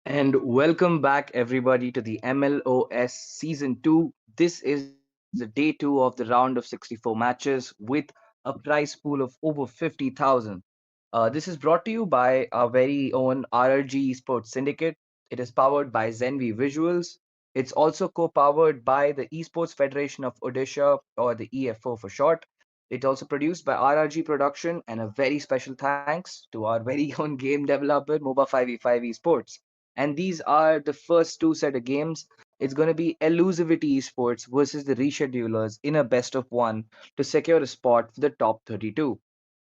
And welcome back, everybody, to the MLOS Season 2. This is the day 2 of the round of 64 matches with a prize pool of over 50,000. This is brought to you by our very own RRG Esports Syndicate. It is powered by Zenvy Visuals. It's also co powered by the Esports Federation of Odisha, or the EFO for short. It's also produced by RRG Production, and a very special thanks to our very own game developer, MOBA 5v5 Esports. And these are the first two set of games. It's going to be Elusivity Esports versus the Reschedulers in a best of one to secure a spot for the top 32.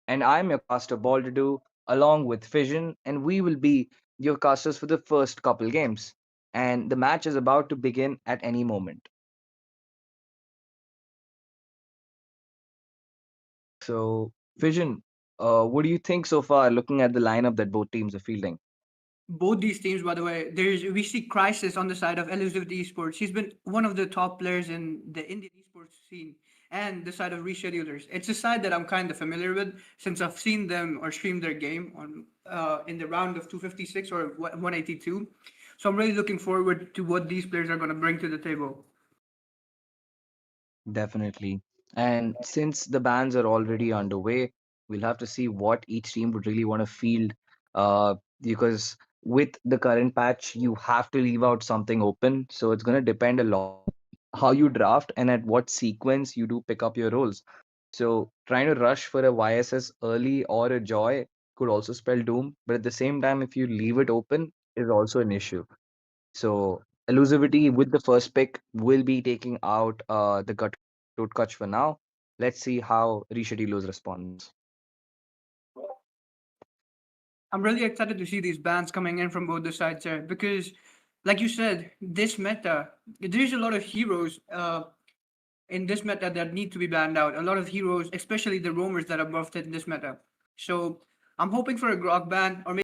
And I'm your caster Baldudu along with Fission, and we will be your casters for the first couple games. And the match is about to begin at any moment. So, Fission, what do you think so far looking at the lineup that both teams are fielding? Both these teams, by the way, we see crisis on the side of Elusivity Esports. He's been one of the top players in the Indian esports scene, and the side of Reschedulers. It's a side that I'm kind of familiar with since I've seen them or streamed their game on in the round of 256 or 182. So I'm really looking forward to what these players are going to bring to the table. Definitely. And since the bans are already underway, we'll have to see what each team would really want to field. Because with the current patch, you have to leave out something open. So it's going to depend a lot how you draft and at what sequence you do pick up your roles. So trying to rush for a YSS early or a Joy could also spell doom. But at the same time, if you leave it open, is also an issue. So Elusivity with the first pick will be taking out the Gutut Kutch for now. Let's see how Reschedulers responds. I'm really excited to see these bans coming in from both the sides here because, like you said, this meta, there's a lot of heroes in this meta that need to be banned out. A lot of heroes, especially the roamers that are buffed in this meta. So I'm hoping for a Grok ban or maybe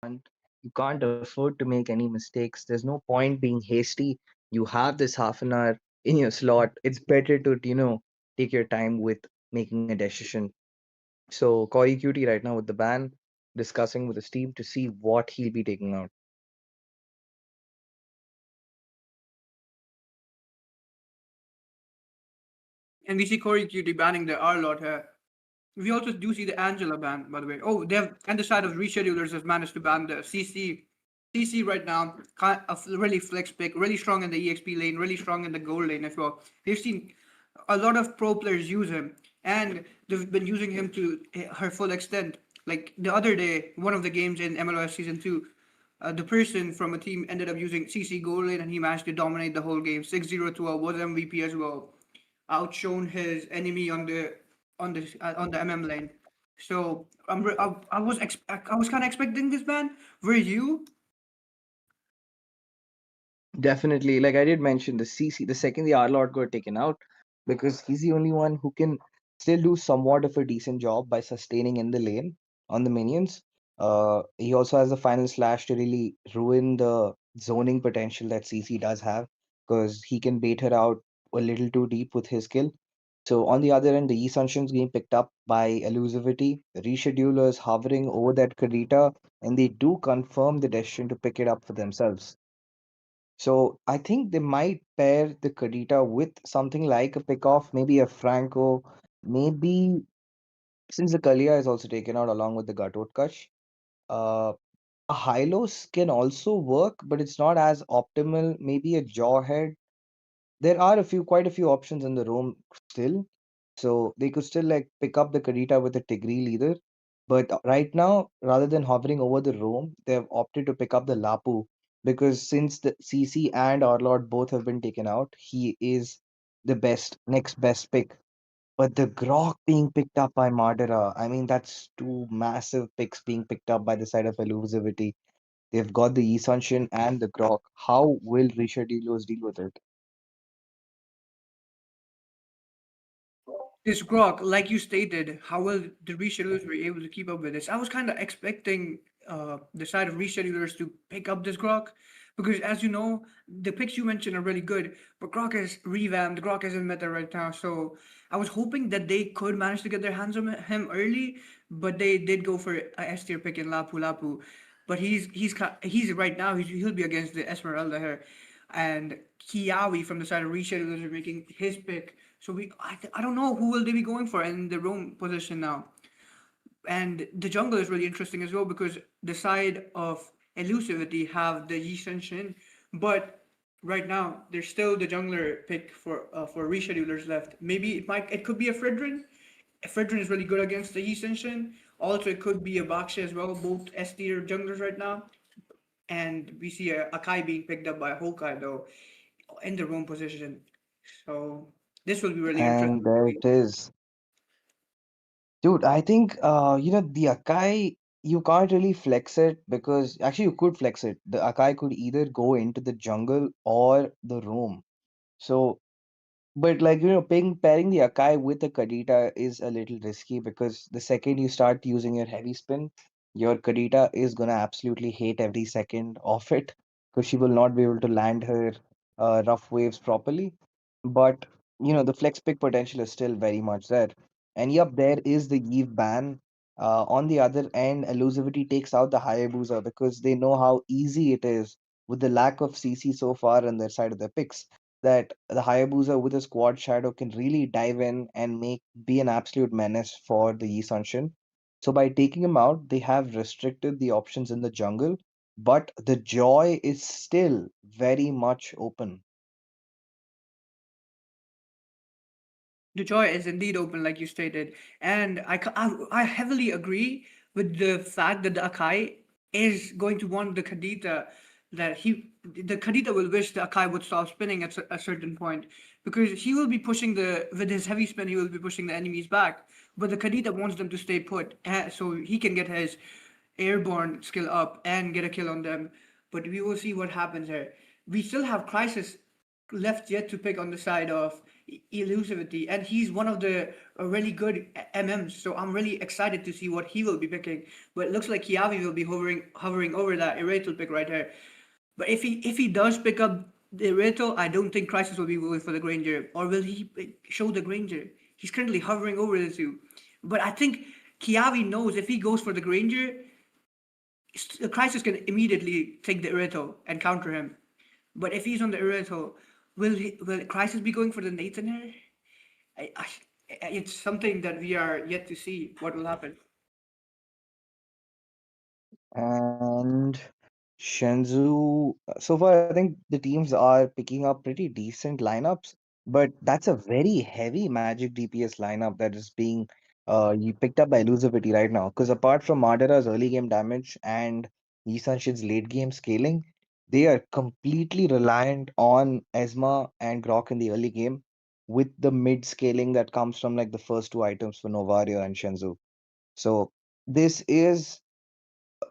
You can't afford to make any mistakes. There's no point being hasty. You have this half an hour in your slot. It's better to, take your time with making a decision. So Corey Cutie right now with the ban, discussing with his team to see what he'll be taking out. and we see Corey Cutie banning the R lot here. We also do see the Angela ban, by the way. Oh, they have and the side of reschedulers has managed to ban the CC. CC right now, a really flex pick, really strong in the EXP lane, really strong in the gold lane as well. We've seen A lot of pro players use him, and they've been using him to her full extent. Like the other day, one of the games in MLOS Season 2, the person from a team ended up using CC goal lane, and he managed to dominate the whole game. 6-0 to 12, was MVP as well. Outshone his enemy on the MM lane. So I was kind of expecting this, man. Were you? Definitely, like I did mention, the CC, the second the R Lord got taken out, because he's the only one who can still do somewhat of a decent job by sustaining in the lane on the minions. He also has the final slash to really ruin the zoning potential that CC does have, because he can bait her out a little too deep with his skill. So on the other end, the Assumption's getting picked up by Elusivity, Reschedulers hovering over that Kadita, and they do confirm the decision to pick it up for themselves. So I think they might pair the Kadita with something like a pickoff, maybe a Franco, maybe since the Kalia is also taken out along with the Gatotkash. Uh, a Hylos can also work, but it's not as optimal. Maybe a Jawhead. There are quite a few options in the room still. So they could still like pick up the Kadita with a Tigreal either. But right now, rather than hovering over the roam, they have opted to pick up the Lapu, because since the CC and Orlord both have been taken out, he is the next best pick. But the Grok being picked up by Mardera, I mean, that's two massive picks being picked up by the side of Elusivity. They've got the Esunshin and the Grok. How will Richardilos deal with it? This grok, like you stated, how will the reschedulers be able to keep up with this? I was kind of expecting the side of reschedulers to pick up this grok because, as you know, the picks you mentioned are really good, but grok is revamped. Grok is in meta right now, so I was hoping that they could manage to get their hands on him early, but they did go for a S tier pick in Lapu Lapu. But he's right now he'll be against the Esmeralda here, and Kiawi from the side of reschedulers are making his pick. So I don't know who will they be going for in the roam position now. And the jungle is really interesting as well because the side of Elusivity have the Yi Shen, but right now there's still the jungler pick for reschedulers left. Maybe it could be a Fredrin. Fredrin is really good against the Yi Shen. Also, it could be a Baksha as well, both S tier junglers right now. And we see a Akai being picked up by Hawkeye though in the roam position. So this will be really interesting And to there see. it is. Dude, I think the Akai, you can't really flex it, because actually you could flex it. The Akai could either go into the jungle or the room. So, but like pairing the Akai with the Kadita is a little risky, because the second you start using your heavy spin, your Kadita is gonna absolutely hate every second of it, because she will not be able to land her rough waves properly. But the flex pick potential is still very much there. And yep, there is the Eve ban. On the other end, Elusivity takes out the Hayabusa, because they know how easy it is with the lack of CC so far on their side of the picks, that the Hayabusa with a squad shadow can really dive in and be an absolute menace for the Yi Sunshin. So by taking him out, they have restricted the options in the jungle, but the joy is still very much open. The joy is indeed open, like you stated, and I heavily agree with the fact that the Akai is going to want the Kadita. The Kadita will wish the Akai would stop spinning at a certain point because he will be pushing the with his heavy spin he will be pushing the enemies back, but the Kadita wants them to stay put so he can get his airborne skill up and get a kill on them. But we will see what happens here. We still have Crisis left yet to pick on the side of Elusivity, and he's one of the really good MMs. So I'm really excited to see what he will be picking. But it looks like Kiavi will be hovering over that Eratel pick right here. But if he does pick up the Eratel, I don't think Crisis will be going for the Granger, or will he show the Granger? He's currently hovering over the two. But I think Kiavi knows if he goes for the Granger, Crisis can immediately take the Eratel and counter him. But if he's on the Eratel, will Crisis be going for the Nathan here? I, it's something that we are yet to see what will happen. And Shenzhou, so far, I think the teams are picking up pretty decent lineups. but that's a very heavy Magic DPS lineup that is being you picked up by Elusivity right now. Because apart from Madara's early game damage and Yisanshin's late game scaling, they are completely reliant on Esma and Grok in the early game with the mid scaling that comes from like the first two items for Novaria and Shenzhou. So this is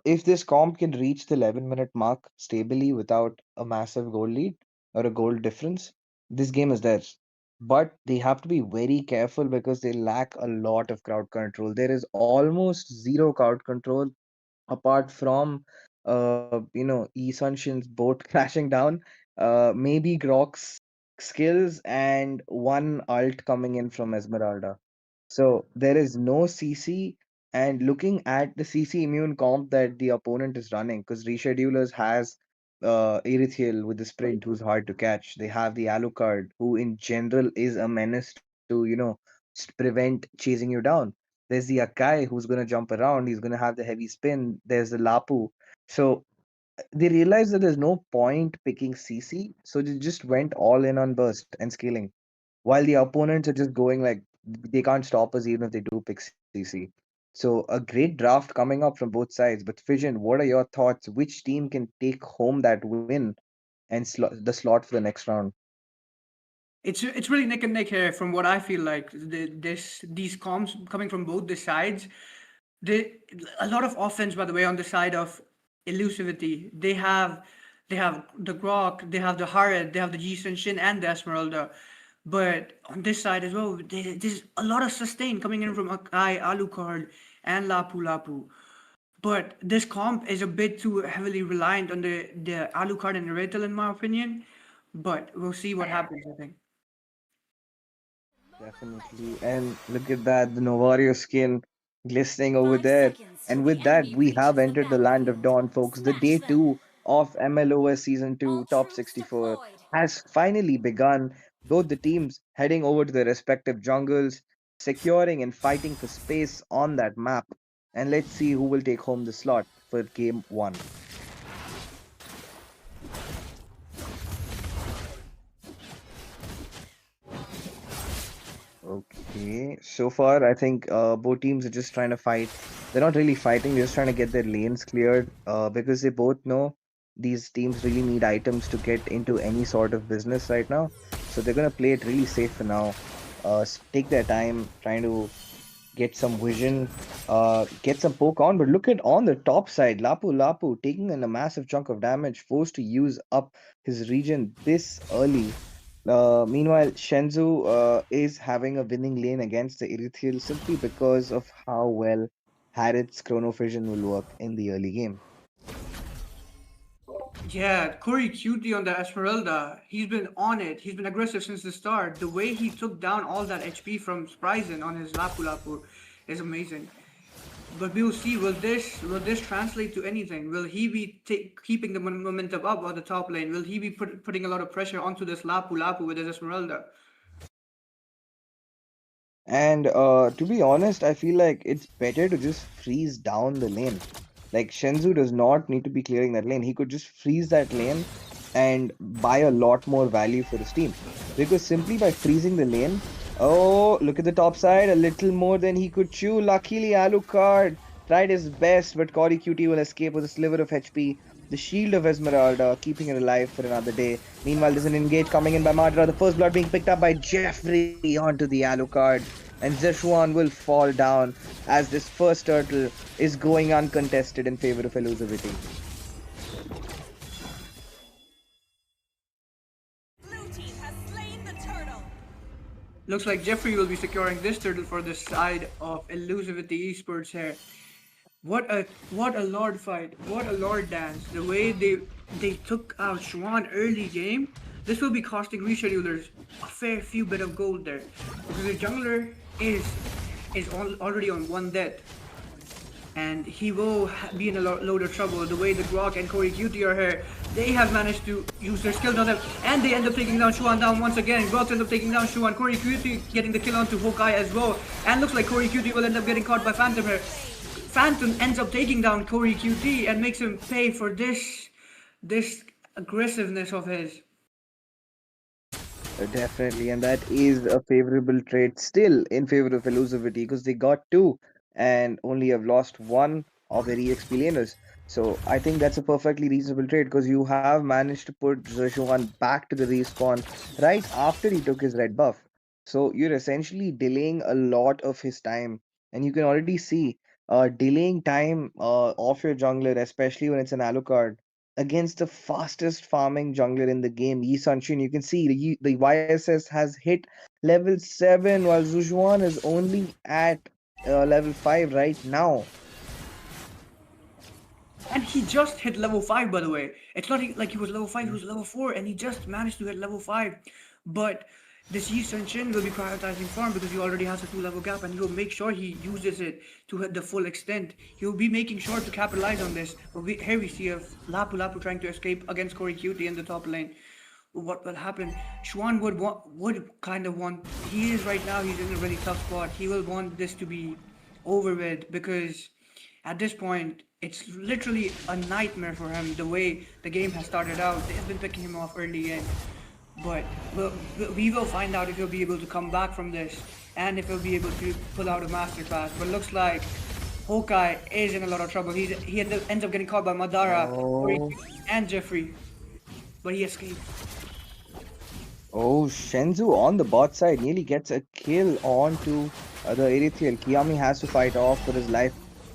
if this comp can reach the 11-minute mark stably without a massive goal lead or a goal difference, this game is theirs. But they have to be very careful because they lack a lot of crowd control. There is almost zero crowd control apart from Sunshin's boat crashing down, maybe Grok's skills and one alt coming in from Esmeralda. So there is no CC, and looking at the CC immune comp that the opponent is running, because Reschedulers has Erithiel with the sprint who's hard to catch. They have the Alucard, who in general is a menace to, prevent chasing you down. There's the Akai who's going to jump around. He's going to have the heavy spin. There's the Lapu. So they realized that there's no point picking CC. So they just went all in on burst and scaling. While the opponents are just going like they can't stop us even if they do pick CC. So a great draft coming up from both sides. But Fission, what are your thoughts? Which team can take home that win and the slot for the next round? It's really neck and neck here from what I feel like. These comps coming from both the sides. The A lot of offense, by the way, on the side of Elusivity. They have the Grok, they have the Harad, they have the Jisun Shin and the Esmeralda. But on this side as well, there's a lot of sustain coming in from Akai, Alucard, and Lapu Lapu. But this comp is a bit too heavily reliant on the Alucard and Retail, in my opinion. But we'll see what happens, I think. Definitely. And look at that, the Novario skin glistening over Five there. seconds till And the with that, enemy we have reaches the entered the land of battlefield. dawn, folks. The Smash day them! two of MLOS Season 2 All Top troops 64 deployed. has finally begun. Both the teams heading over to their respective jungles, securing and fighting for space on that map. And let's see who will take home the slot for game one. Okay, so far I think both teams are just trying to fight. They're not really fighting, they're just trying to get their lanes cleared because they both know these teams really need items to get into any sort of business right now. So they're gonna play it really safe for now. Take their time trying to get some vision, get some poke on. But look at on the top side, Lapu Lapu taking in a massive chunk of damage, forced to use up his regen this early. Meanwhile, Shenzhou is having a winning lane against the Erithiel simply because of how well Harriet's Chronofusion will work in the early game. Yeah, Corey Cutie on the Esmeralda. He's been on it. He's been aggressive since the start. The way he took down all that HP from Spryzen on his Lapu Lapu is amazing. But we'll see. Will this translate to anything? Will he be keeping the momentum up on the top lane? Will he be putting a lot of pressure onto this Lapu Lapu with his Esmeralda? And to be honest, I feel like it's better to just freeze down the lane. Like Shenzhou does not need to be clearing that lane. He could just freeze that lane and buy a lot more value for his team. Because simply by freezing the lane, oh, look at the top side, a little more than he could chew. Luckily, Alucard tried his best, but Cory Cutie will escape with a sliver of HP. The shield of Esmeralda, keeping it alive for another day. Meanwhile, there's an engage coming in by Madra. The first blood being picked up by Jeffrey onto the Alucard. And Zeshuan will fall down as this first turtle is going uncontested in favor of Elusivity. Blue team has slain the turtle. Looks like Jeffrey will be securing this turtle for the side of Elusivity Esports here. What a lord fight! What a lord dance! The way they took out Schwan early game, this will be costing reschedulers a fair few bit of gold there, because the jungler is already on one death, and he will be in a load of trouble. The way the Grok and Corey Cutie are here, they have managed to use their skills on them, and they end up taking down Shuan down once again. Grok ends up taking down Shuan. Corey Cutie getting the kill onto Hawkeye as well, and looks like Corey Cutie will end up getting caught by Phantom here. Phantom ends up taking down Corey QT and makes him pay for this aggressiveness of his. Definitely, and that is a favorable trade still in favor of Elusivity because they got two and only have lost one of their EXP laners. So I think that's a perfectly reasonable trade because you have managed to put Zhejuan back to the respawn right after he took his red buff. So you're essentially delaying a lot of his time, and you can already see delaying time of your jungler, especially when it's an Alucard against the fastest farming jungler in the game, Yi Sunshine. You can see the YSS has hit level 7 while Zhujuan is only at level 5 right now. And he just hit level 5, by the way. It's not like he was level 5, he Mm. was level 4, and he just managed to hit level 5. But this Yi Sun Shin will be prioritizing farm because he already has a 2 level gap, and he will make sure he uses it to hit the full extent. He will be making sure to capitalize on this. But here we see a Lapu Lapu trying to escape against Corey Cutie in the top lane. What will happen? Schwan would kind of want. He is right now. He's in a really tough spot. He will want this to be over with because at this point it's literally a nightmare for him. The way the game has started out, they've been picking him off early in. But we will find out if he'll be able to come back from this and if he'll be able to pull out a masterclass. But looks like Hawkeye is in a lot of trouble. Ends up getting caught by Madara, Oh, and Jeffrey, but he escaped. oh, Shenzu on the bot side nearly gets a kill onto the Erythrial. Kiami has to fight off for his life.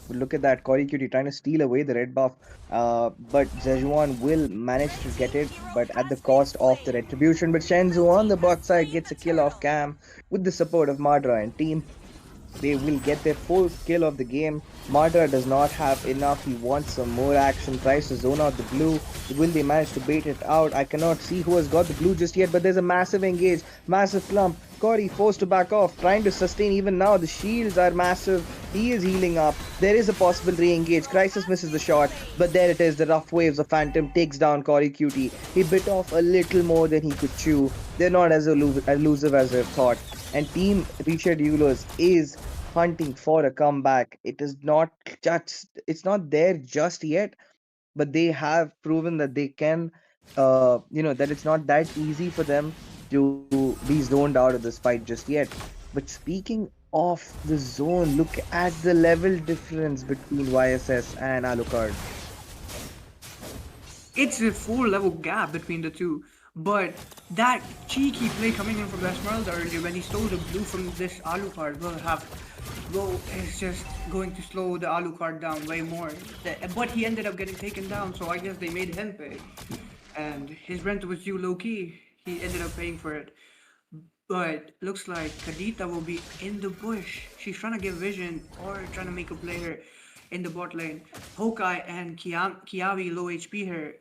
But look at that, Corey Cutie trying to steal away the red buff. But Zhejuan will manage to get it, Hero but at the has been cost of the slain. retribution. But Shenzu on the bot side Reclaim gets a the kill off turtle. Cam with the support of Madra and team. They will get their fourth kill of the game. Marta does not have enough. He wants some more action. Tries to zone out the blue. Will they manage to bait it out? I cannot see who has got the blue just yet, but there's a massive engage, massive clump. Corey forced to back off, trying to sustain even now. The shields are massive. He is healing up. There is a possible re-engage. Crisis misses the shot, but there it is. The rough waves of Phantom takes down Corey Cutie. He bit off a little more than he could chew. They're not as elusive as they've thought. And Team Reschedulers is hunting for a comeback. It is not just it's not there just yet, but they have proven that they can that it's not that easy for them to be zoned out of this fight just yet. But speaking of the zone, look at the level difference between YSS and Alucard. It's a 4 level gap between the two. But that cheeky play coming in from Esmeralda earlier when he stole the blue from this Alucard will is just going to slow the Alucard down way more. But he ended up getting taken down, so I guess they made him pay. And his rent was due low key. He ended up paying for it. But looks like Kadita will be in the bush. She's trying to get vision or trying to make a play here in the bot lane. Hawkeye and Kiavi low HP here.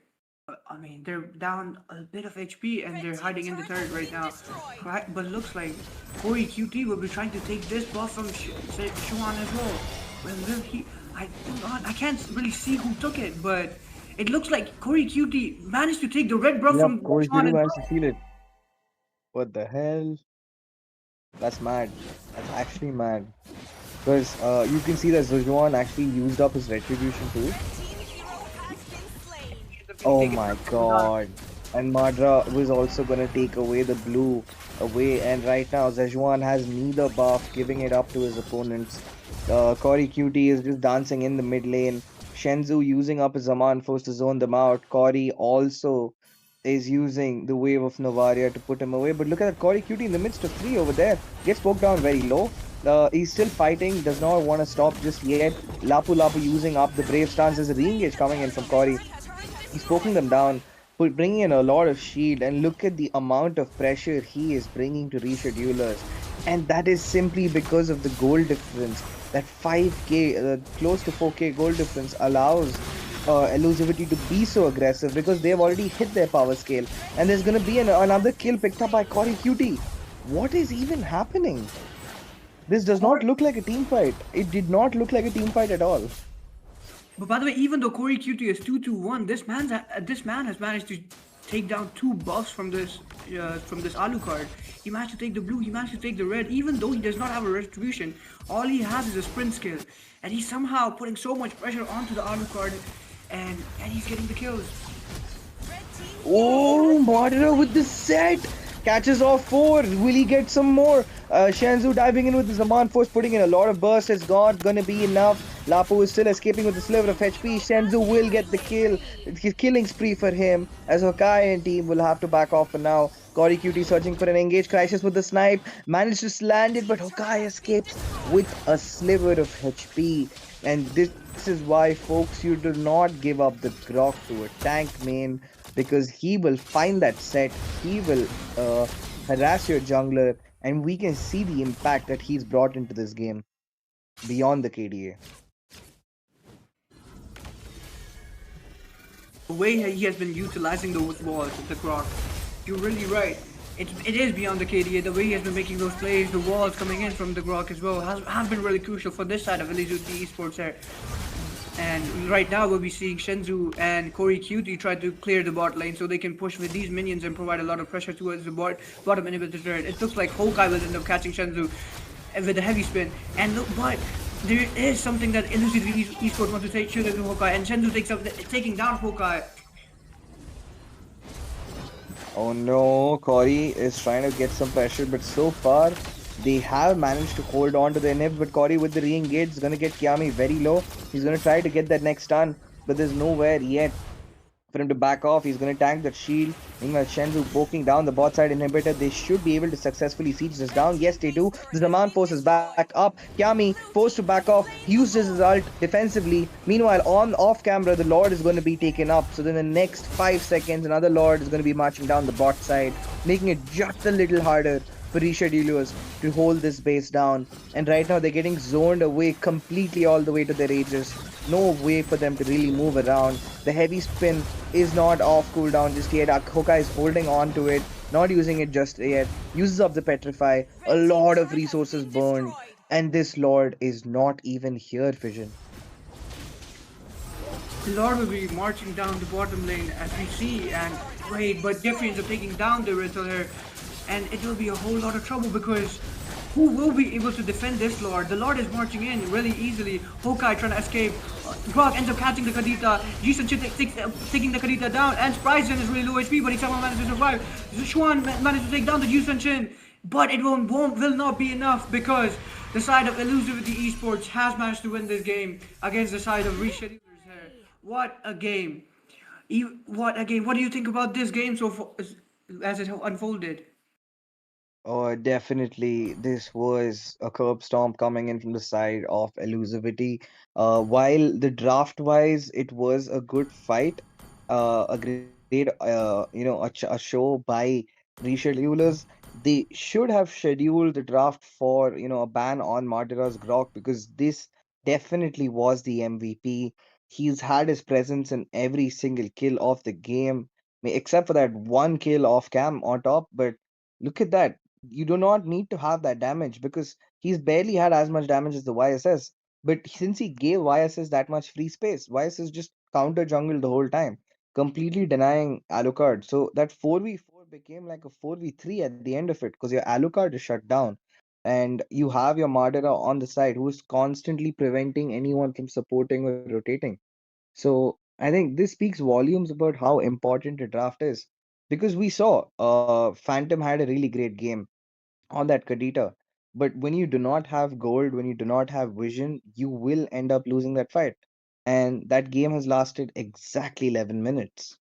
I mean, they're down a bit of HP and they're Red team hiding in the turret turret has right been now. destroyed. But looks like Corey QT will be trying to take this buff from Shuan as well. Well, will he? I can't really see who took it, but it looks like Corey QT managed to take the red buff Yep, from Corey Shuan Cutie as managed to well. steal it. What the hell? That's mad. That's actually mad. Because you can see that Zujuan actually used up his retribution too. Red team hero has been slain. He ends up getting Oh taken my down from Madara. god. And Madra was also gonna take away the blue away. And right now, Zejuan has neither buff, giving it up to his opponents. Cory Cutie is just dancing in the mid lane. Shenzu using up his Zaman forced to zone them out. Cory also is using the wave of Novaria to put him away. But look at that, Cory Cutie in the midst of three over there. Gets poked down very low. He's still fighting, does not want to stop just yet. Lapu Lapu using up the brave stance. There's a re-engage coming in from Cory. Turret has He's poking them down, bringing in a lot of shield, and look at the amount of pressure he is bringing to reschedulers. And that is simply because of the goal difference. That 5k, close to 4k goal difference allows Elusivity to be so aggressive because they've already hit their power scale. And there's going to be another kill picked up by Cory Cutie. What is even happening? This does not look like a team fight. It did not look like a team fight at all. But by the way, even though Corey QT is 2-2-1, this man has managed to take down 2 buffs from this Alucard. He managed to take the blue, he managed to take the red, even though he does not have a retribution. All he has is a sprint skill. And he's somehow putting so much pressure onto the Alucard and he's getting the kills. red team Oh, Madara with the set! Catches off four. Will he get some more? Shenzu diving in with the Zaman Force, putting in a lot of burst. It's not gonna be enough. Lapu is still escaping with a sliver of HP. Shenzu will get the kill. It's a killing spree for him, as Hokai and team will have to back off for now. Cory Cutie searching for an engage. Crisis with the snipe. Managed to land it, but Hokai escapes with a sliver of HP. And this is why, folks, you do not give up the Grok to a tank main, because he will find that set. He will harass your jungler, and we can see the impact that he's brought into this game beyond the KDA. The way he has been utilizing those walls, the Grok, you're really right. It is beyond the KDA. The way he has been making those plays, the walls coming in from the Grok as well, has been really crucial for this side of Elusivity Esports here. And right now we'll be seeing Shenzu and Cory Cutie try to clear the bot lane so they can push with these minions and provide a lot of pressure towards the bottom inhibitor turret. It looks like Hawkeye will end up catching Shenzu with a heavy spin. And look, but there is something that Elusivity Esports wants to take shoot into Hawkeye, and Shenzu takes up taking down Hawkeye. Oh no, Cory is trying to get some pressure, but so far they have managed to hold on to their nib. But Cory with the re-engage is gonna get Kiami very low. He's gonna try to get that next stun, but there's nowhere yet for him to back off. He's going to tank that shield. Meanwhile, Shenzu poking down the bot side inhibitor. They should be able to successfully siege this down. Yes, they do. The Zaman force is back up. Kiami forced to back off. Used his ult defensively. Meanwhile, on off camera, the Lord is going to be taken up. So then the next 5 seconds, another Lord is going to be marching down the bot side, making it just a little harder for reschedulers to hold this base down. And right now they're getting zoned away completely all the way to their ages. No way for them to really move around. The heavy spin is not off cooldown just yet. Hoka is holding on to it, not using it just yet. Uses up the petrify. A Red team's lot of turret has resources been burned. destroyed. And this lord is not even here, Vision. The Lord will be marching down the bottom lane as we see, and wait, but Jeffrey ends up taking down the Riddle here, and it will be a whole lot of trouble because who will be able to defend this Lord? The Lord is marching in really easily. Hawkeye trying to escape. Grok ends up catching the Kadita. Jason taking the Kadita down, and Spryzen is really low HP, but he somehow managed to survive. Xuan managed to take down the Jason Chin, but it will not be enough because the side of Elusivity Esports has managed to win this game against the side of Reschedulers here. What a game! What a game! What do you think about this game so far, as it unfolded? Oh, definitely. This was a curb stomp coming in from the side of Elusivity. While the draft wise, it was a good fight, a great, a show by reschedulers. They should have scheduled the draft for, a ban on Martira's Grok, because this definitely was the MVP. He's had his presence in every single kill of the game, except for that one kill off cam on top. But look at that, you do not need to have that damage, because he's barely had as much damage as the YSS. But since he gave YSS that much free space, YSS just counter jungle the whole time, completely denying Alucard. So that 4v4 became like a 4v3 at the end of it, because your Alucard is shut down. And you have your Mardera on the side who is constantly preventing anyone from supporting or rotating. So I think this speaks volumes about how important a draft is. Because we saw Phantom had a really great game on that Kadita. But when you do not have gold, when you do not have vision, you will end up losing that fight. And that game has lasted exactly 11 minutes.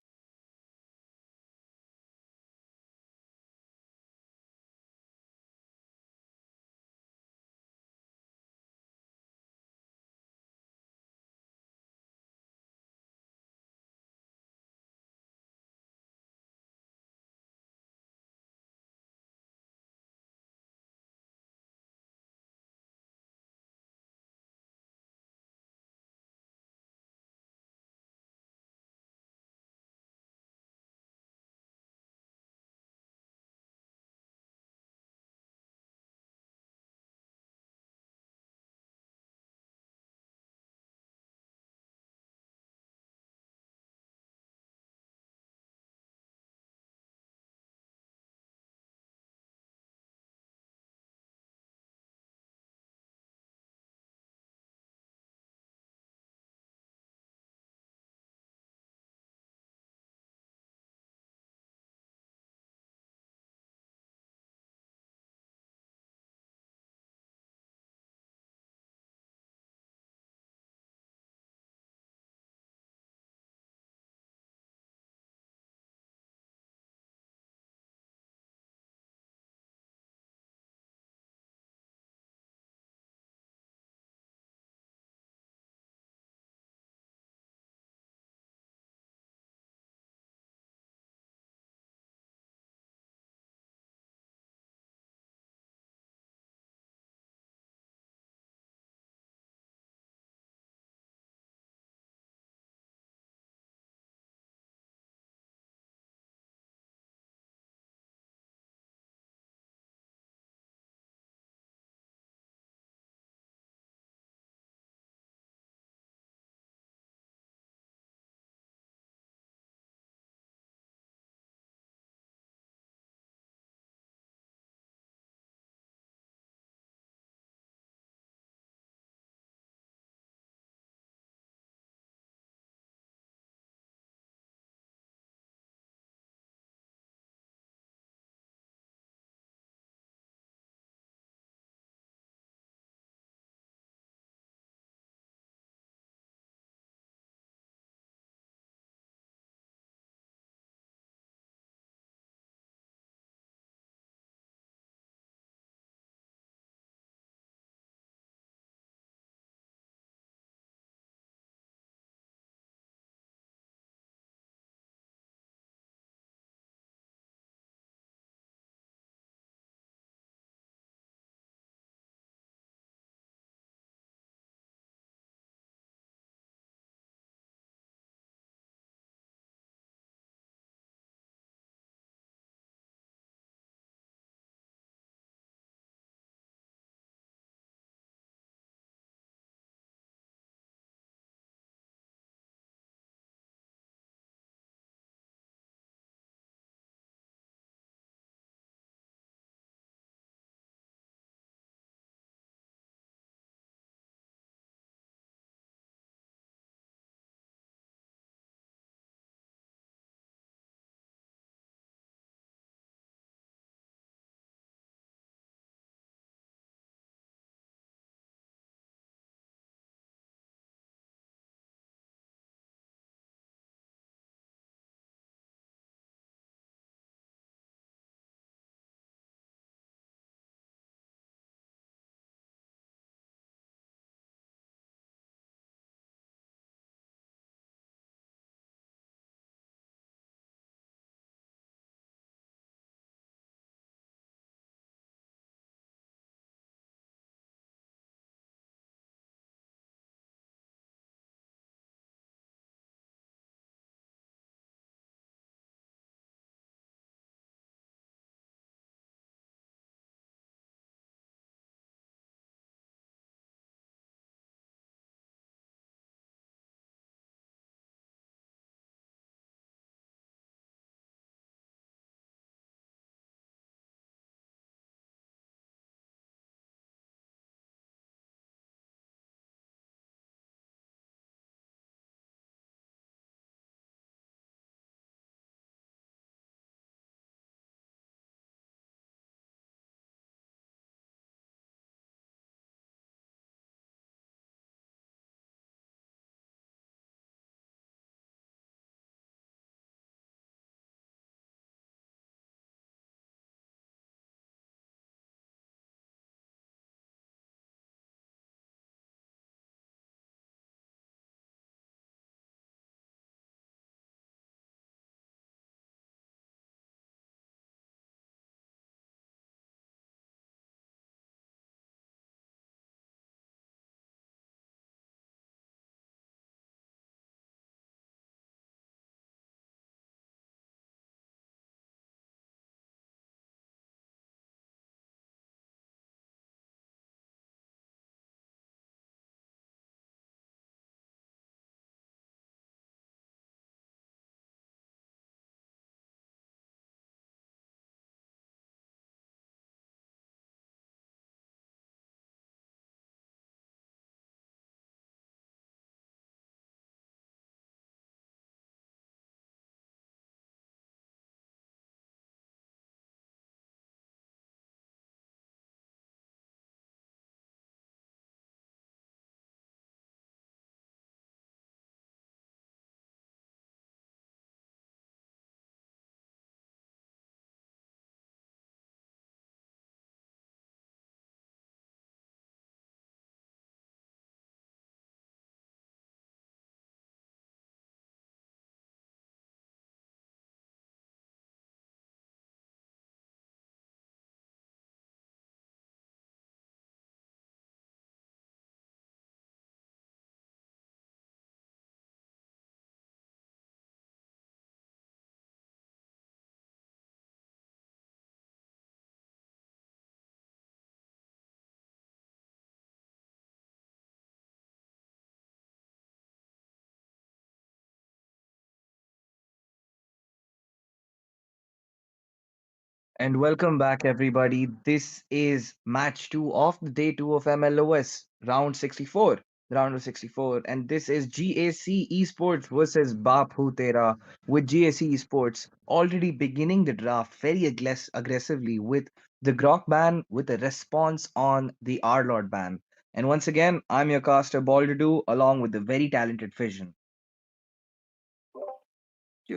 And welcome back, everybody. This is match two of the day two of MLOS, round 64, round of 64. And this is GAC Esports versus Baap Hu Tera, with GAC Esports already beginning the draft very aggressively with the Grok ban, with a response on the R Lord ban. And once again, I'm your caster, Baldudu, along with the very talented Fission.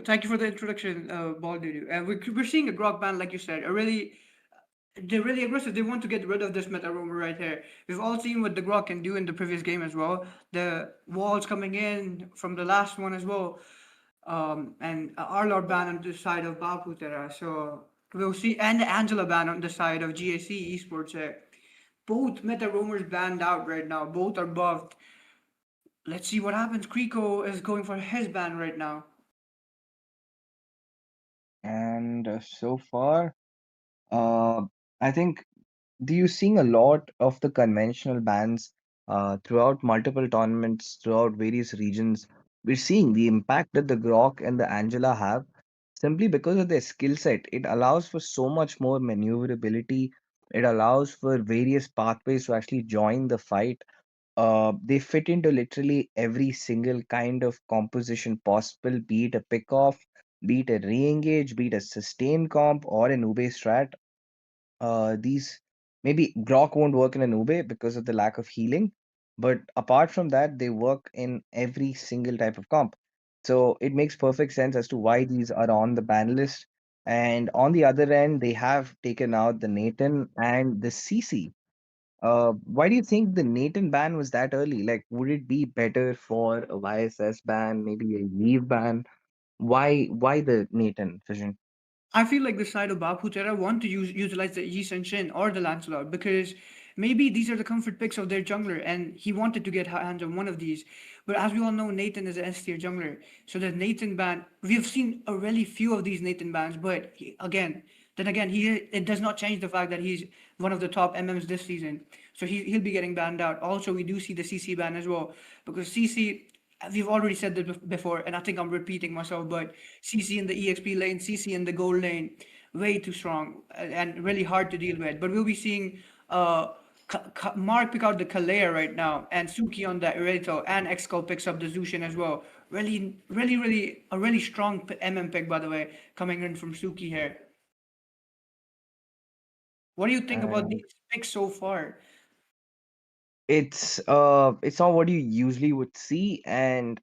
Thank you for the introduction, Baldudu. And we're seeing a Grok band, like you said, they're really aggressive. They want to get rid of this meta roamer right here. We've all seen what the Grok can do in the previous game as well. The walls coming in from the last one as well. And our Lord ban on the side of Baap Hu Tera. So we'll see, and the Angela ban on the side of GAC Esports here. Both meta roamers banned out right now. Both are buffed. Let's see what happens. Kriko is going for his ban right now. And so far, uh, I think do you seeing a lot of the conventional bans throughout multiple tournaments throughout various regions? We're seeing the impact that the Grok and the Angela have simply because of their skill set. It allows for so much more maneuverability. It allows for various pathways to actually join the fight. They fit into literally every single kind of composition possible, be it a pick off, be it a re-engage, be it a sustain comp or an Ube strat. These maybe Grok won't work in an Ube because of the lack of healing, but apart from that, they work in every single type of comp. So it makes perfect sense as to why these are on the ban list. And on the other end, they have taken out the Nathan and the CC. Why do you think the Nathan ban was that early? Like, would it be better for a YSS ban, maybe a leave ban? Why the Nathan vision? I feel like the side of Baap Hu Tera want to utilize the Yi Shen or the Lancelot because maybe these are the comfort picks of their jungler and he wanted to get hands on one of these. But as we all know, Nathan is an S tier jungler. So the Nathan ban, we've seen a really few of these Nathan bans, but then again, it does not change the fact that he's one of the top MMs this season. So he'll be getting banned out. Also, we do see the CC ban as well because CC, we've already said that before, and I think I'm repeating myself, but CC in the EXP lane, CC in the gold lane, way too strong and really hard to deal with. But we'll be seeing Mark pick out the Kalea right now, and Suki on the Irito, and Excel picks up the Zushin as well. Really a really strong MM pick, by the way, coming in from Suki here. What do you think about And these picks so far? it's not what you usually would see, and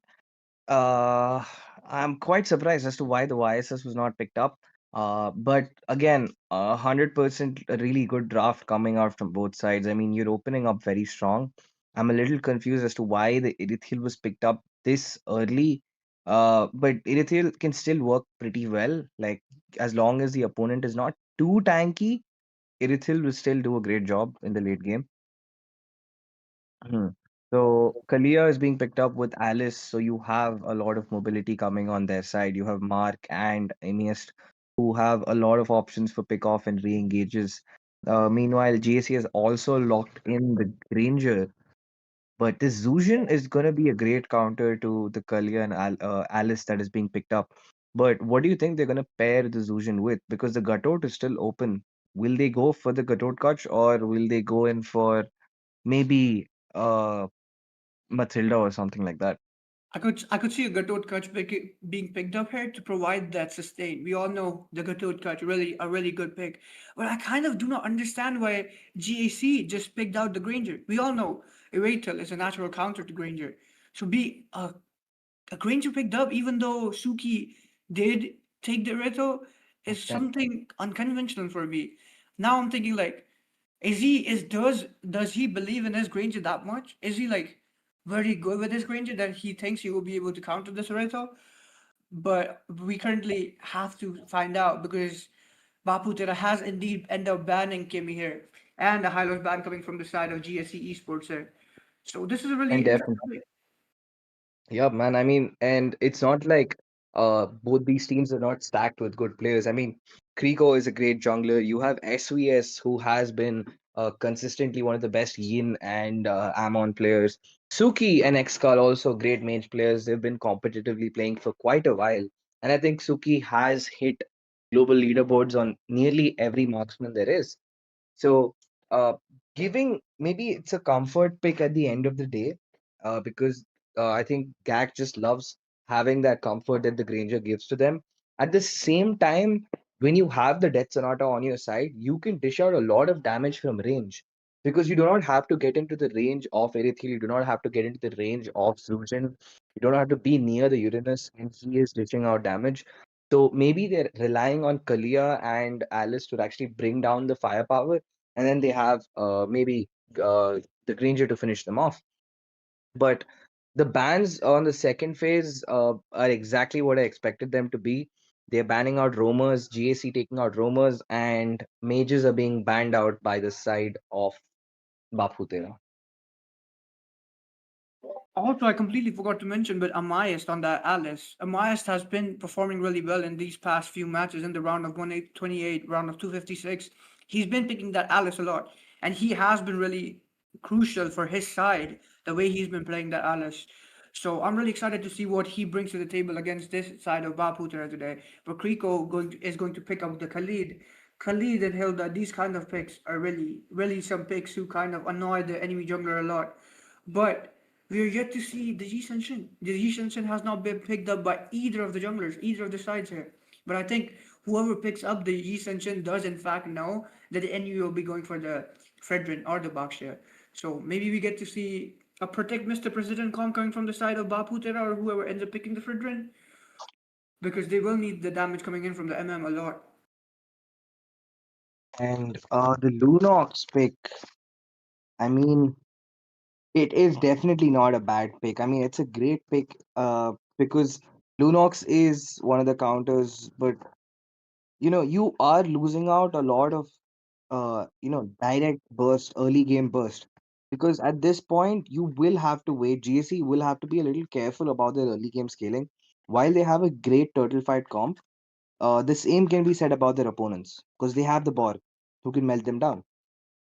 uh I'm quite surprised as to why the YSS was not picked up. But again, 100% a really good draft coming out from both sides. I mean, you're opening up very strong. I'm a little confused as to why the Irithyll was picked up this early. But Irithyll can still work pretty well. Like, as long as the opponent is not too tanky, Irithyll will still do a great job in the late game. Mhm. So Kalia is being picked up with Alice, so you have a lot of mobility coming on their side. You have Mark and Iniest who have a lot of options for pick off and re-engages. Meanwhile, GAC has also locked in the Granger, but this Zusian is going to be a great counter to the Kalia and Alice that is being picked up. But what do you think they're going to pair the Zusian with? Because the Gatot is still open. Will they go for the Gatot Kutch or will they go in for maybe Matilda or something like that? I could see a Gatot Kutch being picked up here to provide that sustain. We all know the Gatot Kutch really a really good pick, but I kind of do not understand why GAC just picked out the Granger. We all know Eratel is a natural counter to Granger, so be a Granger picked up even though Suki did take the Eratel is That something unconventional for me. Now I'm thinking like is he is does he believe in his Granger that much? Is he like very good with his Granger that he thinks he will be able to counter this Oracle? But we currently have to find out because Bapu Tera has indeed ended up banning Kimmy here, and a high-loss ban coming from the side of GSC Esports here. So this is a really and interesting definitely, play. yeah, man. I mean, and it's not like both these teams are not stacked with good players. I mean, Kriko is a great jungler. You have SVS who has been consistently one of the best Yin and Amon players. Suki and Xcal also great mage players. They've been competitively playing for quite a while, and I think Suki has hit global leaderboards on nearly every marksman there is. So, uh, giving maybe it's a comfort pick at the end of the day, because I think Gak just loves having that comfort that the Granger gives to them. At the same time, when you have the Death Sonata on your side, you can dish out a lot of damage from range because you do not have to get into the range of Erithil, you do not have to get into the range of Zuzan, you don't have to be near the Uranus, and he is dishing out damage. So maybe they're relying on Kalia and Alice to actually bring down the firepower, and then they have maybe the Granger to finish them off. But the bans on the second phase are exactly what I expected them to be. They're banning out roamers, GAC taking out roamers, and mages are being banned out by the side of Baap Hu Tera. Also, I completely forgot to mention, but Amayist on that Alice. Amayist has been performing really well in these past few matches in the round of 128, round of 256. He's been picking that Alice a lot, and he has been really crucial for his side, the way he's been playing that Alice. So I'm really excited to see what he brings to the table against this side of Baap Hu Tera today. But Kriko is going to pick up the Khalid. Khalid and Hilda, these kind of picks are really, really some picks who kind of annoy the enemy jungler a lot. But we are yet to see the Yi Shen. The Yi Shen has not been picked up by either of the junglers, either of the sides here. But I think whoever picks up the Yi Shen does in fact know that the enemy will be going for the Fredrin or the Box here. So maybe we get to see a Protect Mr. President coming from the side of Baap Hu Tera or whoever ends up picking the Fredrin. Because they will need the damage coming in from the MM a lot. And the Lunox pick, I mean, it is definitely not a bad pick. I mean, it's a great pick because Lunox is one of the counters, but you are losing out a lot of direct burst, early game burst. Because at this point, you will have to wait. GSC will have to be a little careful about their early game scaling. While they have a great turtle fight comp, the same can be said about their opponents because they have the Borg who can melt them down.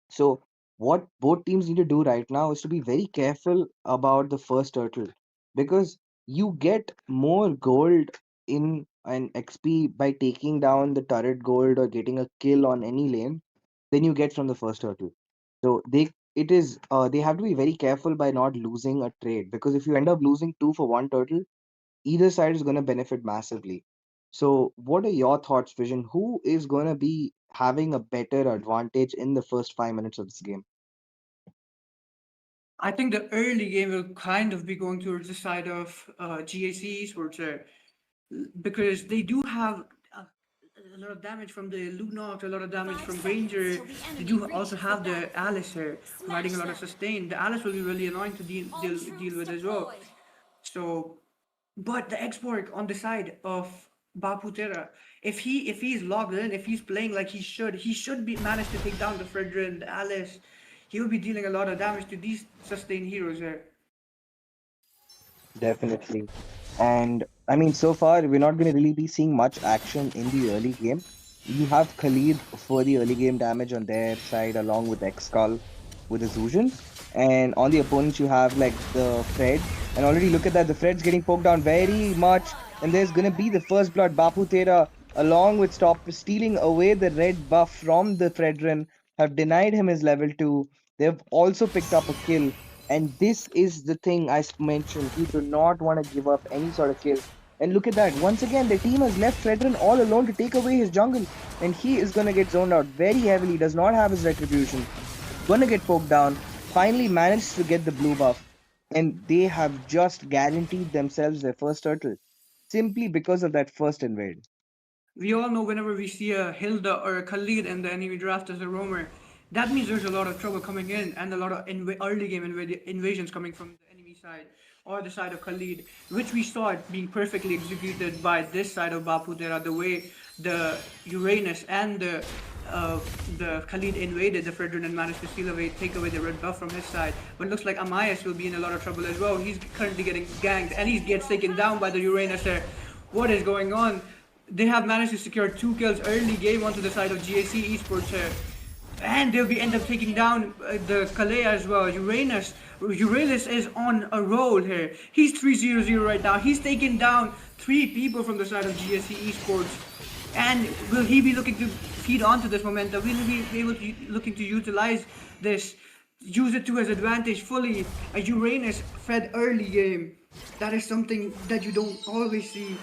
So, what both teams need to do right now is to be very careful about the first turtle because you get more gold in an XP by taking down the turret gold or getting a kill on any lane than you get from the first turtle. So they have to be very careful by not losing a trade because if you end up losing two for one turtle, either side is going to benefit massively. So, what are your thoughts, Vision? Who is going to be having a better advantage in the first 5 minutes of this game? I think the early game will kind of be going towards the side of GAC Esports here because they do have a lot of damage from the Lunox, a lot of damage 5 from seconds Ranger. till the They enemy do also reaches the have the battlefield. Alice here, providing Smash a lot of them. sustain. The Alice will be really annoying to All deal troops with as well. deployed. So, but the export on the side of Baap Hu Tera, if he's logged in, if he's playing like he should be managed to take down the Fredrin, the Alice. He will be dealing a lot of damage to these sustained heroes here. Definitely. And I mean, so far, we're not going to really be seeing much action in the early game. You have Khalid for the early game damage on their side, along with Excal with the Zujan. And on the opponents, you have like the Fred. And already look at that, the Fred's getting poked down very much. And there's going to be the first blood. Baap Hu Tera, along with Stop, stealing away the red buff from the Fredrin, have denied him his level 2. They've also picked up a kill. And this is the thing mentioned. You do not want to give up any sort of kill. And look at that. Once again, the team has left Fredrin all alone to take away his jungle. And he is going to get zoned out very heavily. Does not have his retribution. Going to get poked down. Finally managed to get the blue buff. And they have just guaranteed themselves their first turtle. Simply because of that first invade. We all know whenever we see a Hilda or a Khalid in the enemy draft as a roamer, that means there's a lot of trouble coming in and a lot of early game invasions coming from the enemy side or the side of Khalid, which we saw it being perfectly executed by this side of Baap Hu Tera, the way the Uranus and the Khalid invaded the Fredrin and managed to take away the red buff from his side. But it looks like Amayas will be in a lot of trouble as well. He's currently getting ganked and he gets taken down by the Uranus there. What is going on? They have managed to secure 2 kills early game onto the side of GAC Esports here. And they'll be end up taking down the Calais as well. Uranus is on a roll here. He's 3-0-0 right now. He's taken down 3 people from the side of GSC Esports. And will he be looking to feed onto this momentum? Will he be able to looking to utilize this, use it to his advantage fully? A Uranus fed early game. That is something that you don't always see.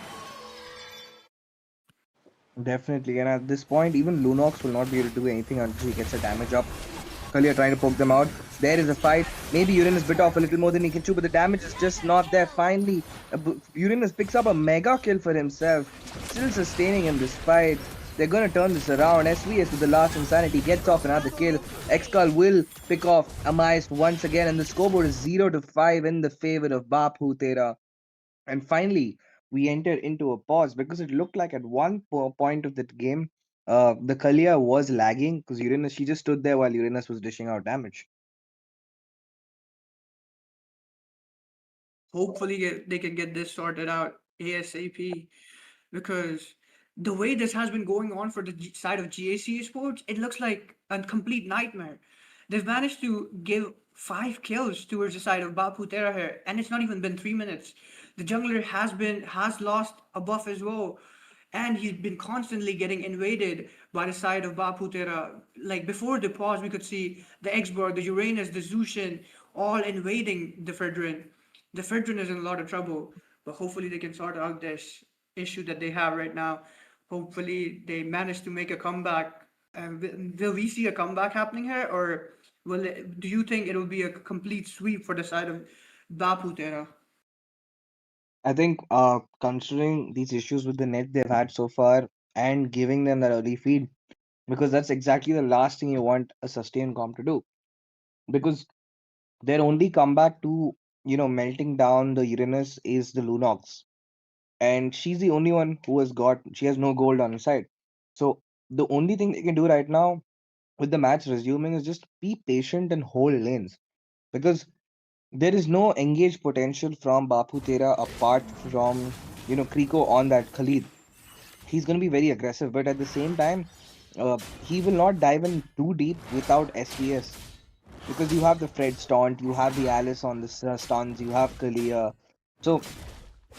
Definitely, and at this point, even Lunox will not be able to do anything until he gets a damage up. Kalia trying to poke them out. There is a fight. Maybe Uranus bit off a little more than he can chew, but the damage is just not there. Finally, Uranus picks up a mega kill for himself, still sustaining in this fight. They're gonna turn this around. SVS with the last insanity gets off another kill. Xcall will pick off Amais once again, and the scoreboard is 0-5 in the favor of Baap Hu Tera. And finally, we entered into a pause because it looked like at one point of that game, the Kalia was lagging because Uranus, she just stood there while Uranus was dishing out damage. Hopefully they can get this sorted out ASAP, because the way this has been going on for the side of GAC Esports, it looks like a complete nightmare. They've managed to give 5 kills towards the side of Baap Hu Tera here, and it's not even been 3 minutes. The jungler has lost a buff as well, and he's been constantly getting invaded by the side of Baap Hu Tera. Like before the pause, we could see the Xborg, the Uranus, the Zushin all invading the Fredrin. The Fredrin is in a lot of trouble, but hopefully they can sort out this issue that they have right now. Hopefully they manage to make a comeback. Will we see a comeback happening here, or do you think it will be a complete sweep for the side of Baap Hu Tera? I think, considering these issues with the net they've had so far and giving them that early feed, because that's exactly the last thing you want a sustained comp to do. Because their only comeback to, melting down the Uranus is the Lunox. And she's the only one who she has no gold on her side. So the only thing they can do right now with the match resuming is just be patient and hold lanes, because there is no engaged potential from Baap Hu Tera apart from Kriko on that Khalid. He's going to be very aggressive, but at the same time, he will not dive in too deep without SVS, because you have the Fred stunt, you have the Alice on the stuns, you have Kalia. So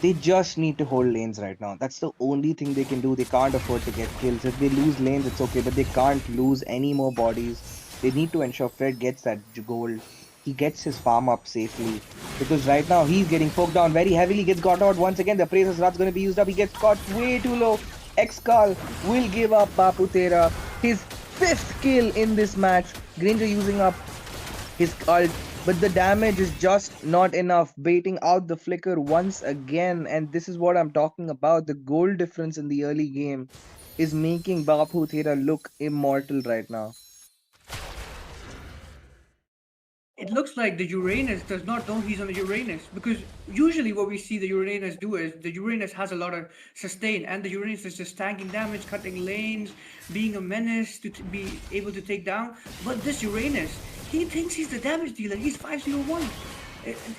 they just need to hold lanes right now. That's the only thing they can do. They can't afford to get kills. If they lose lanes, it's okay, but they can't lose any more bodies. They need to ensure Fred gets that gold. He gets his farm up safely, because right now he's getting poked down very heavily. Gets got out once again. The Praises Rat's going to be used up. He gets caught way too low. Xcall will give up Baap Hu Tera his fifth kill in this match. Granger using up his ult, but the damage is just not enough, baiting out the flicker once again. And this is what I'm talking about. The goal difference in the early game is making Baap Hu Tera look immortal right now. It looks like the Uranus does not know he's on the Uranus, because usually what we see the Uranus do is the Uranus has a lot of sustain, and the Uranus is just tanking damage, cutting lanes, being a menace to be able to take down. But this Uranus, he thinks he's the damage dealer. He's 501.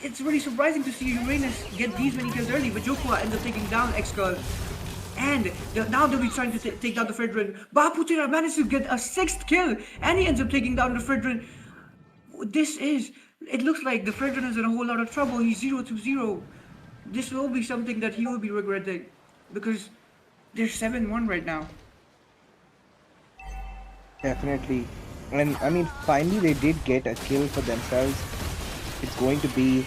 It's really surprising to see Uranus get these many kills early, but Jokwa ends up taking down Xcall. And now they'll be trying to take down the Fredrin. Baap Hu Tera managed to get a sixth kill, and he ends up taking down the Fredrin. It looks like the Fredrin is in a whole lot of trouble. He's 0-0. This will be something that he will be regretting, because they're 7-1 right now. Definitely. And I mean, finally they did get a kill for themselves. It's going to be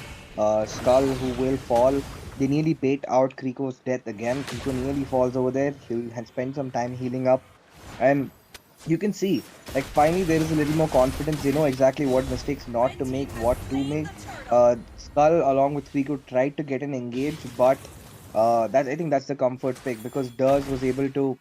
Skull who will fall. They nearly bait out Kriko's death again. Kriko nearly falls over there. He'll spend some time healing up. And you can see, like, finally there is a little more confidence. They know exactly what mistakes not to make, what to make. Skull along with Kriko tried to get an engage, but I think that's the comfort pick, because Durs was able to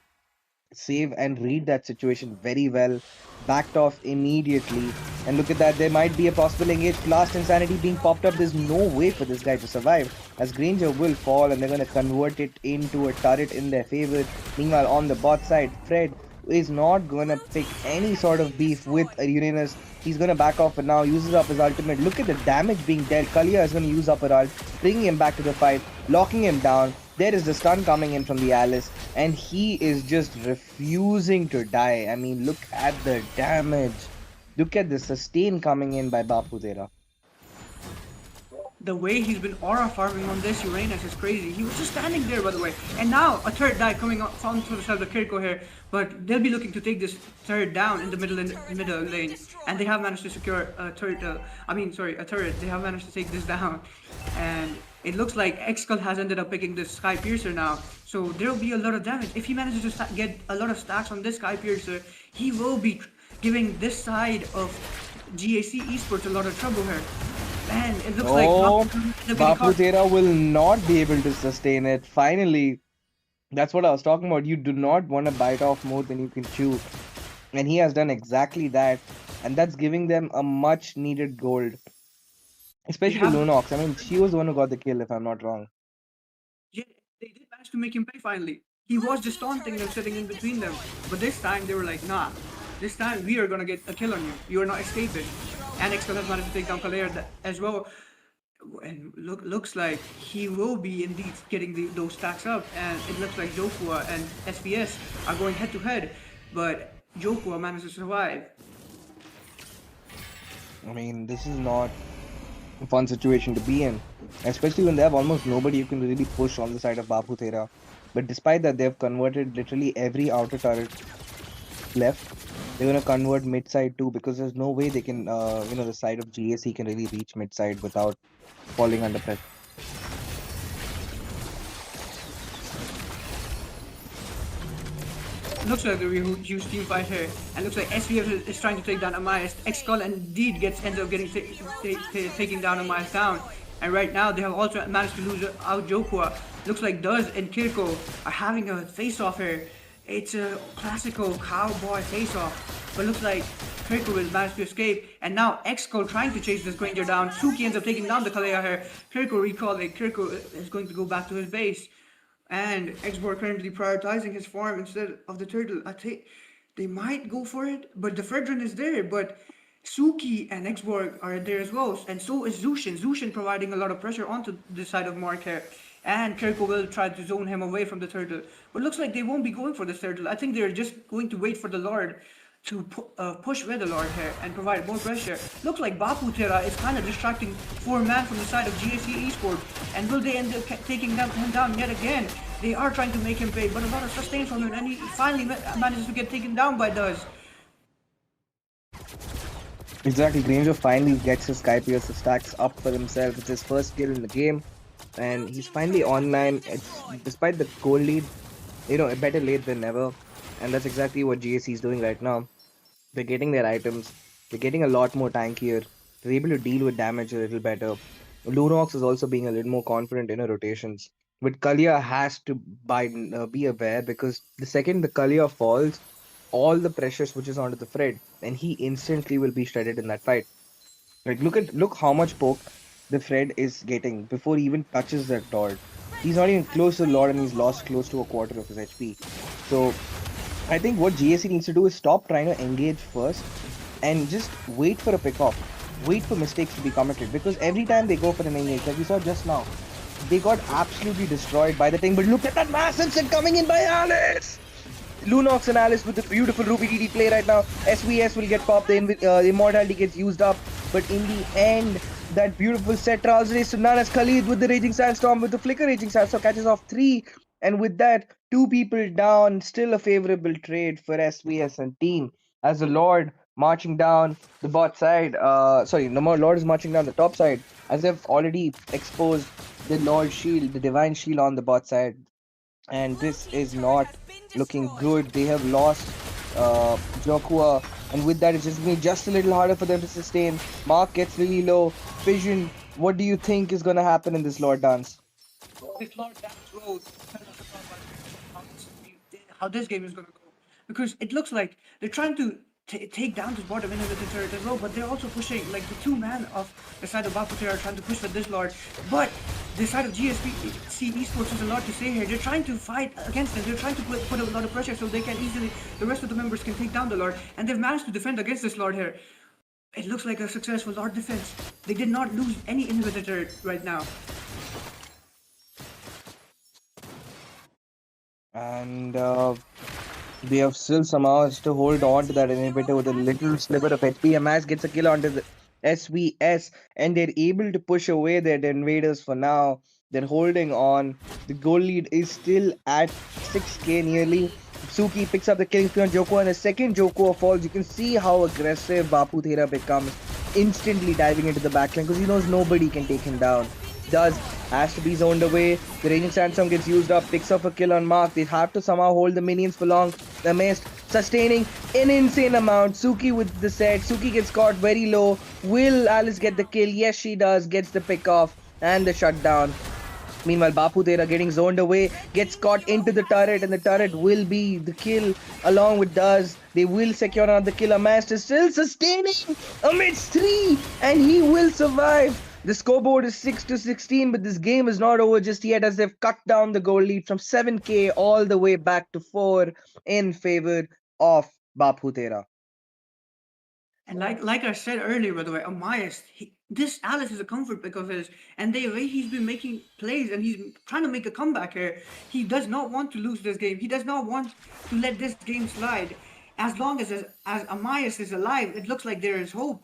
save and read that situation very well, backed off immediately. And look at that, there might be a possible engage. Last insanity being popped up. There's no way for this guy to survive, as Granger will fall, and they're going to convert it into a turret in their favor. Meanwhile, on the bot side, Fred is not going to pick any sort of beef with Uranus. He's going to back off, and now uses up his ultimate. Look at the damage being dealt. Kalia is going to use up her ult, bringing him back to the fight, locking him down. There is the stun coming in from the Alice, and he is just refusing to die. I mean, look at the damage. Look at the sustain coming in by Baap Hu Tera. The way he's been aura farming on this Uranus is crazy. He was just standing there, by the way. And now a third die coming up from to the side of Kiriko here. But they'll be looking to take this third down in the middle lane. And they have managed to secure a turret. A turret. They have managed to take this down. And it looks like Xcul has ended up picking this Sky Piercer now. So there will be a lot of damage. If he manages to get a lot of stacks on this Sky Piercer, he will be giving this side of GAC Esports a lot of trouble here. Man, it looks like Oh, the Baap Hu Tera will not be able to sustain it. Finally, that's what I was talking about. You do not want to bite off more than you can chew. And he has done exactly that. And that's giving them a much needed gold. Especially have Lunox. I mean, she was the one who got the kill, if I'm not wrong. yeah, they did manage to make him pay finally. He was just taunting them, sitting in between them. But this time they were like, nah, this time we are gonna get a kill on you. You are not escaping. And Exco has managed to take down Kalea as well. And looks like he will be indeed getting those stacks up. And it looks like Jokua and SPS are going head to head. But Jokua managed to survive. I mean, this is not a fun situation to be in. Especially when they have almost nobody you can really push on the side of Baap Hu Tera. But despite that, they've converted literally every outer turret left. They're gonna convert mid side too because there's no way they can, the side of GAC can really reach mid side without falling under pressure. Looks like a huge team fight here, and looks like SVF is trying to take down Amaya. Xcul indeed ends up getting taking down Amaya down, and right now they have also managed to lose out Jokua. Looks like Duz and Kirko are having a face-off here. It's a classical cowboy face-off, but looks like Kirko will manage to escape, and now Xcul trying to chase this Granger down. Suki ends up taking down the Kalea here. Kirko recalling. Kirko is going to go back to his base. And Xborg currently prioritizing his farm instead of the turtle. I think they might go for it, but the Fredrin is there. But Suki and Xborg are there as well, and so is Zushin. Zushin providing a lot of pressure onto the side of Mark here. And Kirko will try to zone him away from the turtle. But looks like they won't be going for the turtle. I think they're just going to wait for the Lord to push with the Lord here and provide more pressure. Looks like Baap Hu Tera is kind of distracting 4-man from the side of GAC Esports. And will they end up taking him down yet again? They are trying to make him pay, but a lot of sustain from him, and he finally manages to get taken down by Duz. Exactly, Granger finally gets his Sky Piercer stacks up for himself. It's his first kill in the game, and he's finally online. Despite the goal lead, better late than never, and that's exactly what GAC is doing right now. They're getting their items, they're getting a lot more tankier, they're able to deal with damage a little better. Lunox is also being a little more confident in her rotations. But Kalia has to be aware because the second the Kalia falls, all the pressure switches onto the Fred, and he instantly will be shredded in that fight. Like look how much poke the Fred is getting before he even touches that Lord. He's not even close to the Lord and he's lost close to a quarter of his HP. So I think what GAC needs to do is stop trying to engage first and just wait for a pick-off. Wait for mistakes to be committed because every time they go for an engage, like we saw just now, they got absolutely destroyed by the thing. But look at that massive set coming in by Alice! Lunox and Alice with the beautiful Ruby DD play right now. SVS will get popped, the immortality gets used up. But in the end, that beautiful set translates to none as Khalid with the Raging Sandstorm, with the Flicker Raging Sandstorm catches off 3. And with that, 2 people down, still a favorable trade for SVS and team. As the Lord marching down the bot side, Lord is marching down the top side, as they've already exposed the Lord Shield, the Divine Shield on the bot side. And this is not looking good. They have lost Jokua, and with that, it's just been just a little harder for them to sustain. Mark gets really low. Vision, what do you think is going to happen in this Lord dance? This Lord dance will how this game is going to go, because it looks like they're trying to take down this bottom inhibitor turret as well, but they're also pushing, like the 2-man of the side of Baap Hu Tera are trying to push for this Lord, but the side of GSP Esports has a lot to say here. They're trying to fight against them. They're trying to put a lot of pressure so they can easily, the rest of the members can take down the Lord, and they've managed to defend against this Lord here. It looks like a successful Lord defense. They did not lose any inhibitor turret right now. And they have still somehow has to hold on to that inhibitor with a little sliver of HP. Amass gets a kill onto SVS, and they're able to push away their invaders for now. They're holding on. The goal lead is still at 6k nearly. Suki picks up the killing spree on Joko, and the second Joko falls. You can see how aggressive Baap Hu Tera becomes, instantly diving into the backline because he knows nobody can take him down. Does has to be zoned away. The raging sandstorm gets used up, picks up a kill on Mark. They have to somehow hold the minions for long. The mist sustaining an insane amount. Suki with the set. Suki gets caught very low. Will Alice get the kill? Yes, she does. Gets the pick off and the shutdown. Meanwhile, Baap Hu Tera getting zoned away, gets caught into the turret, and the turret will be the kill along with Duz. They will secure another kill. Amast is still sustaining amidst 3, and he will survive. The scoreboard is 6 to 16, but this game is not over just yet as they've cut down the goal lead from 7k all the way back to 4 in favor of Baap Hu Tera. And like I said earlier, by the way, Amayas, this Alice is a comfort pick of his, and the way he's been making plays and he's trying to make a comeback here. He does not want to lose this game. He does not want to let this game slide. As long as Amayas is alive, it looks like there is hope.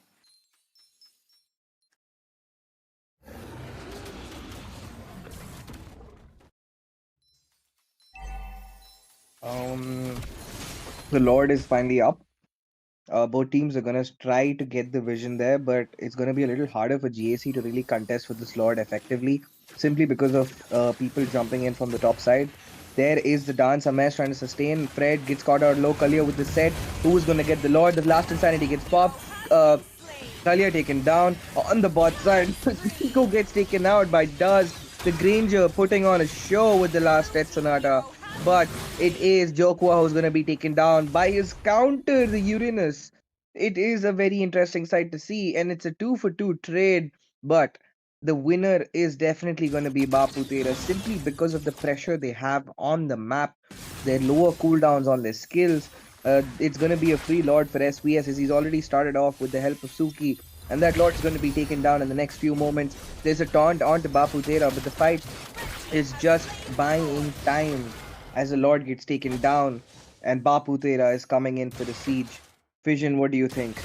Um, the Lord is finally up. Both teams are gonna try to get the vision there, but it's gonna be a little harder for GAC to really contest for this Lord effectively, simply because of people jumping in from the top side. There is the dance. Amesh trying to sustain. Fred gets caught out low. Kalia with the set. Who's gonna get the Lord? The last insanity gets popped. Kalia taken down on the bot side. Nico gets taken out by Duz. The Granger putting on a show with the last Death Sonata. But it is Jokwa who's going to be taken down by his counter, the Uranus. It is a very interesting sight to see, and it's a 2-for-2 trade. But the winner is definitely going to be Baap Hu Tera simply because of the pressure they have on the map, their lower cooldowns on their skills. It's going to be a free Lord for SVS as he's already started off with the help of Suki. And that Lord's going to be taken down in the next few moments. There's a taunt onto Baap Hu Tera, but the fight is just buying time as the Lord gets taken down and Baap Hu Tera is coming in for the siege. Vision, what do you think?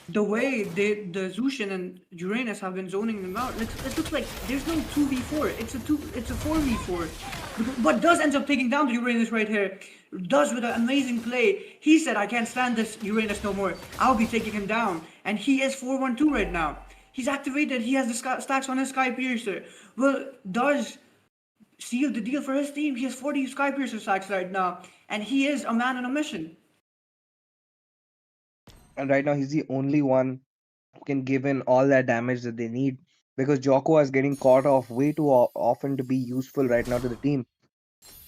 The way the Zushin and Uranus have been zoning them out, it looks like there's no 2v4. It's a 4v4. But Duz ends up taking down the Uranus right here. Duz with an amazing play. He said, I can't stand this Uranus no more. I'll be taking him down. And he is 4-1-2 right now. He's activated. He has the stacks on his Sky Piercer. Well, Duz sealed the deal for his team. He has 40 Sky Piercer stacks right now. And he is a man on a mission. And right now, he's the only one who can give in all that damage that they need because Joko is getting caught off way too often to be useful right now to the team.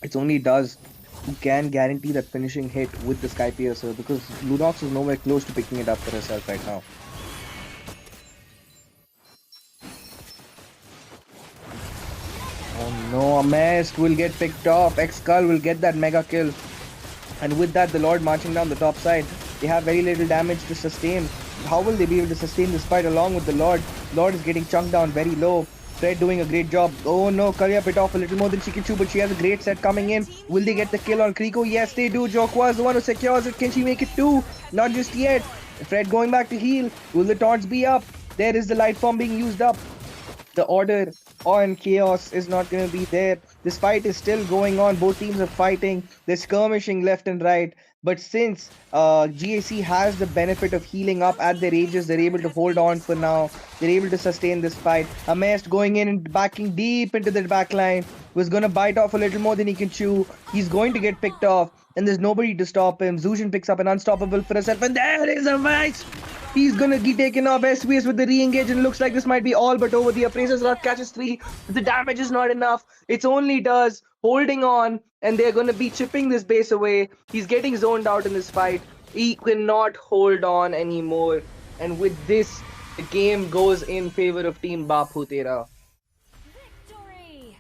It's only Duz who can guarantee that finishing hit with the Sky Piercer because Lunox is nowhere close to picking it up for herself right now. Oh no, a Mest will get picked off. X-Skull will get that mega kill. And with that, the Lord marching down the top side. They have very little damage to sustain. How will they be able to sustain this fight along with the Lord? Lord is getting chunked down very low. Fred doing a great job. Oh no, Kalia bit off a little more than she can chew, but she has a great set coming in. Will they get the kill on Kriko? Yes, they do. Jokwa is the one who secures it. Can she make it too? Not just yet. Fred going back to heal. Will the taunts be up? There is the light form being used up. The order on chaos is not going to be there. This fight is still going on. Both teams are fighting. They're skirmishing left and right. But since GAC has the benefit of healing up at their ages, they're able to hold on for now. They're able to sustain this fight. Amest going in and backing deep into the backline. Was going to bite off a little more than he can chew. He's going to get picked off. And there's nobody to stop him. Zushin picks up an unstoppable for herself. And there is a match. He's gonna be taken off. SVS with the re-engage, and looks like this might be all but over. The Appraiser's Wrath catches 3. The damage is not enough. It's only Duz holding on, and they're gonna be chipping this base away. He's getting zoned out in this fight. He cannot hold on anymore. And with this, the game goes in favor of Team Baap Hu Tera. Victory!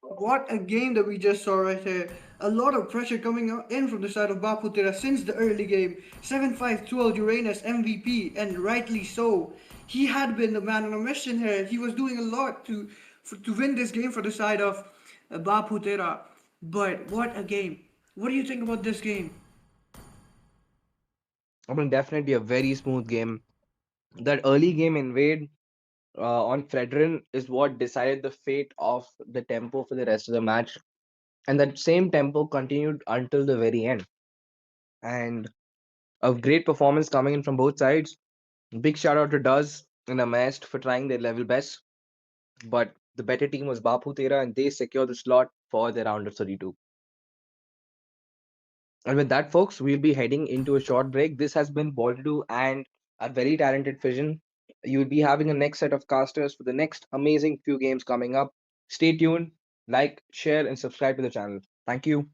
What a game that we just saw right here. A lot of pressure coming in from the side of Baap Hu Tera since the early game. 7-5-12 Uranus MVP, and rightly so. He had been the man on a mission here. He was doing a lot to win this game for the side of Baap Hu Tera. But what a game. What do you think about this game? I mean, definitely a very smooth game. That early game invade on Fredrin is what decided the fate of the tempo for the rest of the match. And that same tempo continued until the very end. And a great performance coming in from both sides. Big shout out to Duz and Amast for trying their level best. But the better team was Baap Hu Tera, and they secured the slot for the round of 32. And with that, folks, we'll be heading into a short break. This has been Boldu and our very talented Fission. You'll be having a next set of casters for the next amazing few games coming up. Stay tuned, like, share, and subscribe to the channel. Thank you.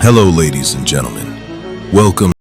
Hello, ladies and gentlemen. Welcome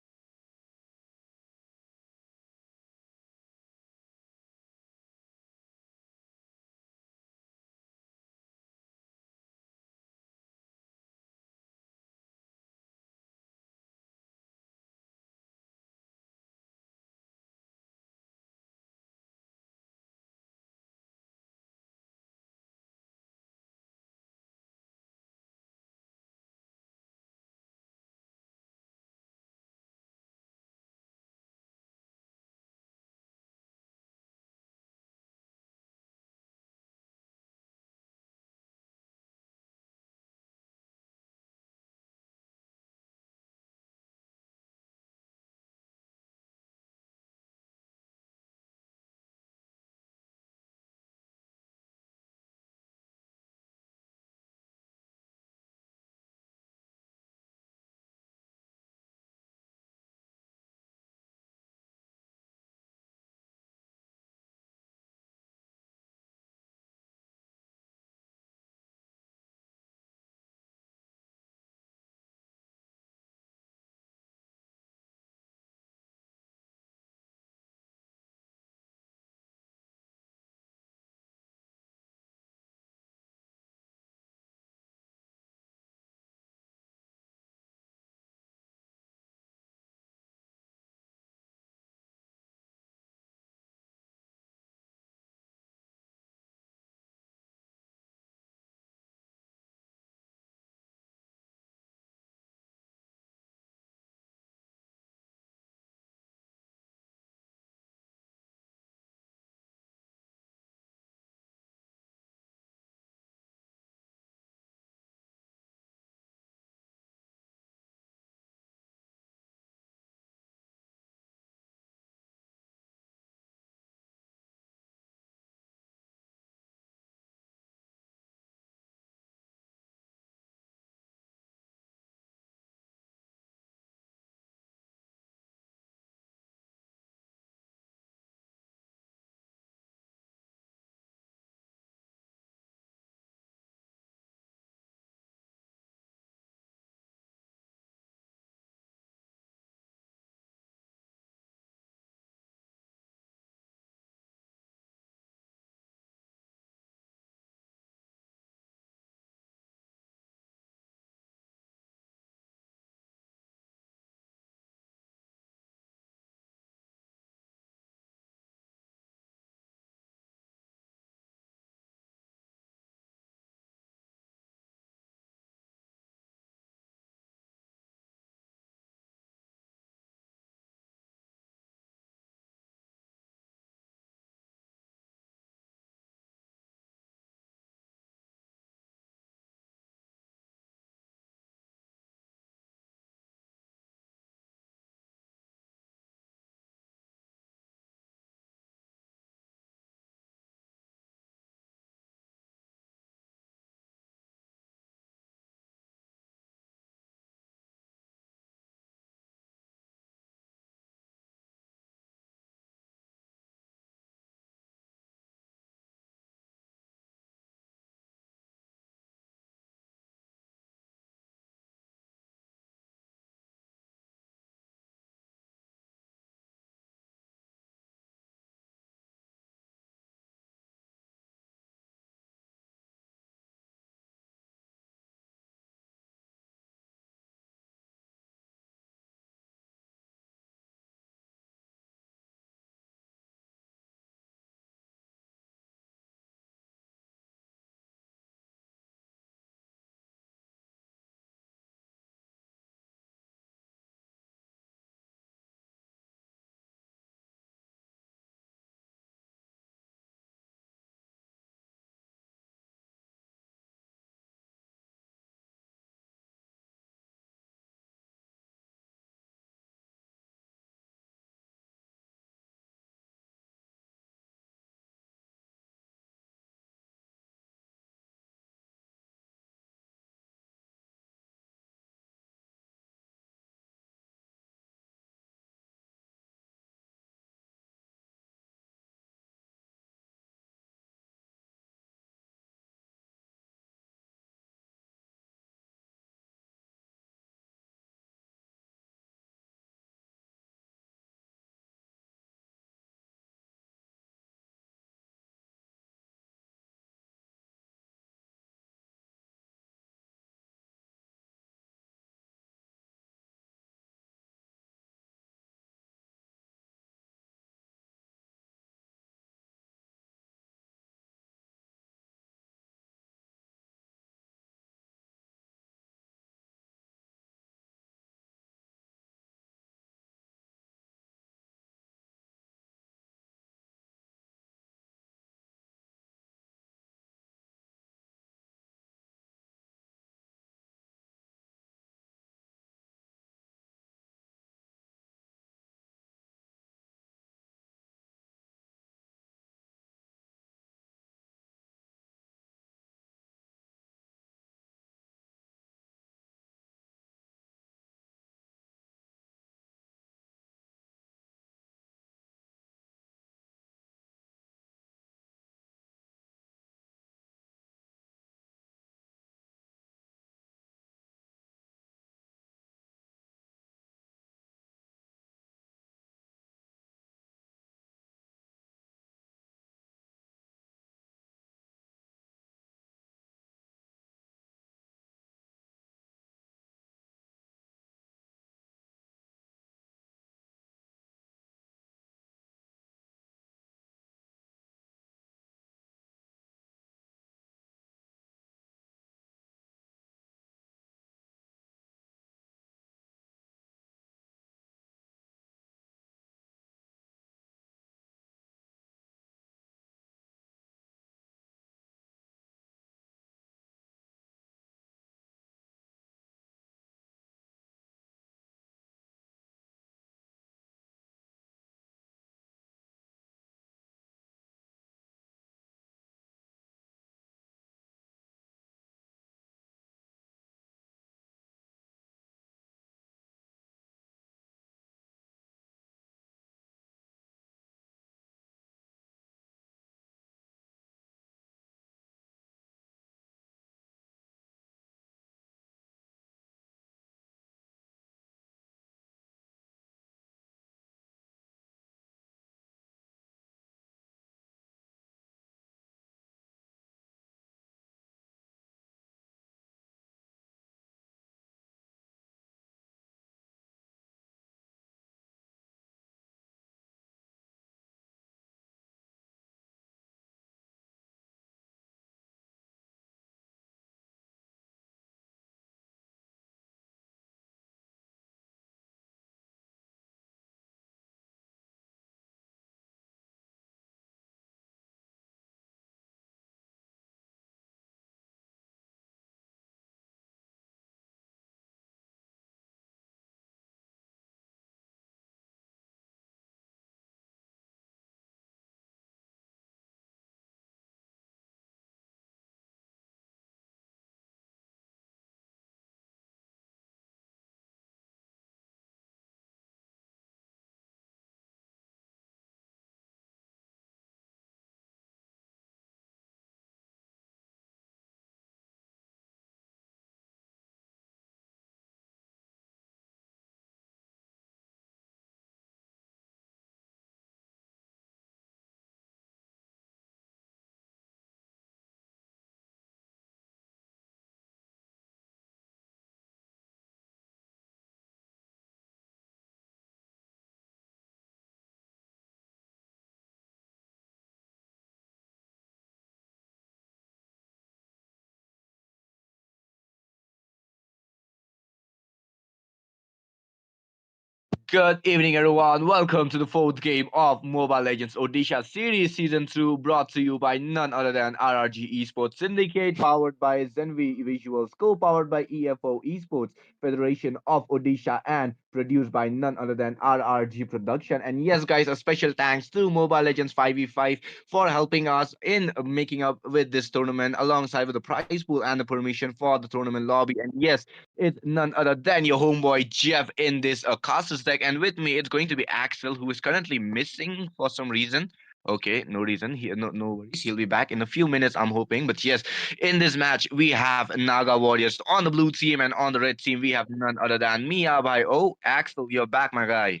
Good evening, everyone. Welcome to the fourth game of Mobile Legends Odisha Series Season 2, brought to you by none other than RRG Esports Syndicate, powered by Zenvy Visuals, co-powered by EFO Esports, Federation of Odisha, and produced by none other than RRG Production. And yes, guys, a special thanks to Mobile Legends 5v5 for helping us in making up with this tournament, alongside with the prize pool and the permission for the tournament lobby. And yes, it's none other than your homeboy Jeff in this Casters deck, and with me it's going to be Axel, who is currently missing for some reason. Okay, no reason. No worries. He'll be back in a few minutes, I'm hoping. But yes, in this match we have Naga Warriors on the blue team, and on the red team we have none other than Miya Bhai. Oh, Axel, you're back, my guy.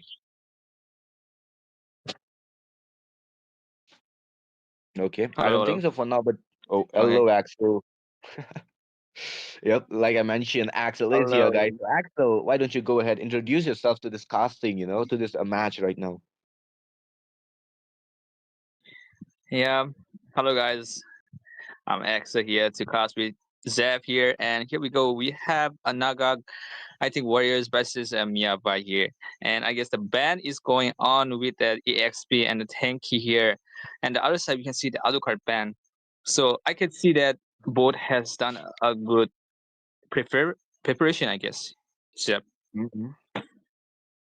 Okay, I Hello, don't think hello. so for now. But oh, Okay. hello, Axel. Yep, like I mentioned, Axel is here, guys. Hello. So Axel, why don't you go ahead, introduce yourself to this casting, to this match right now. Yeah. Hello, guys. I'm Exa here to cast with Zev here, and here we go. We have a Naga, I think Warriors versus Miya Bhai here, and I guess the ban is going on with the EXP and the Tanky here, and the other side we can see the Alucard ban. So I can see that both has done a good preparation, I guess. Yep. Mhm.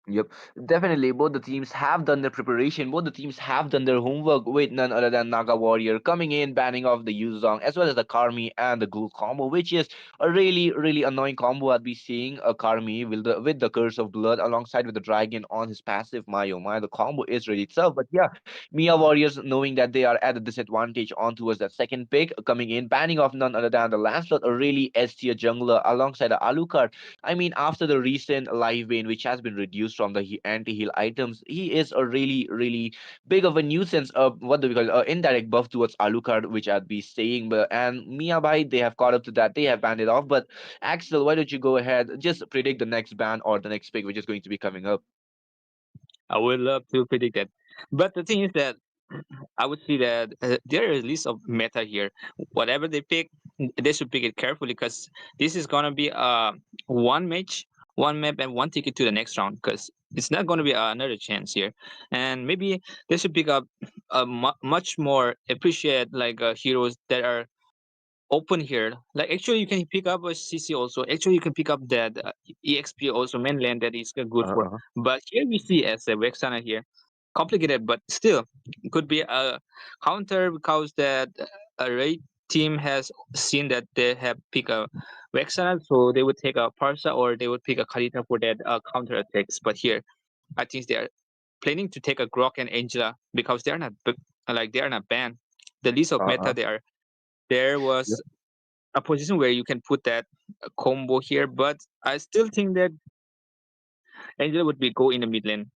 Yep, definitely. Both the teams have done their preparation. Both the teams have done their homework with none other than Naga Warrior coming in, banning off the Yuzong as well as the Karmi and the Ghoul combo, which is a really, really annoying combo. I'd be seeing a Karmi with the Curse of Blood alongside with the Dragon on his passive Mayo Maya. The combo is really tough, but yeah, Mia Warriors knowing that they are at a disadvantage on towards that second pick coming in, banning off none other than the Lancelot, a really S tier jungler alongside the Alucard. I mean, after the recent live vein, which has been reduced from the anti-heal items, he is a really, really big of a nuisance. What do we call it? Indirect buff towards Alucard, which I'd be saying. But and Miyabai, they have caught up to that. They have banned it off. But Axel, why don't you go ahead, just predict the next ban or the next pick, which is going to be coming up? I would love to predict that, but the thing is that I would see that there is a list of meta here. Whatever they pick, they should pick it carefully because this is gonna be one match, one map, and one ticket to the next round. Because it's not gonna be another chance here, and maybe they should pick up much more appreciate like heroes that are open here. Like actually, you can pick up a CC also. Actually, you can pick up that EXP also mainland that is good for. Uh-huh. But here we see as a Vexana here, complicated, but still could be a counter because that a raid team has seen that they have pick a Vexana, so they would take a Parsa or they would pick a Kalita for that counter attacks. But here, I think they are planning to take a Grok and Angela because they are not like they are not banned. The list of meta Uh-huh. there was a position where you can put that combo here, but I still think that Angela would be go in the mid lane.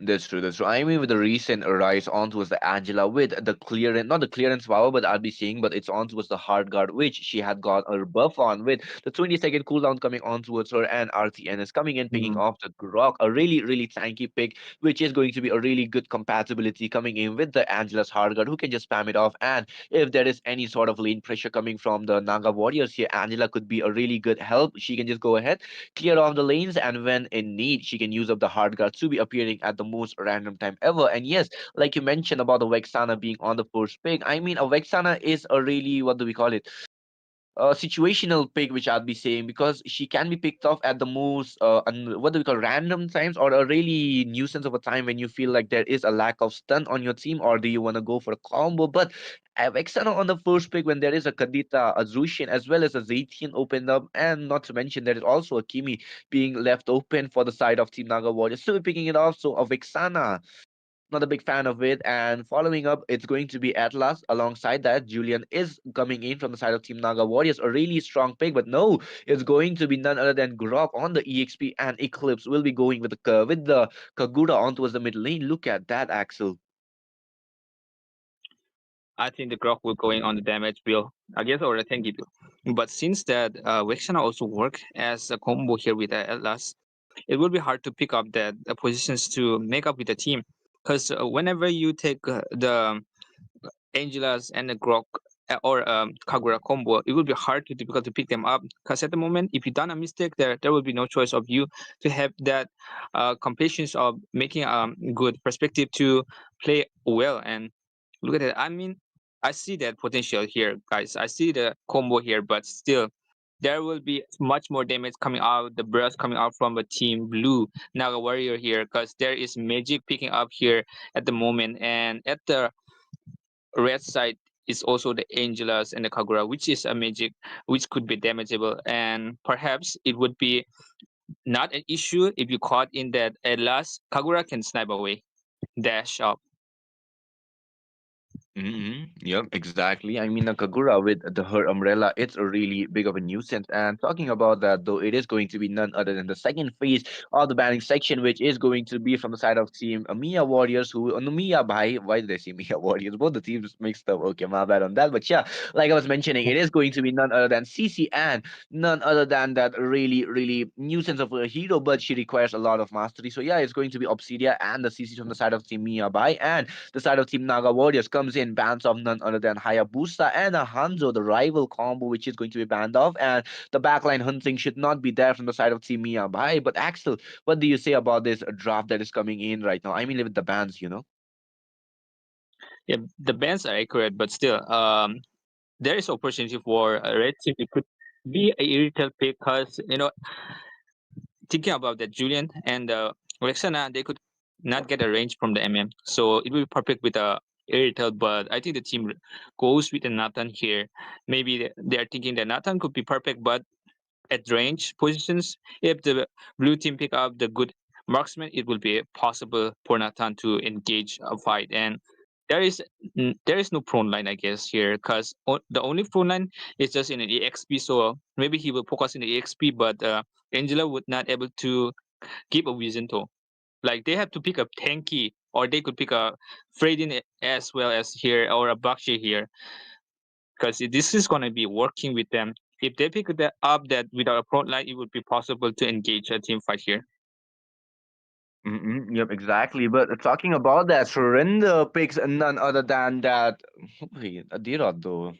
That's true. That's true. I mean, with the recent rise on towards the Angela with the clearance, not the clearance power, but I'll be seeing, but it's on towards the hard guard, which she had got a buff on with the 20-second cooldown coming on towards her, and RTN is coming in, picking Mhm. off the Grok, a really, really tanky pick, which is going to be a really good compatibility coming in with the Angela's hard guard, who can just spam it off. And if there is any sort of lane pressure coming from the Naga warriors here, Angela could be a really good help. She can just go ahead, clear off the lanes, and when in need, she can use up the hard guard to be appearing at the most random time ever. And yes, like you mentioned about the Vexana being on the first pick, I mean, a Vexana is a really, what do we call it? A situational pick, which I'll be saying, because she can be picked off at the most, what do we call, random times, or a really nuisance of a time when you feel like there is a lack of stun on your team, or do you want to go for a combo? But Vexana on the first pick, when there is a Kadita, a Zushin, as well as a Zaytian opened up, and not to mention there is also a Kimi being left open for the side of Team Naga Warriors, still picking it off. So a Vexana, not a big fan of it. And following up, it's going to be Atlas. Alongside that, Julian is coming in from the side of Team Naga Warriors, a really strong pick. But no, it's going to be none other than Grok on the EXP, and Eclipse will be going with the Kagura on towards the mid lane. Look at that, Axel. I think the Grok will going on the damage bill, I guess, or the tanky bill. But since that Vexana also work as a combo here with Atlas, it will be hard to pick up that positions to make up with the team. Because whenever you take the Angelas and the Grok or Kagura combo, it will be hard to difficult to pick them up because at the moment, if you done a mistake, there will be no choice of you to have that completions of making good perspective to play well. And look at it. I mean, I see that potential here, guys. I see the combo here, but still, there will be much more damage coming out, the burst coming out from the team blue Naga Warrior here, because there is magic picking up here at the moment, and at the red side is also the Angelas and the Kagura, which is a magic which could be damageable, and perhaps it would be not an issue if you caught in that at last Kagura can snipe away, dash up. Yep, exactly. I mean, a Kagura with her umbrella, it's a really big of a nuisance. And talking about that, though, it is going to be none other than the second phase of the banning section, which is going to be from the side of Team Miya Warriors, who no, Miya Bhai. Why did I say Miya Warriors? Both the teams mixed up. Okay, my bad on that. But yeah, like I was mentioning, it is going to be none other than CC and none other than that really, really nuisance of a hero, but she requires a lot of mastery. So yeah, it's going to be Obsidia and the CC from the side of Team Miya Bhai, and the side of Team Naga Warriors comes in, bans off none other than Hayabusa and a Hanzo, the rival combo, which is going to be banned off. And the backline hunting should not be there from the side of Team Miya Bhai. But Axel, what do you say about this draft that is coming in right now? I mean, with the bans, you know? Yeah, the bans are accurate, but still, there is opportunity for a red team. It could be a irritated pick because thinking about that Julian and Rexana, they could not get a range from the MM, so it will be perfect with a irritated. But I think the team goes with the Nathan here. Maybe they are thinking that Nathan could be perfect, but at range positions, if the blue team pick up the good marksman, it will be possible for Nathan to engage a fight. And there is there is no prone line, I guess, here, because the only prone line is just in an EXP. So maybe he will focus in the EXP, but Angela would not able to give a vision to. Like they have to pick a tanky, or they could pick a Fredin as well as here, or a Bakshi here, because this is going to be working with them. If they pick that up that without a front line, it would be possible to engage a team fight here. Yep, exactly. But talking about that, Surrender picks none other than that. Wait, Adira, though.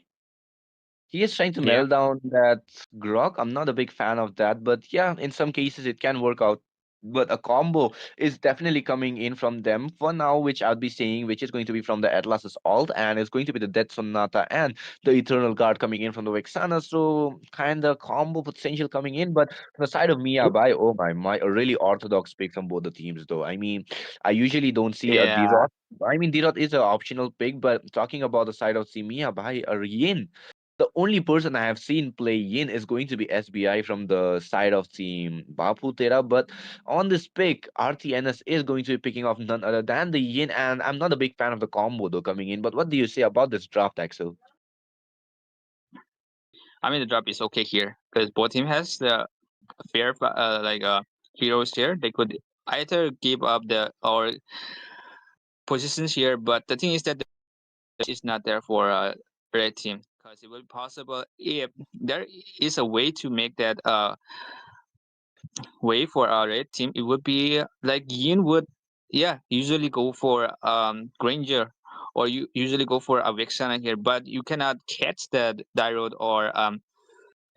He is trying to Yeah. melt down that grok. I'm not a big fan of that, but yeah, in some cases it can work out. But a combo is definitely coming in from them for now, which I'll be saying, which is going to be from the Atlas's alt, and it's going to be the Death Sonata and the Eternal Guard coming in from the Vexana. So kind of combo potential coming in. But from the side of Miya Bai, oh my, a really orthodox pick from both the teams, though. I mean, I usually don't see a Yeah. D-Rot. I mean, D-Rot is an optional pick, but talking about the side of Miya Bai, a Yin, the only person I have seen play Yin is going to be SBI from the side of team Baap Hu Tera. But on this pick, RTNS is going to be picking off none other than the Yin. And I'm not a big fan of the combo though coming in. But what do you say about this draft, Axel? I mean, the drop is okay here because both team has the fair heroes here. They could either give up the or positions here, but the thing is that the is not there for a red team because it will be possible if there is a way to make that way for a red team. It would be like Yin would, yeah, usually go for Granger, or you usually go for a Vexana here, but you cannot catch that Dyrod or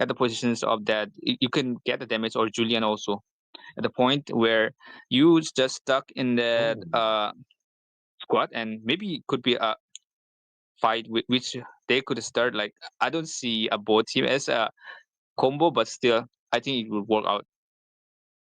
at the positions of that. You can get the damage, or Julian also at the point where you just stuck in that Oh. squad, and maybe it could be a fight which they could start. Like I don't see a both team as a combo, but still I think it will work out.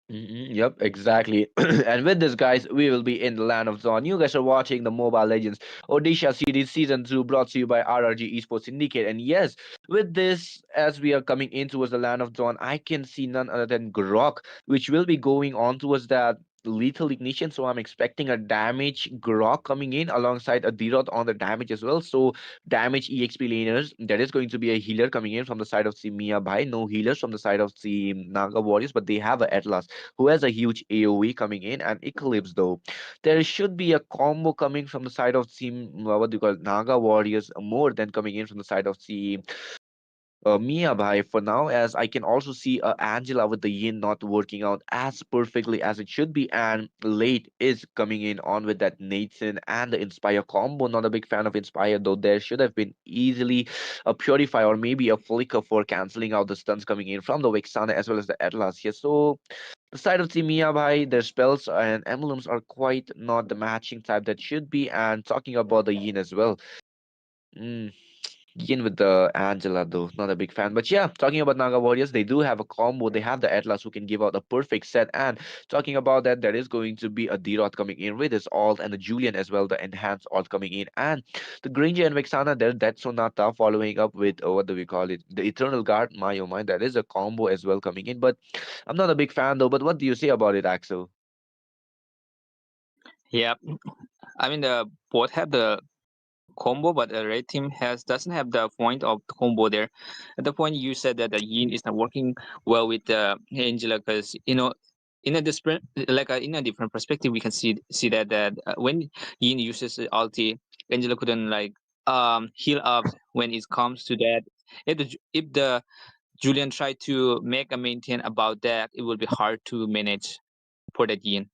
Yep, exactly. And with this, guys, we will be in the land of Zon. You guys are watching the Mobile Legends Odisha Series Season 2 brought to you by RRG Esports Syndicate. And yes, with this, as we are coming in towards the land of Zon, I can see none other than Grok, which will be going on towards that lethal ignition. So I'm expecting a damage Grok coming in alongside a Dirot on the damage as well. So damage EXP laners, there is going to be a healer coming in from the side of the Miya Bhai. No healers from the side of the Naga Warriors, but they have a Atlas who has a huge AoE coming in, and Eclipse though. There should be a combo coming from the side of Team what do you call it, Naga Warriors more than coming in from the side of the Miya Bhai for now, as I can also see Angela with the yin not working out as perfectly as it should be, and late is coming in on with that Nathan and the Inspire combo. Not a big fan of Inspire, though there should have been easily a Purify or maybe a Flicker for cancelling out the stuns coming in from the Vexana as well as the Atlas here. So the side of Team Miya Bhai, their spells and emblems are quite not the matching type that should be, and talking about the yin as well. Mm, Yin with the Angela though, not a big fan. But yeah, talking about Naga Warriors, they do have a combo. They have the Atlas who can give out a perfect set. And talking about that, there is going to be a D-Rod coming in with his alt and a Julian as well, the enhanced alt coming in. And the Granger and Vexana, they're that Sonata following up with what do we call it? The Eternal Guard. My oh my, that is a combo as well coming in. But I'm not a big fan though. But what do you say about it, Axel? Yeah, I mean the both have the combo, but the red team has doesn't have the point of the combo there. At the point you said that the Yin is not working well with Angela, because in a different in a different perspective we can see that when Yin uses the ulti, Angela couldn't heal up when it comes to that. If the Julian tried to make a maintain about that, it will be hard to manage for that Yin.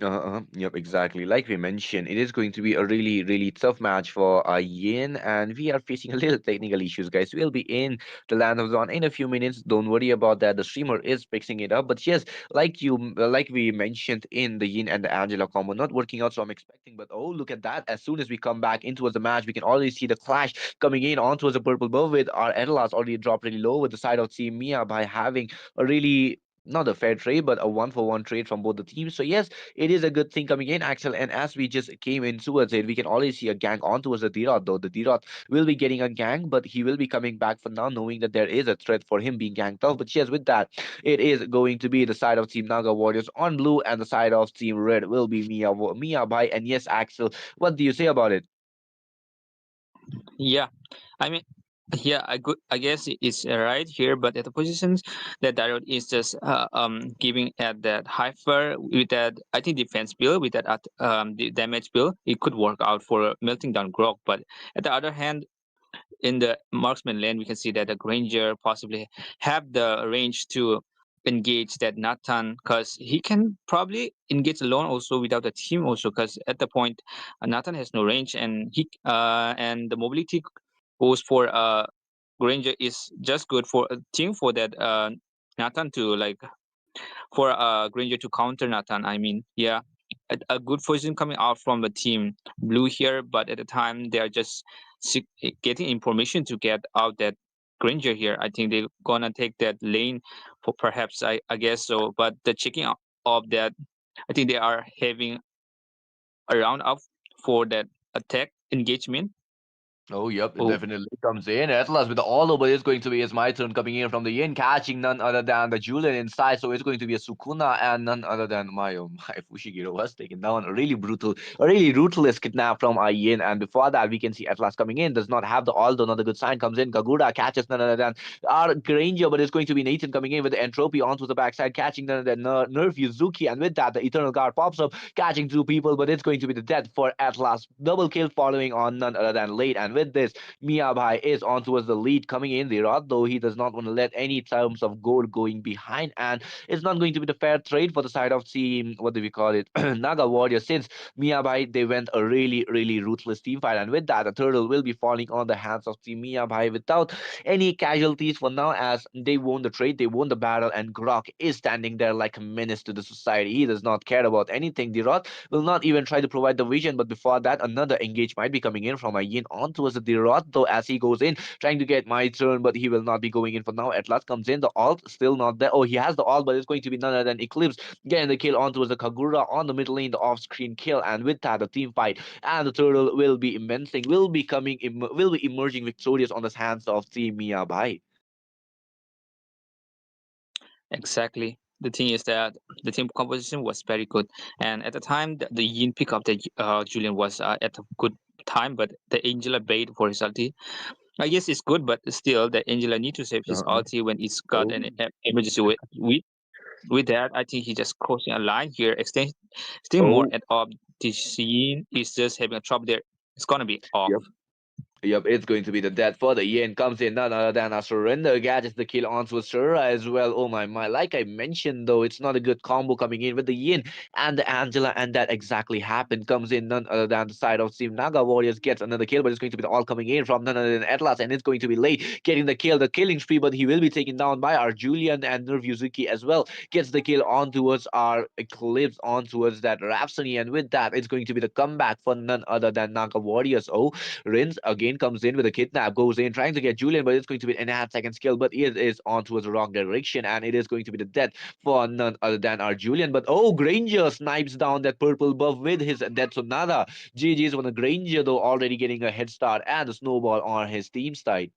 Yep, exactly. Like we mentioned, it is going to be a really, really tough match for Yin, and we are facing a little technical issues, guys. We'll be in the land of Zon in a few minutes. Don't worry about that. The streamer is fixing it up. But yes, like we mentioned in the Yin and the Angela combo, not working out. So I'm expecting. But oh, look at that! As soon as we come back into the match, we can already see the clash coming in onto the purple buff with our Edelas already dropped really low with the side of Team Mia by having a really not a fair trade, but a one-for-one trade from both the teams. So yes, it is a good thing coming in, Axel. And as we just came in towards it, we can already see a gang on towards the D-Rod, though. The D-Rod will be getting a gang, but he will be coming back for now, knowing that there is a threat for him being ganked off. But yes, with that, it is going to be the side of Team Naga Warriors on blue, and the side of Team Red will be Miya Bhai. And yes, Axel, what do you say about it? Yeah, I mean, yeah, I guess it's right here, but at the positions that Daryl is just giving at that hyper with that, I think, defense build with that the damage build, it could work out for melting down Grok. But at the other hand, in the marksman lane, we can see that the Granger possibly have the range to engage that Nathan, because he can probably engage alone also without a team also, because at the point Nathan has no range, and he and the mobility goes for Granger is just good for a team for that Nathan to for Granger to counter Nathan. I mean, yeah, a good position coming out from the team blue here, but at the time they are just getting information to get out that Granger here. I think they're gonna take that lane for perhaps I guess so. But the checking out of that, I think they are having a round up for that attack engagement. Oh, yep, it Oh, definitely comes in. Atlas with the all over is going to be it's my turn coming in from the yin, catching none other than the Julian inside. So it's going to be a Sukuna and none other than my Fushiguro was taken down. A really ruthless kidnap from our yin. And before that, we can see Atlas coming in, does not have the Aldo, not a good sign. Comes in, Kagura catches none other than our Granger, but it's going to be Nathan coming in with the entropy onto the backside, catching none other than Nerf Yuzuki. And with that, the Eternal Guard pops up, catching two people, but it's going to be the death for Atlas. Double kill following on none other than late. And with this, Miya Bhai is on towards the lead coming in the rod, though he does not want to let any terms of gold going behind. And it's not going to be the fair trade for the side of team, what do we call it? Naga Warriors, since Miya Bhai, they went a really, really ruthless team fight. And with that, the turtle will be falling on the hands of Team Miya Bhai without any casualties for now, as they won the trade, they won the battle, and Grok is standing there like a menace to the society. He does not care about anything. The Rod will not even try to provide the vision, but before that, another engage might be coming in from a Yin on towards the Rod, though, as he goes in, trying to get my turn, but he will not be going in for now. At last comes in, the alt still not there. Oh, he has the alt, but it's going to be none other than Eclipse getting the kill on towards the Kagura on the middle lane, the off-screen kill, and with that, the team fight and the turtle will be immense, will be emerging victorious on the hands of Team Miya Bhai. exactly. The thing is that the team composition was very good, and at the time, the Yin pick up the Julian was at a good time, but the Angela bait for his ulti. I guess it's good, but still, the Angela need to save his Uh-uh. ulti when it's got Oh, an emergency with that. I think he just crossing a line here, extend more oh, at off. The scene is just having a trouble there. It's gonna be off. yep. Yep, it's going to be the death for the Yin. Comes in none other than a surrender. Gadgets the kill onto Sura as well. Oh my. Like I mentioned, though, it's not a good combo coming in with the Yin and the Angela, and that exactly happened. Comes in none other than the side of Team Naga Warriors, gets another kill, but it's going to be the all coming in from none other than Atlas, and it's going to be late getting the kill, the killing spree, but he will be taken down by our Julian and Nervuzuki as well. Gets the kill on towards our Eclipse, on towards that Rhapsody, and with that, it's going to be the comeback for none other than Naga Warriors. Oh, Rins again comes in with a kidnap, goes in trying to get Julian, but it's going to be an enhanced second skill, but it is on towards the wrong direction, and it is going to be the death for none other than our Julian. But oh, Granger snipes down that purple buff with his death Sonata. GG's on the Granger, though, already getting a head start and the snowball on his team side.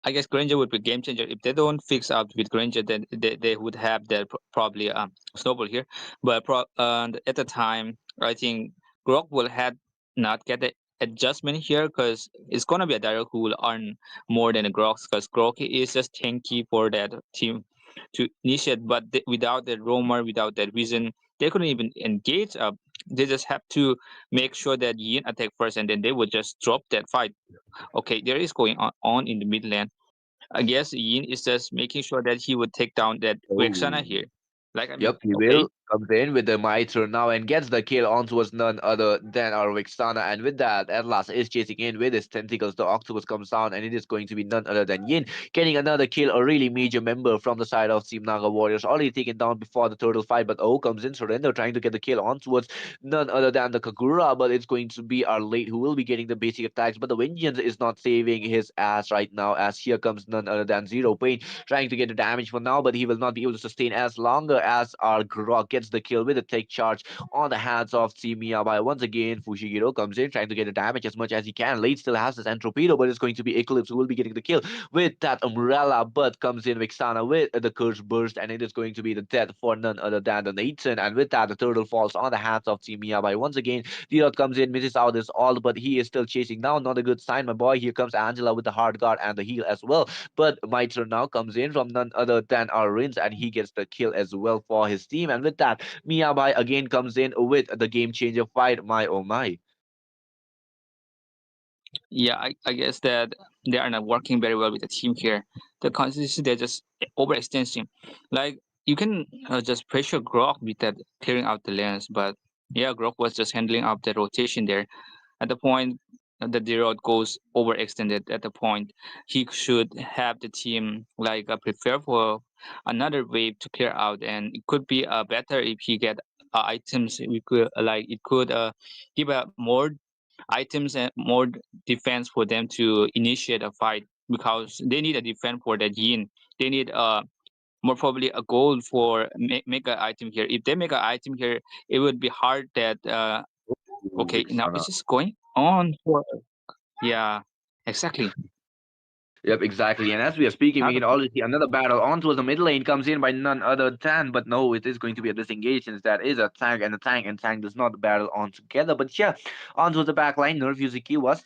I guess Granger would be game changer. If they don't fix up with Granger, then they would have that probably snowball here. But and at the time, I think Grok will have not get the adjustment here because it's gonna be a Daryl who will earn more than a Grok because Grok is just tanky for that team to initiate. But without that roamer, without that vision, they couldn't even engage up. They just have to make sure that Yin attack first, and then they would just drop that fight. Okay, there is going on in the mid lane. I guess Yin is just making sure that he would take down that Oh. Rexana here. Like I mean, Yep, he okay, will. Comes in with the Mitre now and gets the kill on towards none other than our Vixana. And with that, Atlas is chasing in with his tentacles. The Octopus comes down and it is going to be none other than Yin getting another kill. A really major member from the side of Team Naga Warriors already taken down before the turtle fight. But O comes in, surrender, trying to get the kill on towards none other than the Kagura. But it's going to be our late who will be getting the basic attacks. But the Vengeance is not saving his ass right now, as here comes none other than Zero Pain trying to get the damage for now, but he will not be able to sustain as longer as our Grok gets the kill with a take charge on the hands of Team Miya Bhai. Once again, Fushiguro comes in trying to get the damage as much as he can. Late still has his Entropedo, but it's going to be Eclipse who will be getting the kill with that Umbrella, but comes in Vixana with the Curse Burst, and it is going to be the death for none other than the Nathan. And with that, the turtle falls on the hands of Team Miya Bhai. Once again, Dirot comes in, misses out this all, but he is still chasing down. Not a good sign, my boy. Here comes Angela with the hard guard and the heal as well. But Miter now comes in from none other than our Rins, and he gets the kill as well for his team. And with that, Miyabai again comes in with the game changer fight. My oh my. yeah, I guess that they are not working very well with the team here. The consistency they're just overextending. Like you can just pressure Grok with that clearing out the lanes, but yeah, Grok was just handling up the rotation there. At the point that the road goes overextended, at the point he should have the team like prepare for another wave to clear out, and it could be better if he get items. We could like it could give more items and more defense for them to initiate a fight because they need a defense for that Yin. They need more probably a goal for make an item here. If they make an item here, it would be hard that Ooh, okay, now Vixana. it's just going on for yeah, exactly. Yep, exactly. And as we are speaking, Now we the can already see another battle on towards the middle lane comes in by none other than, but no, it is going to be a disengage since that is a tank and a tank, and tank does not battle on together. But yeah, on towards the back line, Nervuzuki was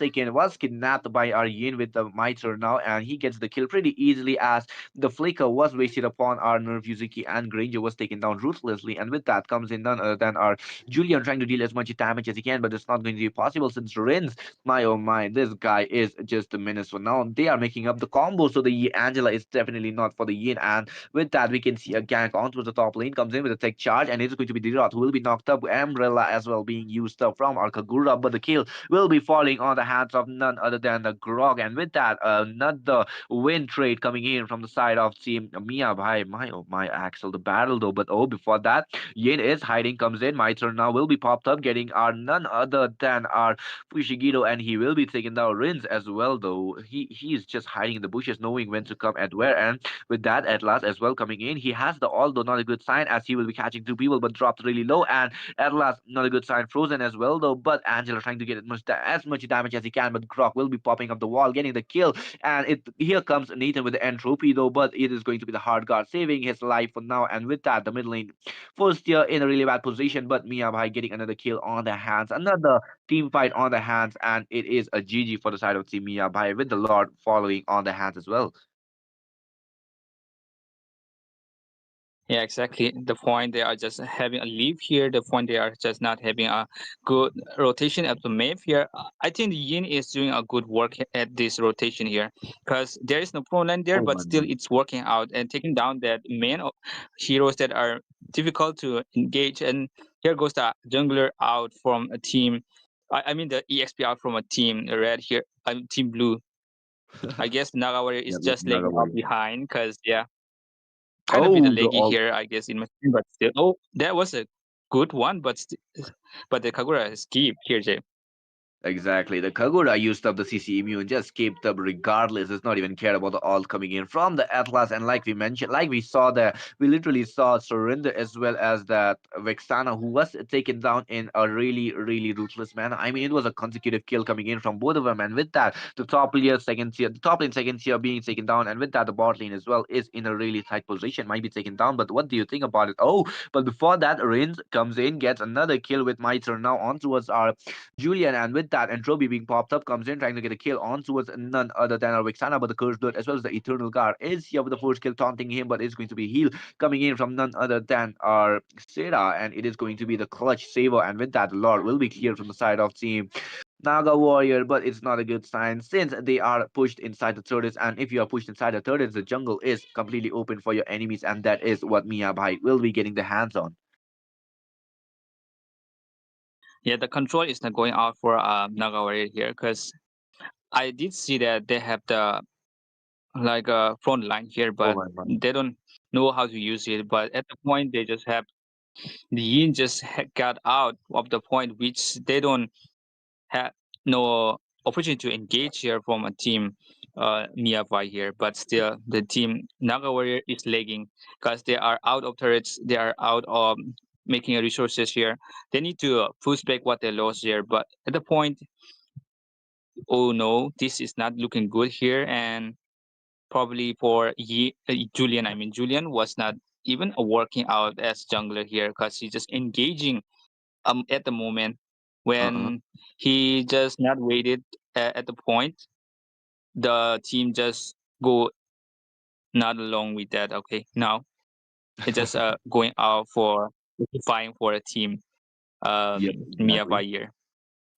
kidnapped by our Yin with the Mitre now, and he gets the kill pretty easily as the flicker was wasted upon our Nervuzuki, and Granger was taken down ruthlessly. And with that comes in none other than our Julian trying to deal as much damage as he can, but it's not going to be possible since Rin's my oh my, this guy is just a menace for now. They are making up the combo, so the Angela is definitely not for the Yin. And with that, we can see a gank onto the top lane, comes in with a tech charge, and it's going to be Dirot who will be knocked up. Umbrella as well being used up from Arkagura, but the kill will be falling on the hands of none other than the Grog. And with that, another win trade coming in from the side of Team Miya Bhai. My oh my, Axel, the battle though. But oh, before that, Yin is hiding, comes in. My turn now will be popped up, getting our none other than our Fushiguro, and he will be taking down Rins as well, though. He is just hiding in the bushes, knowing when to come and where. And with that, Atlas as well coming in. He has the all, though not a good sign, as he will be catching two people, but dropped really low. And Atlas, not a good sign, frozen as well, though. But Angela trying to get as much damage as he can, but Grok will be popping up the wall, getting the kill. And it here comes Nathan with the entropy, though, but it is going to be the hard guard saving his life for now. And with that, the mid lane first year in a really bad position, but Miya Bhai getting another kill on the hands. Another team fight on the hands, and it is a GG for the side of Team Miya Bhai with the Lord following on the hands as well. Yeah, exactly. The point they are just having a leave here. The point they are just not having a good rotation of the map here. I think the Yin is doing a good work at this rotation here because there is no pro line there, Oh but my still God. it's working out and taking down that heroes that are difficult to engage. And here goes the jungler out from a team. I mean the EXP out from a team red here. Team blue. I guess Naga Warrior is Yeah, that's just Naga lagging out Warrior. behind because yeah, kind of bit Oh, the laggy all. here, I guess, in my screen, but still. Oh, that was a good one, but the Kagura skipped here, Jay. Exactly. The Kagura used up the CC immune, just kept up regardless. Does not even care about the all coming in from the Atlas. And like we mentioned, like we saw there, we literally saw Surrender as well as that Vexana, who was taken down in a really, really ruthless manner. I mean, it was a consecutive kill coming in from both of them. And with that, the top layer, second tier, the top lane, second tier being taken down. And with that, the bot lane as well is in a really tight position, might be taken down. But what do you think about it? Oh, but before that, Rins comes in, gets another kill with Miter now on towards our Julian, and with that, Entropy being popped up, comes in trying to get a kill on towards none other than our Vixana, but the Cursed Blood as well as the Eternal Guard is here with the first kill, taunting him, but it's going to be heal coming in from none other than our Sarah, and it is going to be the clutch saver, and with that, the Lord will be cleared from the side of team Naga Warrior, but it's not a good sign since they are pushed inside the turrets, and if you are pushed inside the turrets, the jungle is completely open for your enemies, and that is what Miya Bhai will be getting the hands on. Yeah, the control is not going out for Naga Warrior here because I did see that they have the like front line here, Oh but my god. they don't know how to use it. But at the point, they just have the Yin just got out of the point, which they don't had no opportunity to engage here from a team nearby here, but still the team Naga Warrior is lagging because they are out of turrets, they are out of making resources here. They need to push back what they lost here, but at the point, oh no, this is not looking good here, and probably for Julian, I mean Julian was not even working out as jungler here because he's just engaging at the moment Uh-uh. when he just not waited at the point the team just go not along with that. Okay, now it's just going out for fighting for a team Yep, Mia exactly. Bayer.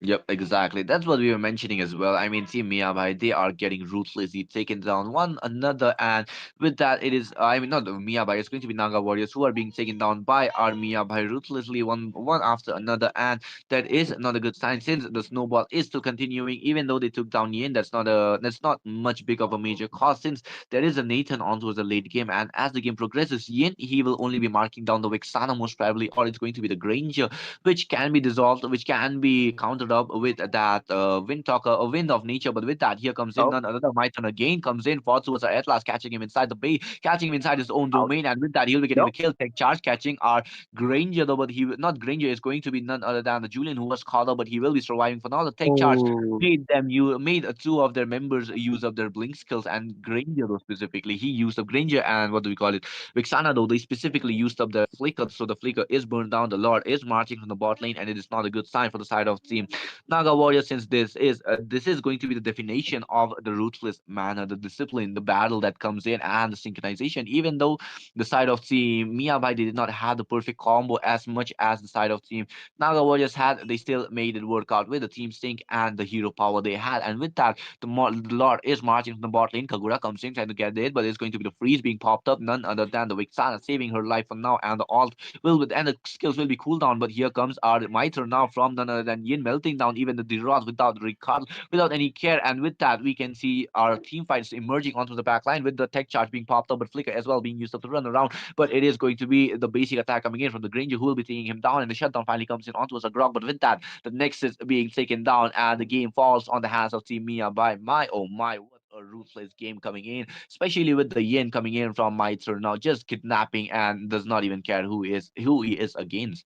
Yep, exactly. That's what we were mentioning as well. I mean, Team Miya Bhai, they are getting ruthlessly taken down one another, and with that, it is I mean not the Miya Bhai, it's going to be Naga Warriors who are being taken down by our Miya Bhai ruthlessly one after another, and that is not a good sign since the snowball is still continuing. Even though they took down Yin, that's not much big of a major cost since there is a Nathan on towards the late game, and as the game progresses, Yin he will only be marking down the Vexana most probably, or it's going to be the Granger which can be dissolved, which can be countered up with that wind talker, a wind of nature. But with that, here comes in Oh, none other than Mython again, comes in, falls towards our Atlas, catching him inside the bay, catching him inside his own out. domain, and with that, he'll be getting No. the kill, tech charge, catching our Granger, though, but not Granger, is going to be none other than the Julian who was caught up, but he will be surviving for now. The tech charge Oh, made two of their members use of their blink skills, and Granger though specifically, he used up Granger and what do we call it? Vixana though they specifically used up the flicker, so the flicker is burned down. The Lord is marching from the bot lane, and it is not a good sign for the side of team Naga Warrior, since this is going to be the definition of the ruthless manner, the discipline, the battle that comes in, and the synchronization. Even though the side of team Miyabai did not have the perfect combo as much as the side of team Naga Warriors had, they still made it work out with the team sync and the hero power they had. And with that, the Lord is marching from the bot lane. Kagura comes in trying to get it, but it's going to be the freeze being popped up. None other than the Vixana saving her life for now, and the alt will with and the skills will be cooldown. But here comes our Miter now from none other than Yin, melting down even the Diraz without regard, without any care. And with that, we can see our team fights emerging onto the back line with the tech charge being popped up, but Flicker as well being used up to run around. But it is going to be the basic attack coming in from the Granger who will be taking him down, and the shutdown finally comes in onto Zagrog. But with that, the Nexus being taken down, and the game falls on the hands of Team Mia by my oh my. What a ruthless game coming in, especially with the Yin coming in from Miter now, just kidnapping and does not even care who he is against.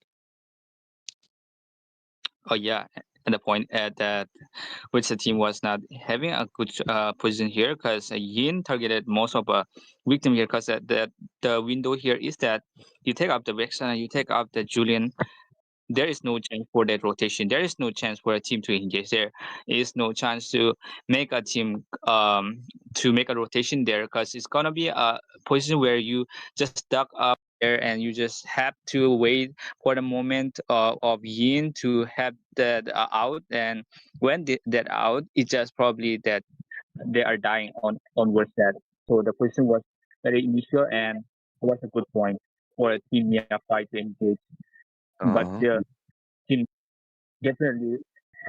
oh yeah. And the point at that which the team was not having a good position here because Yin targeted most of a victim here because the window here is that you take up the Vexen and you take up the Julian. There is no chance for that rotation. There is no chance for a team to engage. There is no chance to make a team to make a rotation there because it's gonna be a position where you just stuck up there, and you just have to wait for the moment of yin to have that out. And when that out, it's just probably that they are dying on worse that. So the position was very initial and was a good point for a team Miya Bhai to engage. But Uh-huh. the team definitely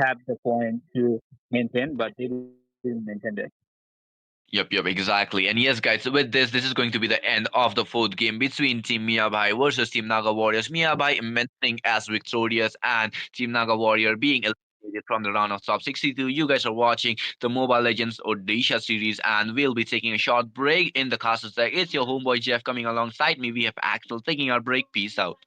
have the point to maintain, but they didn't maintain that. Yep, exactly. And yes, guys, so with this is going to be the end of the fourth game between Team Miya Bhai versus Team Naga Warriors. Miya Bhai immensing as victorious, and Team Naga Warrior being eliminated from the round of top 62. You guys are watching the Mobile Legends Odisha series, and we'll be taking a short break in the Castle Tech. It's your homeboy Jeff coming alongside me. We have Axel taking our break. Peace out.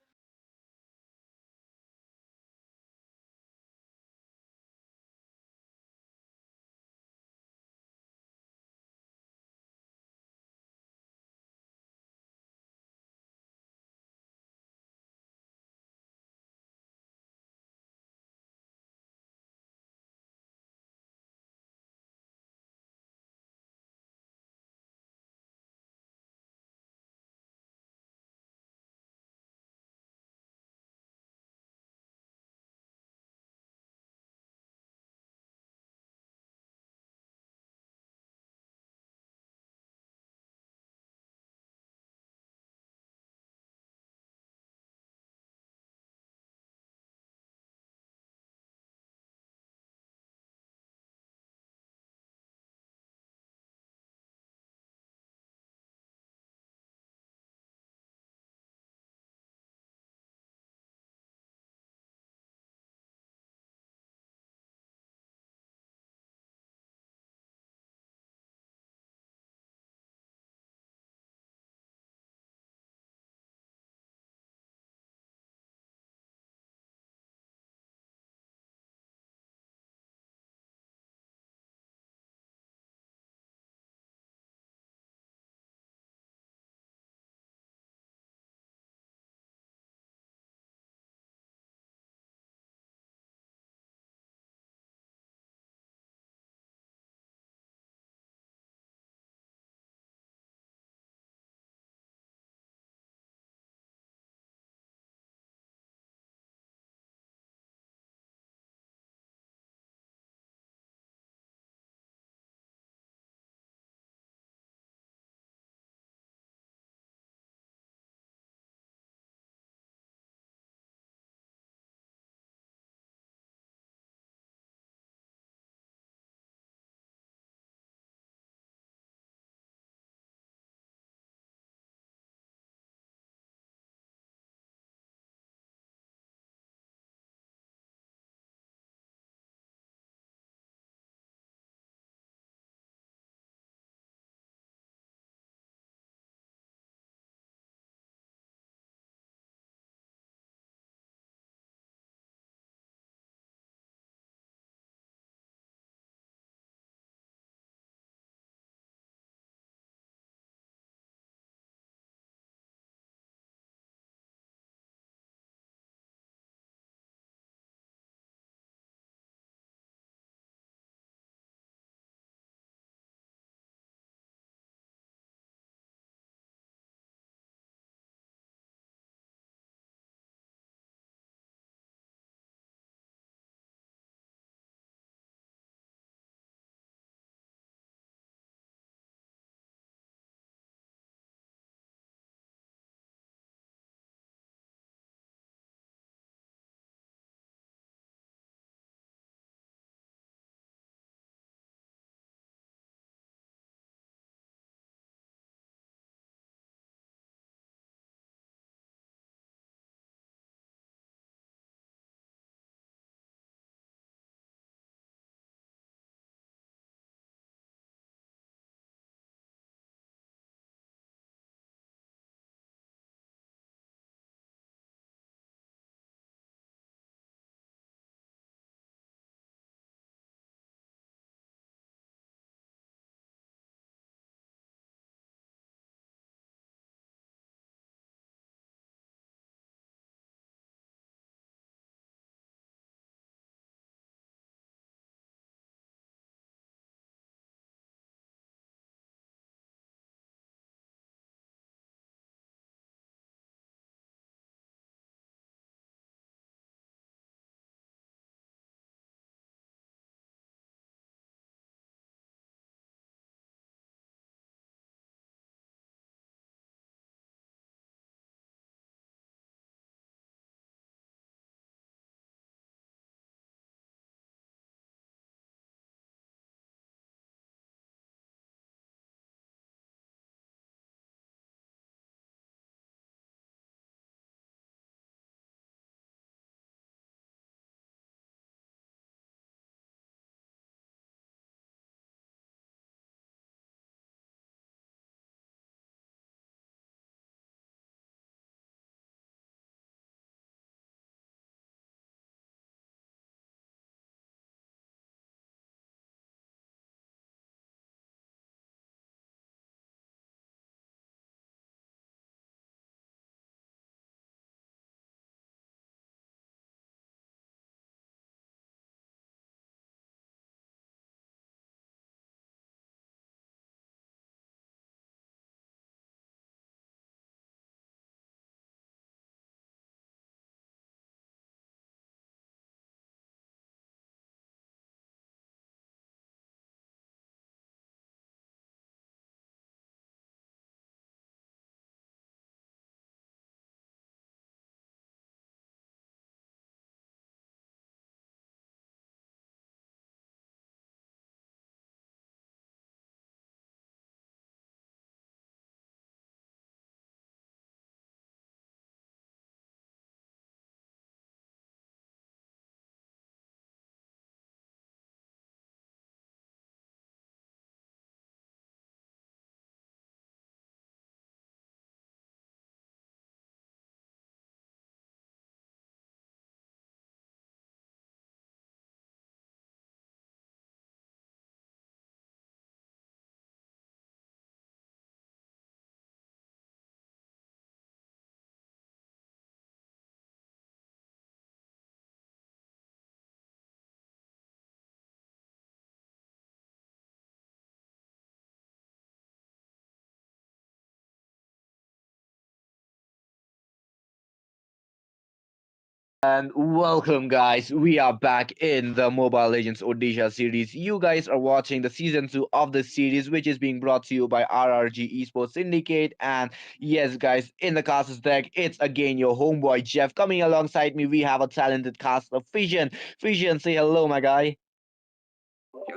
And welcome, guys. We are back in the Mobile Legends Odisha series. You guys are watching the season 2 of the series, which is being brought to you by RRG Esports Syndicate. And yes, guys, in the casters deck, it's again your homeboy Jeff. Coming alongside me, we have a talented cast of Fission. Fission, say hello, my guy.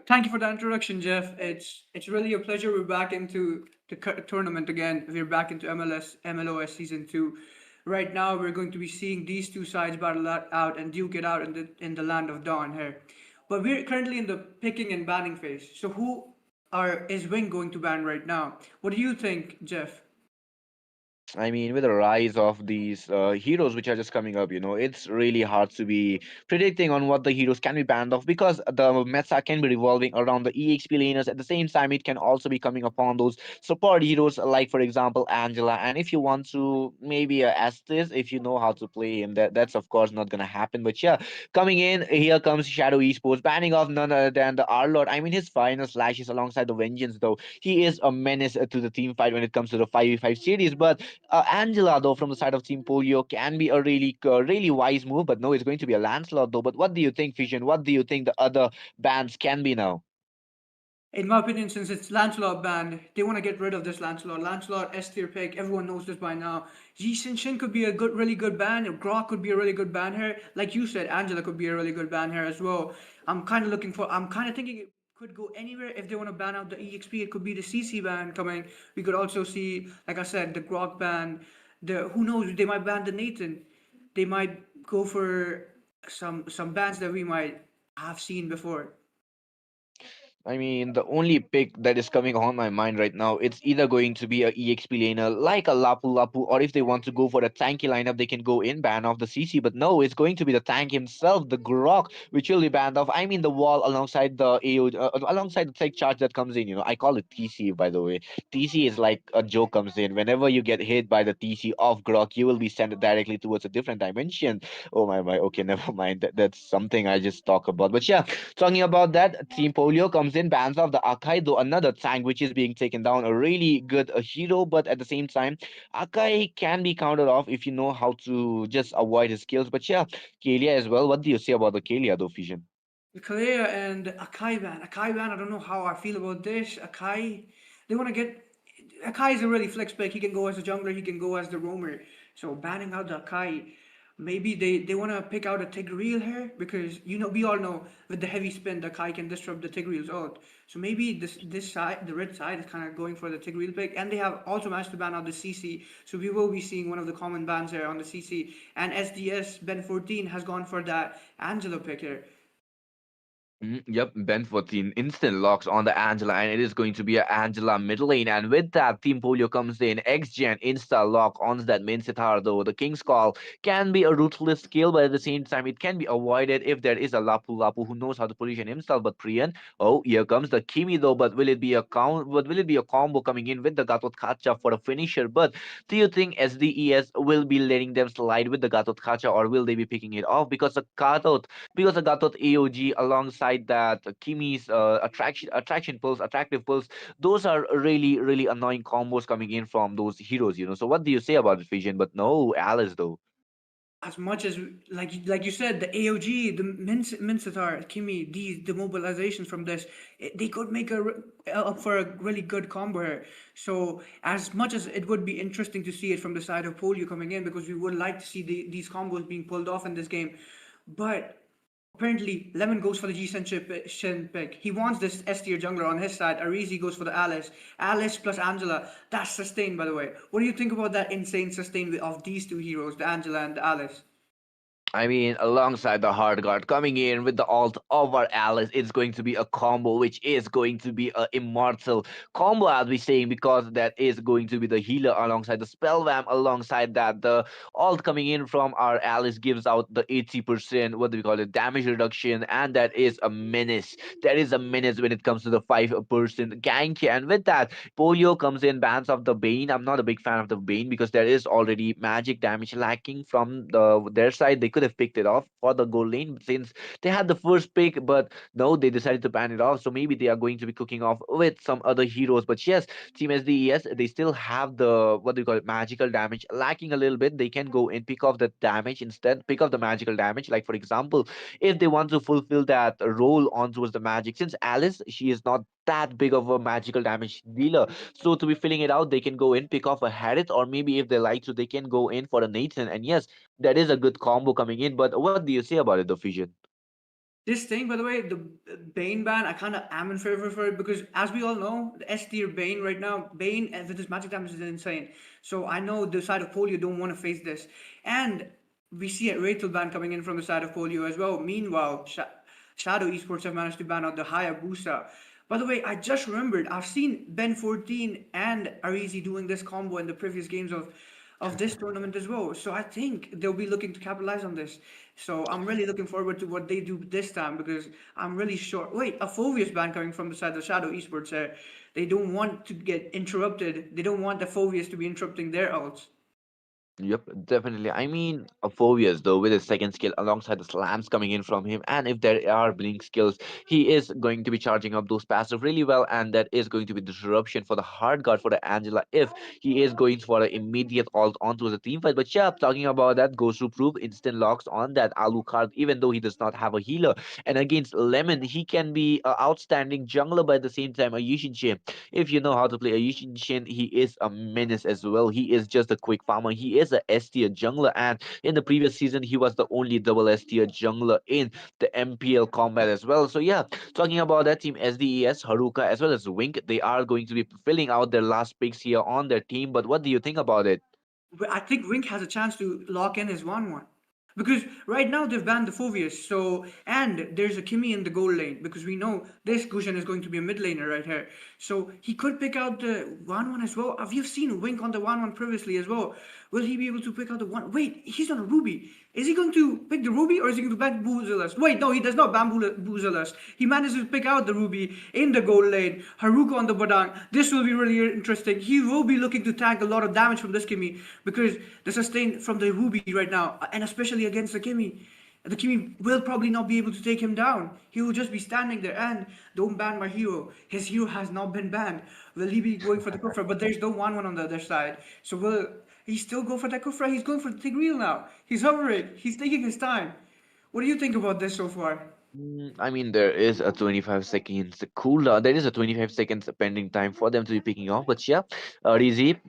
Thank you for that introduction, Jeff. It's really a pleasure. We're back into the tournament again. We're back into MLOS season two. Right now, we're going to be seeing these two sides battle out and duke it out in the land of dawn here. But we're currently in the picking and banning phase. So who are is Wing going to ban right now? What do you think, Jeff? I mean, with the rise of these heroes which are just coming up, it's really hard to be predicting on what the heroes can be banned off because the meta can be revolving around the EXP laners. At the same time, it can also be coming upon those support heroes, like for example Angela. And if you want to maybe Estes, if you know how to play him, that's of course not gonna happen. But yeah, coming in here comes Shadow Esports, banning off none other than the R Lord. I mean, his final slashes alongside the Vengeance, though he is a menace to the team fight when it comes to the 5v5 series, but Angela, though, from the side of Team Polio, can be a really wise move, but no, it's going to be a Lancelot, though. But what do you think, Vision? What do you think the other bands can be now? In my opinion, since it's Lancelot banned, they want to get rid of this Lancelot. Lancelot, S tier pick, everyone knows this by now. Ji Sin Shin could be a really good ban. Grok could be a really good ban here. Like you said, Angela could be a really good ban here as well. I'm kind of thinking it could go anywhere if they want to ban out the EXP. It could be the CC ban coming. We could also see, like I said, the Grok ban. Who knows? They might ban the Nathan. They might go for some bans that we might have seen before. I mean, the only pick that is coming on my mind right now, it's either going to be a EXP laner like a Lapu Lapu, or if they want to go for a tanky lineup, they can go in ban off the CC. But no, it's going to be the tank himself, the Grok, which will be banned off. I mean, the wall alongside the AO, alongside the tech charge that comes in. I call it TC, by the way. TC is like a joke comes in. Whenever you get hit by the TC of Grok, you will be sent directly towards a different dimension. Oh my. Okay, never mind. That's something I just talk about. But yeah, talking about that, Team Polio comes in, bans off the Akai, though another tank which is being taken down. A really good hero, but at the same time, Akai can be countered off if you know how to just avoid his skills. But yeah, Kalia as well. What do you say about the Kalia, though, Fusion? Kalea and Akai ban. Akai ban, I don't know how I feel about this. Akai, they want to get. Akai is a really flex pick. He can go as a jungler, he can go as the roamer. So banning out the Akai, maybe they want to pick out a Tigreal here because we all know with the heavy spin, the Akai can disrupt the Tigreal's ult. So maybe this side, the red side, is kind of going for the Tigreal pick, and they have also managed to ban out the CC. So we will be seeing one of the common bans here on the CC. And SDS Ben 14 has gone for that Angela pick here. Yep, Ben 14 instant locks on the Angela, and it is going to be an Angela mid lane. And with that, Team Polio comes in. X-Gen insta lock on that main Sitar, though. The King's Call can be a ruthless kill, but at the same time, it can be avoided if there is a Lapu Lapu who knows how to position himself. But Priyan, oh, here comes the Kimi, though. But will it be a count? But will it be a combo coming in with the Gatot Kacha for a finisher? But do you think SDES will be letting them slide with the Gatot Kacha, or will they be picking it off? Because the Gatot AOG alongside that Kimi's attraction pulse, attractive pulse, those are really annoying combos coming in from those heroes. So what do you say about it, Vision? But no, Alice though. As much as like you said, the AOG, the Minsatar, Kimi, these the mobilizations from this, they could make up for a really good combo here. So as much as it would be interesting to see it from the side of Polio coming in, because we would like to see these combos being pulled off in this game, but apparently, Lemon goes for the Shin pick. He wants this S tier jungler on his side. Arizi goes for the Alice. Alice plus Angela. That's sustained, by the way. What do you think about that insane sustain of these two heroes, the Angela and the Alice? I mean, alongside the hard guard coming in with the alt of our Alice, it's going to be a combo, which is going to be a immortal combo, as we saying, because that is going to be the healer alongside the spell vamp. Alongside that, the alt coming in from our Alice gives out the 80%, what do we call it, damage reduction, and that is a menace. That is a menace when it comes to the 5% gank. And with that, Polio comes in, bans of the Bane. I'm not a big fan of the Bane because there is already magic damage lacking from their side. They could have picked it off for the goal lane since they had the first pick. pick, but no, they decided to ban it off. So maybe they are going to be cooking off with some other heroes. But yes, Team SDES, they still have the, what do you call it, magical damage lacking a little bit. They can go and pick off the damage instead, pick off the magical damage. Like for example, if they want to fulfill that role on towards the magic, since Alice, she is not that big of a magical damage dealer. So to be filling it out, they can go in, pick off a Harith, or maybe if they like to, they can go in for a Nathan. And yes, that is a good combo coming in. But what do you say about it, the Fusion? This thing, by the way, the Bane ban, I kind of am in favor for it because, as we all know, the S tier Bane right now, Bane with his magic damage is insane. So I know the side of Polio don't want to face this. And we see a Rachel ban coming in from the side of Polio as well. Meanwhile, Shadow Esports have managed to ban out the Hayabusa. By the way, I just remembered, I've seen Ben 14 and Arizi doing this combo in the previous games of this tournament as well. So I think they'll be looking to capitalize on this. So I'm really looking forward to what they do this time because I'm really sure. Wait, a Phobius ban coming from the side of Shadow Esports. They don't want to get interrupted. They don't want the Phobius to be interrupting their ults. Yep, definitely. I mean, Phobias though, with his second skill alongside the slams coming in from him, and if there are blink skills, he is going to be charging up those passive really well, and that is going to be disruption for the hard guard for the Angela if he is going for an immediate ult onto the team fight. But yeah, talking about that, goes to prove instant locks on that Alucard, even though he does not have a healer. And against Lemon, he can be an outstanding jungler, but at the same time a Yushin. If you know how to play a Yushin Shin, he is a menace as well. He is just a quick farmer. He is a S tier jungler, and in the previous season, he was the only double S tier jungler in the MPL combat as well. So yeah, talking about that team, SDES, Haruka, as well as Wink, they are going to be filling out their last picks here on their team. But what do you think about it? But I think Wink has a chance to lock in his 1-1. Because right now they've banned the Phobius, so and there's a Kimi in the gold lane because we know this Gushan is going to be a mid laner right here. So he could pick out the 1-1 as well. We've seen Wink on the 1-1 previously as well. Will he be able to pick out the one? Wait, he's on a Ruby. Is he going to pick the Ruby or is he going to bamboozle us? Wait, no, he does not bamboozle us. He manages to pick out the Ruby in the gold lane. Haruka on the Badang. This will be really interesting. He will be looking to tank a lot of damage from this Kimi because the sustain from the Ruby right now, and especially against the Kimi. The Kimi will probably not be able to take him down. He will just be standing there and don't ban my hero. His hero has not been banned. Will he be going for the Kufra? But there's no 1-1 on the other side. So will he still go for that Kufra? He's going for the Tigreal now. He's hovering. He's taking his time. What do you think about this so far? I mean, there is a 25 seconds cooldown. There is a 25 seconds pending time for them to be picking off. But yeah, Rizi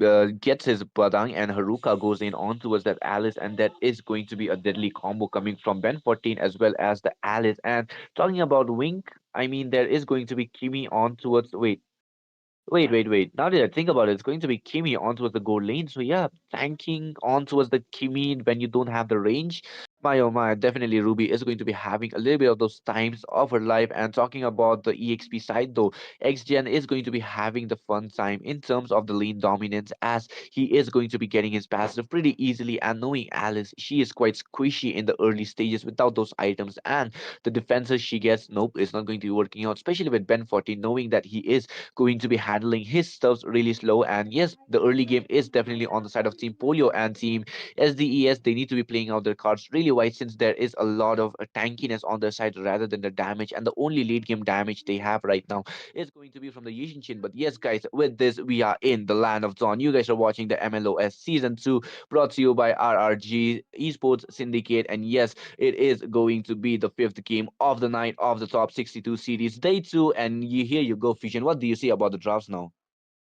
gets his Badang and Haruka goes in on towards that Alice, and that is going to be a deadly combo coming from Ben 14 as well as the Alice. And talking about Wink, I mean, there is going to be Kimi on towards. Wait. Now that I think about it, it's going to be Kimi on towards the gold lane. So yeah, tanking on towards the Kimi when you don't have the range. My oh my, definitely Ruby is going to be having a little bit of those times of her life. And talking about the EXP side though, XGen is going to be having the fun time in terms of the lane dominance as he is going to be getting his passive pretty easily. And knowing Alice, she is quite squishy in the early stages without those items. And the defenses she gets, nope, it's not going to be working out, especially with Ben 14, knowing that he is going to be handling his stuffs really slow. And yes, the early game is definitely on the side of Team Polio and Team SDES. They need to be playing out their cards really wide since there is a lot of tankiness on their side rather than the damage. And the only late game damage they have right now is going to be from the Yishin. But yes, guys, with this, we are in the land of Dawn. You guys are watching the MLOS Season 2 brought to you by RRG Esports Syndicate. And yes, it is going to be the fifth game of the night of the top 62 series, day 2. And here you go, Fusion. What do you see about the drafts now?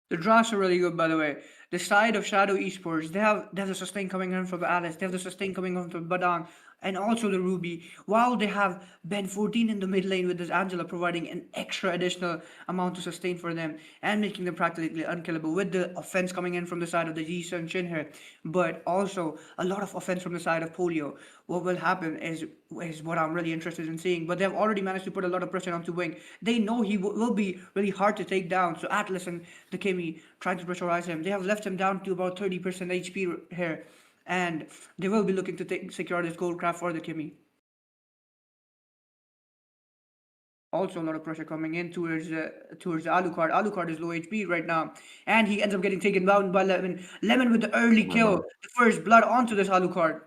The drafts are really good, by the way. The side of Shadow Esports, they have the sustain coming in from Alice, they have the sustain coming in from Badang, and also the Ruby. While they have Ben 14 in the mid lane with this Angela providing an extra additional amount of sustain for them and making them practically unkillable with the offense coming in from the side of the Ji Sun Shin here, but also a lot of offense from the side of Polio. What will happen is what I'm really interested in seeing. But they've already managed to put a lot of pressure onto Wing. They know he will be really hard to take down. So Atlas and the Kimi trying to pressurize him. They have left him down to about 30% HP here, and they will be looking to secure this gold craft for the Kimi. Also, a lot of pressure coming in towards the Alucard. Alucard is low HP right now, and he ends up getting taken down by Lemon. Lemon with the early Oh my kill, god. the first blood onto this Alucard.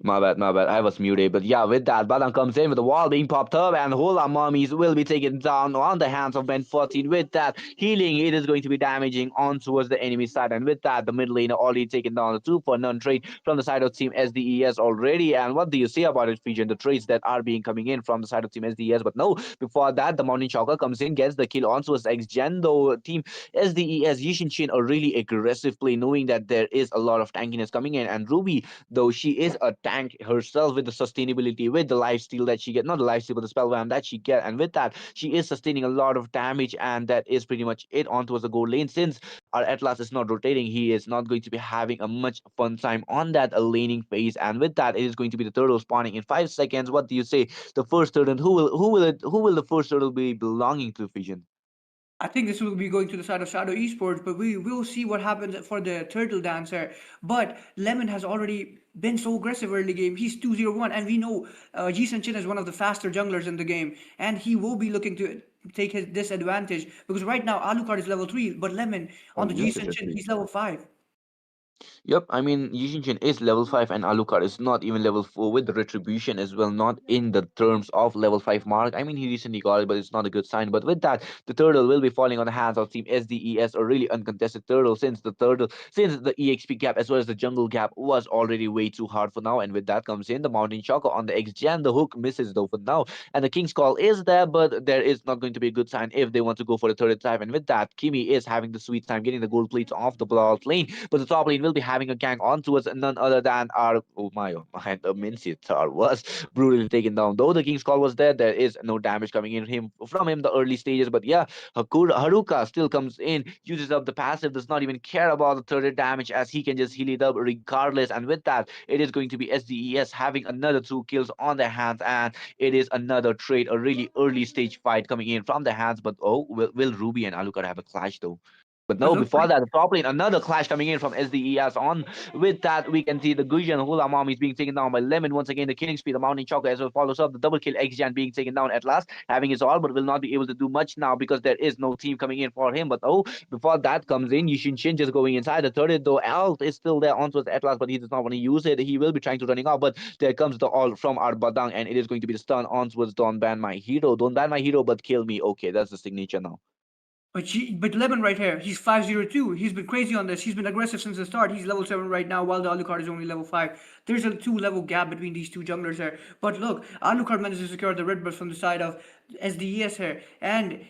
My bad, my bad. I was muted. But yeah, with that, Badang comes in with the wall being popped up, and Hola Mummies will be taken down on the hands of Ben 14. With that, healing, it is going to be damaging on towards the enemy side. And with that, the mid laner already taken down the 2 for none trade from the side of Team SDES already. And what do you say about it, Fijian? The trades that are being coming in from the side of Team SDES. But no, before that, the Mountain Shocker comes in, gets the kill on towards X-Gen, though Team SDES Yishin Shin a really aggressive play, knowing that there is a lot of tankiness coming in. And Ruby, though she is a tank herself with the sustainability, with the life steal that she get, not the life steal, but the spell wham that she get, and with that, she is sustaining a lot of damage, and that is pretty much it on towards the gold lane. Since our Atlas is not rotating, he is not going to be having a much fun time on that laning phase, and with that, it is going to be the turtle spawning in 5 seconds. What do you say? The first turtle, who will the first turtle be belonging to, Vision? I think this will be going to the side of Shadow Esports, but we will see what happens for the Turtle Dancer. But Lemon has already been so aggressive early game. He's 2-0-1, and we know Ji Sun Chin is one of the faster junglers in the game, and he will be looking to take his disadvantage because right now Alucard is level 3, but Lemon on Oh the Ji yes, Sun it Chin, is. he's level 5. Yep, I mean Yushinchin is level 5 and Alucard is not even level 4 with the retribution as well, not in the terms of level 5 mark. I mean he recently got it, but it's not a good sign. But with that, the turtle will be falling on the hands of Team SDES, a really uncontested turtle, since the EXP gap as well as the jungle gap was already way too hard for now. And with that comes in the Mountain Shocker on the X-Gen. The hook misses though for now. And the King's Call is there, but there is not going to be a good sign if they want to go for the third time. And with that, Kimi is having the sweet time getting the gold plates off the ball lane, but the top lane will be having a gang on towards none other than our oh my the Mincitar was brutally taken down. Though the King's Call was there, there is no damage coming in him from him the early stages. But yeah, Haruka still comes in, uses up the passive, does not even care about the third damage as he can just heal it up regardless. And with that, it is going to be SDES having another 2 kills on their hands, and it is another trade, a really early stage fight coming in from their hands. But oh, will Ruby and Alucard have a clash though? But It no, looks before like that, the top lane, another clash coming in from SDES on. With that, we can see the Gujan Hula Mom is being taken down by Lemon. Once again, the killing speed, the Mountain Choco as well follows up. The double kill X-Jan being taken down at last, having his all, but will not be able to do much now because there is no team coming in for him. But oh, before that comes in, Yushin Shin just going inside the turret, though Alt is still there onto the Atlas, but he does not want to use it. He will be trying to running out, but there comes the all from our Badang, and it is going to be the stun onwards. Don't ban my hero. Don't ban my hero, but kill me. Okay, that's the signature now. but Lemon right here, he's 502. He's been crazy on this. He's been aggressive since the start. He's level 7 right now, while the Alucard is only level 5. There's a 2 level gap between these two junglers here. But look, Alucard managed to secure the red buff from the side of SDES here, and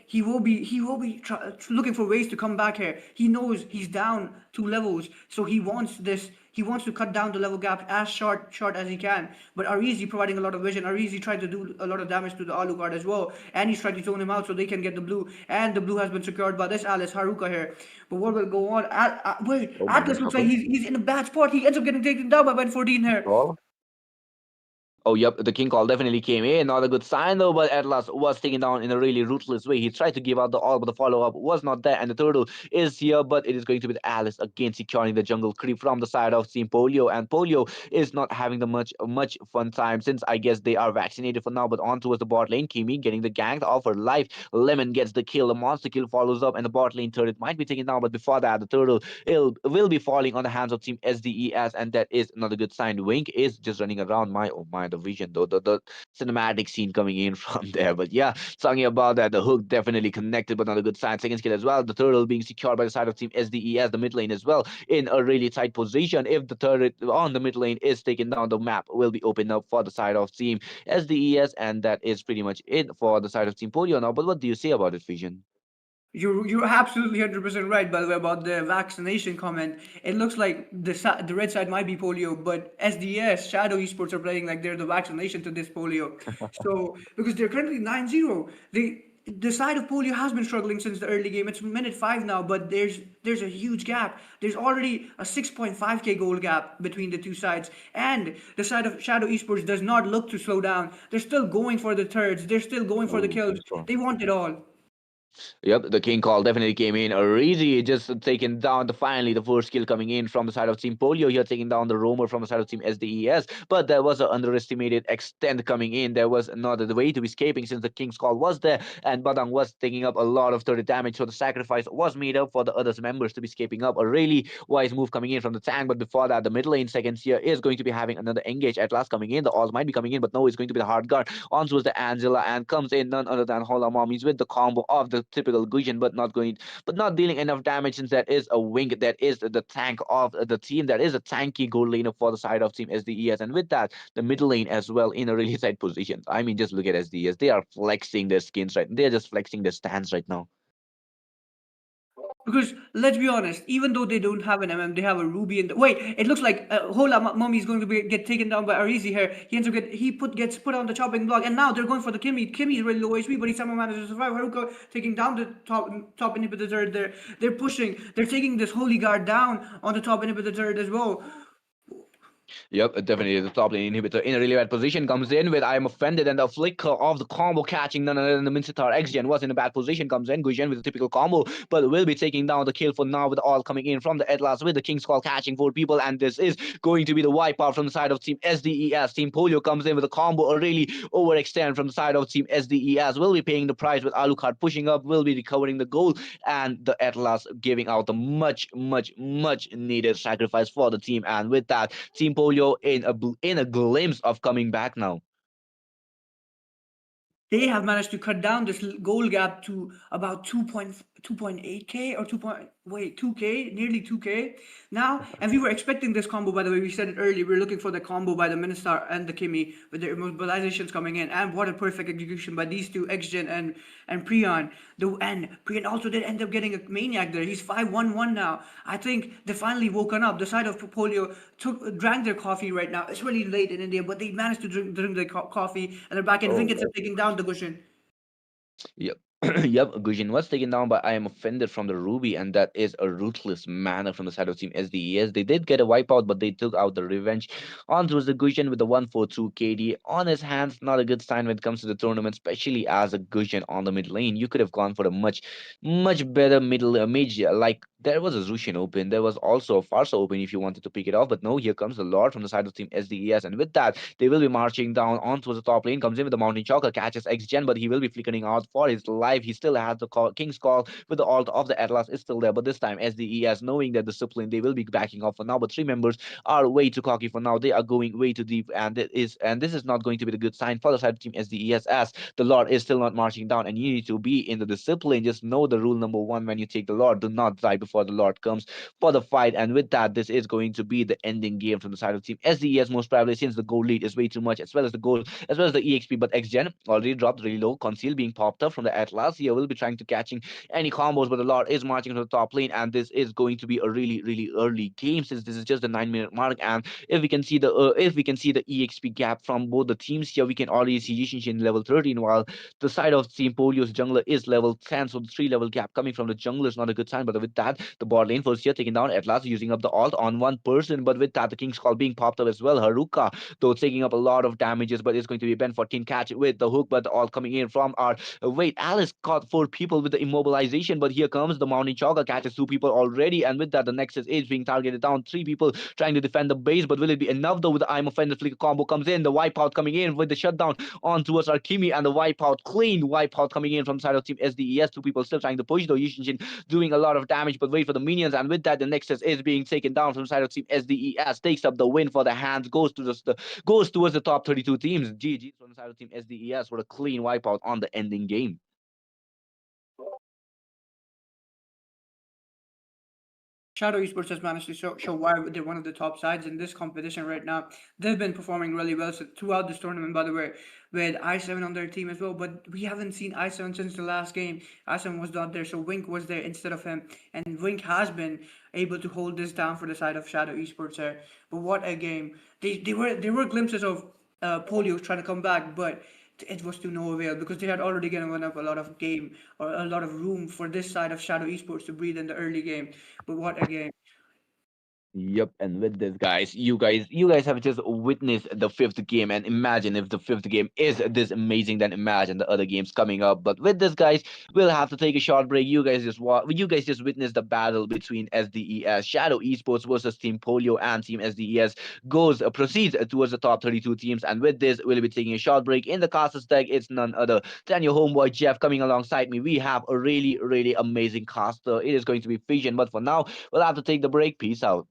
looking for ways to come back here. He knows he's down 2 levels, so he wants this. He wants to cut down the level gap as short as he can. But Arizi providing a lot of vision. Arizi tried to do a lot of damage to the Alucard as well. And he's trying to zone him out so they can get the blue. And the blue has been secured by this Alice Haruka here. But what will go on? Wait, Oh my Atlas god, looks like okay. he's in a bad spot. He ends up getting taken down by Ben 14 here. Oh, yep, the king call definitely came in. Not a good sign though, but Atlas was taken down in a really ruthless way. He tried to give out the all, but the follow up was not there. And the turtle is here, but it is going to be the Alice again securing the jungle creep from the side of Team Polio. And Polio is not having the much fun time since I guess they are vaccinated for now. But on towards the bot lane, Kimi getting the gank off her life. Lemon gets the kill, the monster kill follows up, and the bot lane turret might be taken down. But before that, the turtle will be falling on the hands of Team SDES, and that is not a good sign. Wink is just running around. My oh my, the vision though, the cinematic scene coming in from there. But yeah, talking about that, the hook definitely connected, but not a good sign. Second skill as well. The turtle being secured by the side of Team SDES, the mid lane as well, in a really tight position. If the turret on the mid lane is taken down, the map will be opened up for the side of Team SDES, and that is pretty much it for the side of Team Polio now. But what do you say about it, Vision? You're absolutely 100% right, by the way, about the vaccination comment. It looks like the red side might be polio, but SDS Shadow Esports are playing like they're the vaccination to this polio. So because they're currently 9-0, the side of polio has been struggling since the early game. It's minute 5 now, but there's a huge gap. There's already a 6.5k goal gap between the two sides, and the side of Shadow Esports does not look to slow down. They're still going for the thirds. They're still going for the Oh, kills. for sure. They want it all. Yep, the King Call definitely came in. Arisi just taking down finally the first kill coming in from the side of Team Polio here, taking down the Roamer from the side of Team SDES. But there was an underestimated extent coming in. There was not the way to escaping since the King's Call was there, and Badang was taking up a lot of 30 damage. So the sacrifice was made up for the other members to be escaping up. A really wise move coming in from the tank. But before that, the middle lane seconds here is going to be having another engage at last coming in. The Alls might be coming in, but no, it's going to be the hard guard. On towards the Angela and comes in none other than Hola Mommies with the combo of the typical Gusion, but not dealing enough damage since that is a wing, that is the tank of the team, that is a tanky gold laner for the side of Team SDES, and with that, the middle lane as well in a really tight position. I mean, just look at SDES; they are flexing their skins right. They are just flexing their stands right now. Because let's be honest, even though they don't have an MM, they have a Ruby in the wait. It looks like Hola Mummy is going to get taken down by Arizi here. He ends up gets put on the chopping block, and now they're going for the Kimmy. Kimmy is really low HP, but he somehow manages to survive. Haruka taking down the top inhibitor turret. They're pushing. They're taking this Holy Guard down on the top inhibitor turret as well. Yep, definitely the top lane inhibitor in a really bad position comes in with I am offended, and the flicker of the combo catching none other than the Mincetar X-Gen was in a bad position, comes in Gujen with a typical combo, but will be taking down the kill for now with all coming in from the Atlas with the King's Call catching 4 people, and this is going to be the wipeout from the side of Team SDES. Team Polio comes in with a combo, a really overextend from the side of Team SDES, will be paying the price with Alucard pushing up, will be recovering the goal, and the Atlas giving out the much needed sacrifice for the team, and with that, Team Polio in a glimpse of coming back now. They have managed to cut down this goal gap to about 2.8k or 2k, nearly 2k now. And we were expecting this combo, by the way. We said it earlier. We were looking for the combo by the Ministar and the Kimi with their immobilizations coming in. And what a perfect execution by these two, Xgen and Prion. And Prion also did end up getting a maniac there. He's 5-1-1 now. I think they finally woken up. The side of Polio drank their coffee right now. It's really late in India, but they managed to drink their coffee, and they're back in. Oh, Vinkets are taking down the cushion. yep. Yep, Gujin was taken down, but I am offended from the Ruby, and that is a ruthless manner from the side of Team SDES. They did get a wipeout, but they took out the revenge. On towards the Gujin with the 142 KD on his hands. Not a good sign when it comes to the tournament, especially as a Gujin on the mid lane. You could have gone for a much better middle mage. Like there was a Zushin open, there was also a Farsa open if you wanted to pick it off, but no, here comes the Lord from the side of Team SDES, and with that, they will be marching down on towards the top lane. Comes in with the Mountain Choker, catches X-Gen, but he will be flickering out for his life. He still has the King's Call with the ult of the Atlas is still there, but this time SDES knowing that discipline they will be backing off for now. But 3 members are way too cocky for now. They are going way too deep, and this is not going to be the good sign for the side of Team SDES as the Lord is still not marching down, and you need to be in the discipline. Just know the rule number one when you take the Lord: do not die before the Lord comes for the fight. And with that, this is going to be the ending game from the side of Team SDES most probably, since the goal lead is way too much, as well as the EXP. But XGen already dropped really low. Conceal being popped up from the Atlas. Here will be trying to catching any combos, but the Lord is marching to the top lane, and this is going to be a really early game since this is just the 9 minute mark. And if we can see the EXP gap from both the teams here, we can already see Yishin level 13, while the side of Team Polio's jungler is level 10. So the 3 level gap coming from the jungler is not a good sign. But with that, the bot lane first here taking down Atlas using up the ult on one person. But with that, the King's Call being popped up as well. Haruka though taking up a lot of damages, but it's going to be Ben 14 catch with the hook, but all coming in from our wait. Alice caught 4 people with the immobilization, but here comes the Mountain Choga, catches 2 people already, and with that, the Nexus is being targeted down. 3 people trying to defend the base, but will it be enough though? With the I'm offended flicker combo comes in, the wipeout coming in with the shutdown on towards Arkimi, and the wipeout, clean wipeout coming in from the side of Team SDES. 2 people still trying to push though. Yushin doing a lot of damage, but wait for the minions, and with that, the Nexus is being taken down from the side of Team SDES. Takes up the win for the hands, goes towards the top 32 teams. GG from the side of Team SDES for a clean wipeout on the ending game. Shadow Esports has managed to show why they're one of the top sides in this competition right now. They've been performing really well throughout this tournament, by the way, with i7 on their team as well. But we haven't seen i7 since the last game. i7 was not there, so Wink was there instead of him. And Wink has been able to hold this down for the side of Shadow Esports here. But what a game. There were glimpses of Polio trying to come back, but it was to no avail because they had already given up a lot of game or a lot of room for this side of Shadow Esports to breathe in the early game. But what a game. Yep, and with this, guys, you guys have just witnessed the fifth game, and imagine if the fifth game is this amazing, then imagine the other games coming up. But with this, guys, we'll have to take a short break. You guys just witnessed the battle between SDES Shadow Esports versus Team Polio, and Team SDES proceeds towards the top 32 teams. And with this, we'll be taking a short break. In the casters deck, it's none other than your homeboy Jeff coming alongside me. We have a really amazing caster. It is going to be Fusion, but for now, we'll have to take the break. Peace out.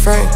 Frank.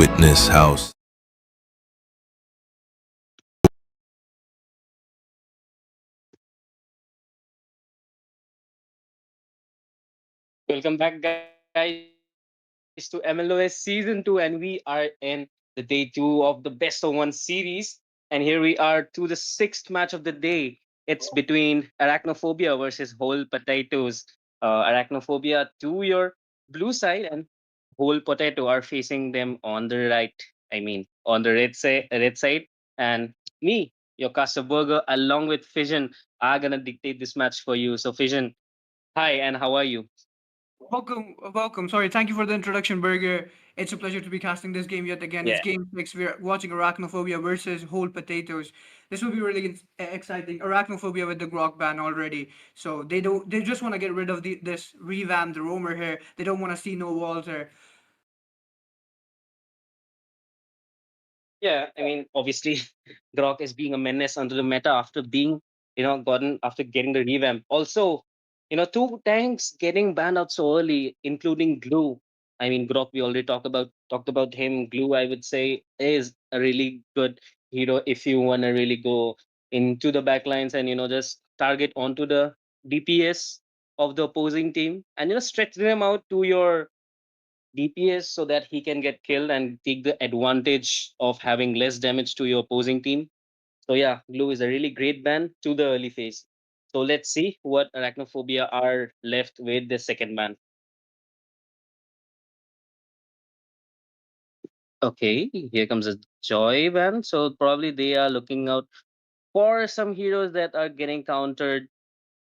witness how Welcome back, guys, to MLOS Season 2, and we are in the day two of the best of one series. And here we are to the sixth match of the day. It's between Arachnophobia versus Whole Potatoes. Arachnophobia to your blue side, and Whole Potato are facing them on the right. I mean, on the red side, and me, your Caster Burger, along with Fission, are gonna dictate this match for you. So, Fission, hi, and how are you? Welcome, welcome. Sorry, thank you for the introduction, Burger. It's a pleasure to be casting this game yet again. It's Yeah. game six. We're watching Arachnophobia versus Whole Potatoes. This will be really exciting. Arachnophobia with the Grok ban already, so they don't. They just want to get rid of this revamped roamer here. They don't want to see no Walter. Yeah, I mean, obviously, Grok is being a menace under the meta after being, gotten after getting the revamp. Also, two tanks getting banned out so early, including Glue. I mean, Grok, we already talked about him. Glue, I would say, is a really good hero if you want to really go into the backlines and just target onto the DPS of the opposing team and stretch them out to your DPS so that he can get killed and take the advantage of having less damage to your opposing team. So yeah, Glue is a really great ban to the early phase. So let's see what Arachnophobia are left with the second ban. Okay, here comes a Joy ban. So probably they are looking out for some heroes that are getting countered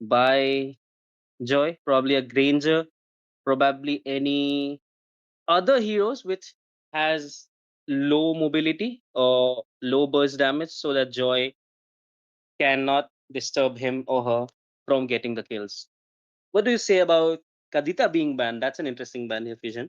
by Joy. Probably a Granger, probably any other heroes which has low mobility or low burst damage so that Joy cannot disturb him or her from getting the kills. What do you say about Kadita being banned? That's an interesting ban here, Fusion.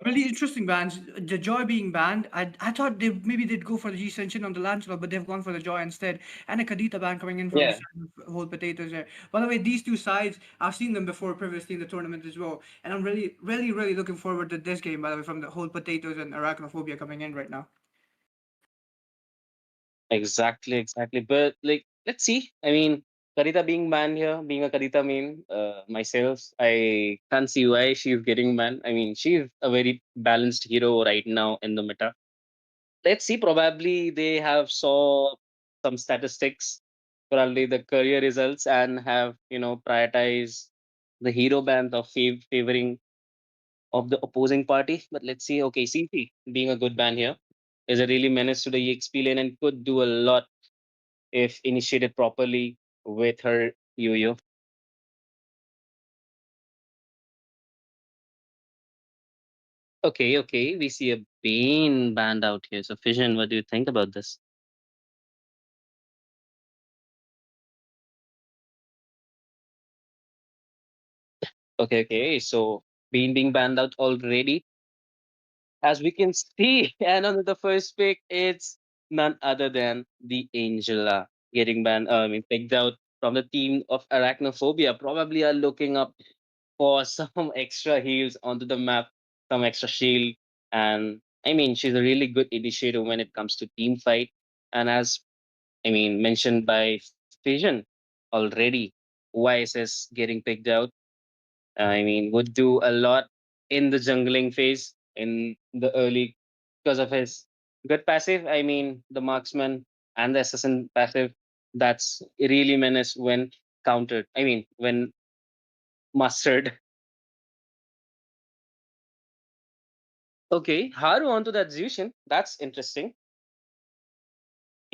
Really interesting bans. The Joy being banned, I thought maybe they'd go for the Ascension on the Lancelot, but they've gone for the Joy instead. And a Kadita ban coming in from the Yeah, side of Whole Potatoes there. By the way, these two sides, I've seen them before previously in the tournament as well. And I'm really, really, really looking forward to this game, by the way, from the Whole Potatoes and Arachnophobia coming in right now. exactly. But like, let's see. I mean, Kadita being banned here, being a Kadita main, myself, I can't see why she's getting banned. I mean, she's a very balanced hero right now in the meta. Let's see, probably they have saw some statistics, probably the career results, and have prioritized the hero band of favoring of the opposing party. But let's see. Okay, CP being a good band here is a really menace to the EXP lane and could do a lot if initiated properly with her yo-yo. Okay, we see a Bane band out here. So Fission, what do you think about this? Okay. So Bane being banned out already, as we can see. And on the first pick, it's none other than the Angela getting banned. I mean, picked out from the team of Arachnophobia. Probably are looking up for some extra heals onto the map, some extra shield, and I mean, she's a really good initiator when it comes to team fight. And as I mean, mentioned by Fission already, YSS getting picked out I mean, would do a lot in the jungling phase in the early because of his good passive. I mean, the marksman and the assassin passive, that's really menace when countered. I mean, when mastered. Okay, Haru onto that Zushin. That's interesting.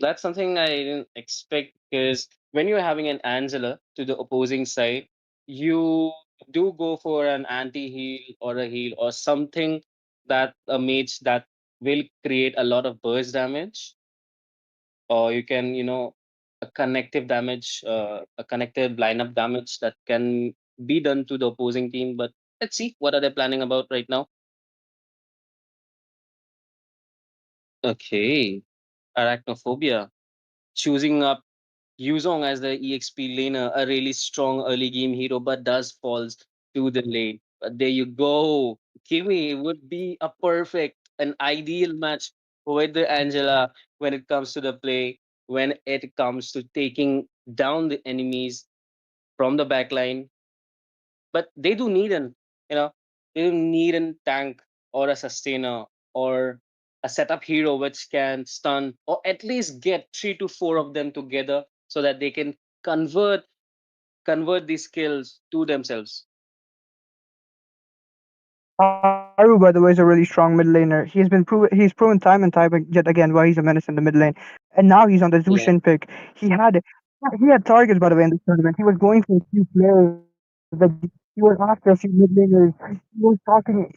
That's something I didn't expect because when you're having an Angela to the opposing side, you do go for an anti heal or a heal or something that a mage that will create a lot of burst damage, or you can, a connective damage, a connective lineup damage that can be done to the opposing team. But let's see what are they planning about right now. Okay, Arachnophobia choosing up Yuzong as the EXP laner, a really strong early game hero, but does falls to the lane. But there you go. Kimi would be a perfect, an ideal match with the Angela when it comes to the play, when it comes to taking down the enemies from the backline. But they do need an, you know, they do need a tank or a sustainer or a setup hero which can stun or at least get 3 to 4 of them together so that they can convert these skills to themselves. Haru, by the way, is a really strong mid laner. He's proven time and time yet again why he's a menace in the mid lane. And now he's on the Yeah, Zushin pick. He had targets by the way in this tournament. He was going for a few players. Like he was after a few mid laners. He was talking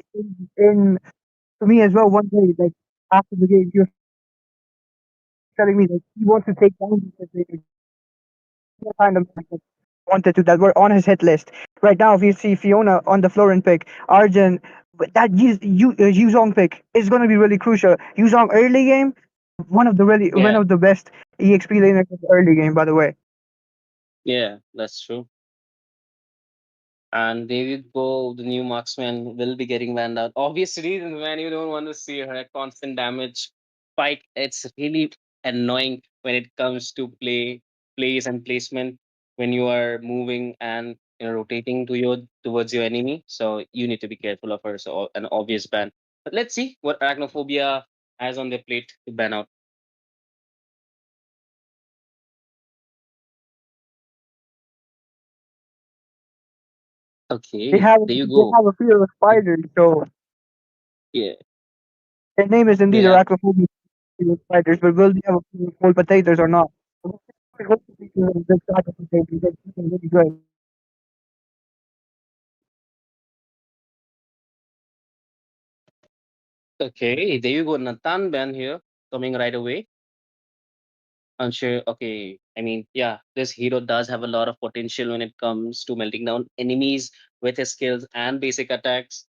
in to me as well one day, like after the game. He was telling me that he wants to take down these mid laners. These are kind of men that wanted to that were on his hit list. Right now, if you see Fiona on the Florin pick, Arjun, that Yuzong pick is going to be really crucial. Yuzong early game, one of yeah, the best EXP laners of the early game, by the way. yeah, that's true. And there you go, the new marksman will be getting banned out. Obvious reasons, man. You don't want to see her at constant damage spike. It's really annoying when it comes to plays and placement when you are moving and rotating towards your enemy. So you need to be careful of her. So an obvious ban. But let's see what Arachnophobia has on their plate to ban out. Okay, there you They go. have a fear of spiders, so Yeah, their name is indeed they have. Arachnophobia fear of spiders, but will they have a fear of whole potatoes or not? I hope the people of the side of potatoes get something really good. Okay, there you go. Nathan ban here coming right away. Unsure. Okay. I mean, yeah, this hero does have a lot of potential when it comes to melting down enemies with his skills and basic attacks.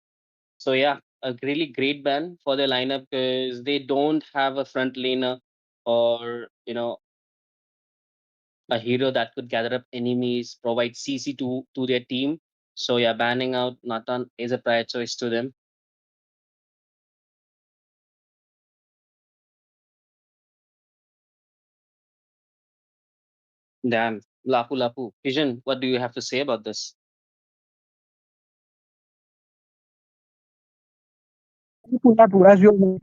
So yeah, a really great ban for their lineup because they don't have a front laner or a hero that could gather up enemies, provide CC to their team. So yeah, banning out Nathan is a prior choice to them. Damn, Lapu Lapu. Vision, what do you have to say about this? Lapu Lapu, as we all know,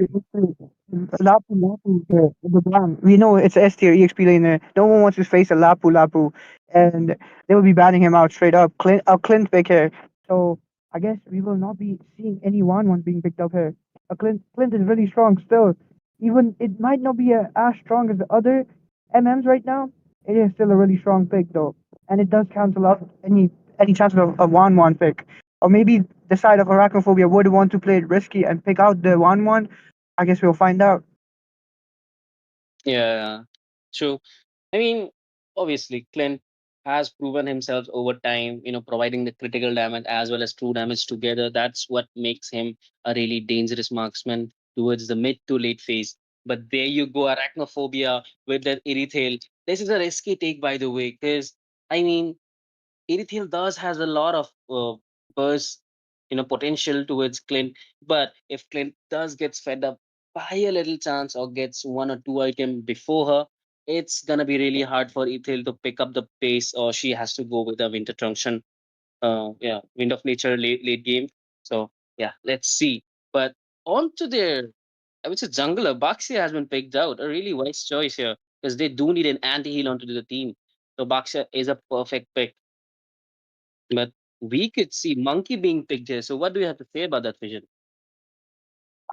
Lapu Lapu, the ban. We know it's S tier EXP laner. No one wants to face a Lapu Lapu, and they will be banning him out straight up. Clint pick here. So I guess we will not be seeing any one being picked up here. Clint is really strong still. Even it might not be as strong as the other MMs right now. It is still a really strong pick though, and it does cancel out any chances of a 1-1 pick. Or maybe the side of Arachnophobia would want to play it risky and pick out the 1-1. I guess we'll find out. Yeah, true. I mean, obviously, Clint has proven himself over time, providing the critical damage as well as true damage together. That's what makes him a really dangerous marksman towards the mid to late phase. But there you go, Arachnophobia with that Irithale. This is a risky take, by the way, because, I mean, Irithil does has a lot of burst, potential towards Clint. But if Clint does gets fed up by a little chance or gets 1 or 2 item before her, it's gonna be really hard for Ethel to pick up the pace, or she has to go with a Winter Trunction. Yeah, Wind of Nature late game. So yeah, let's see. But on to their, I would say jungler, Baxia has been picked out. A really wise choice here because they do need an anti-heal onto the team. So Baxia is a perfect pick. But we could see Monkey being picked here. So what do you have to say about that vision?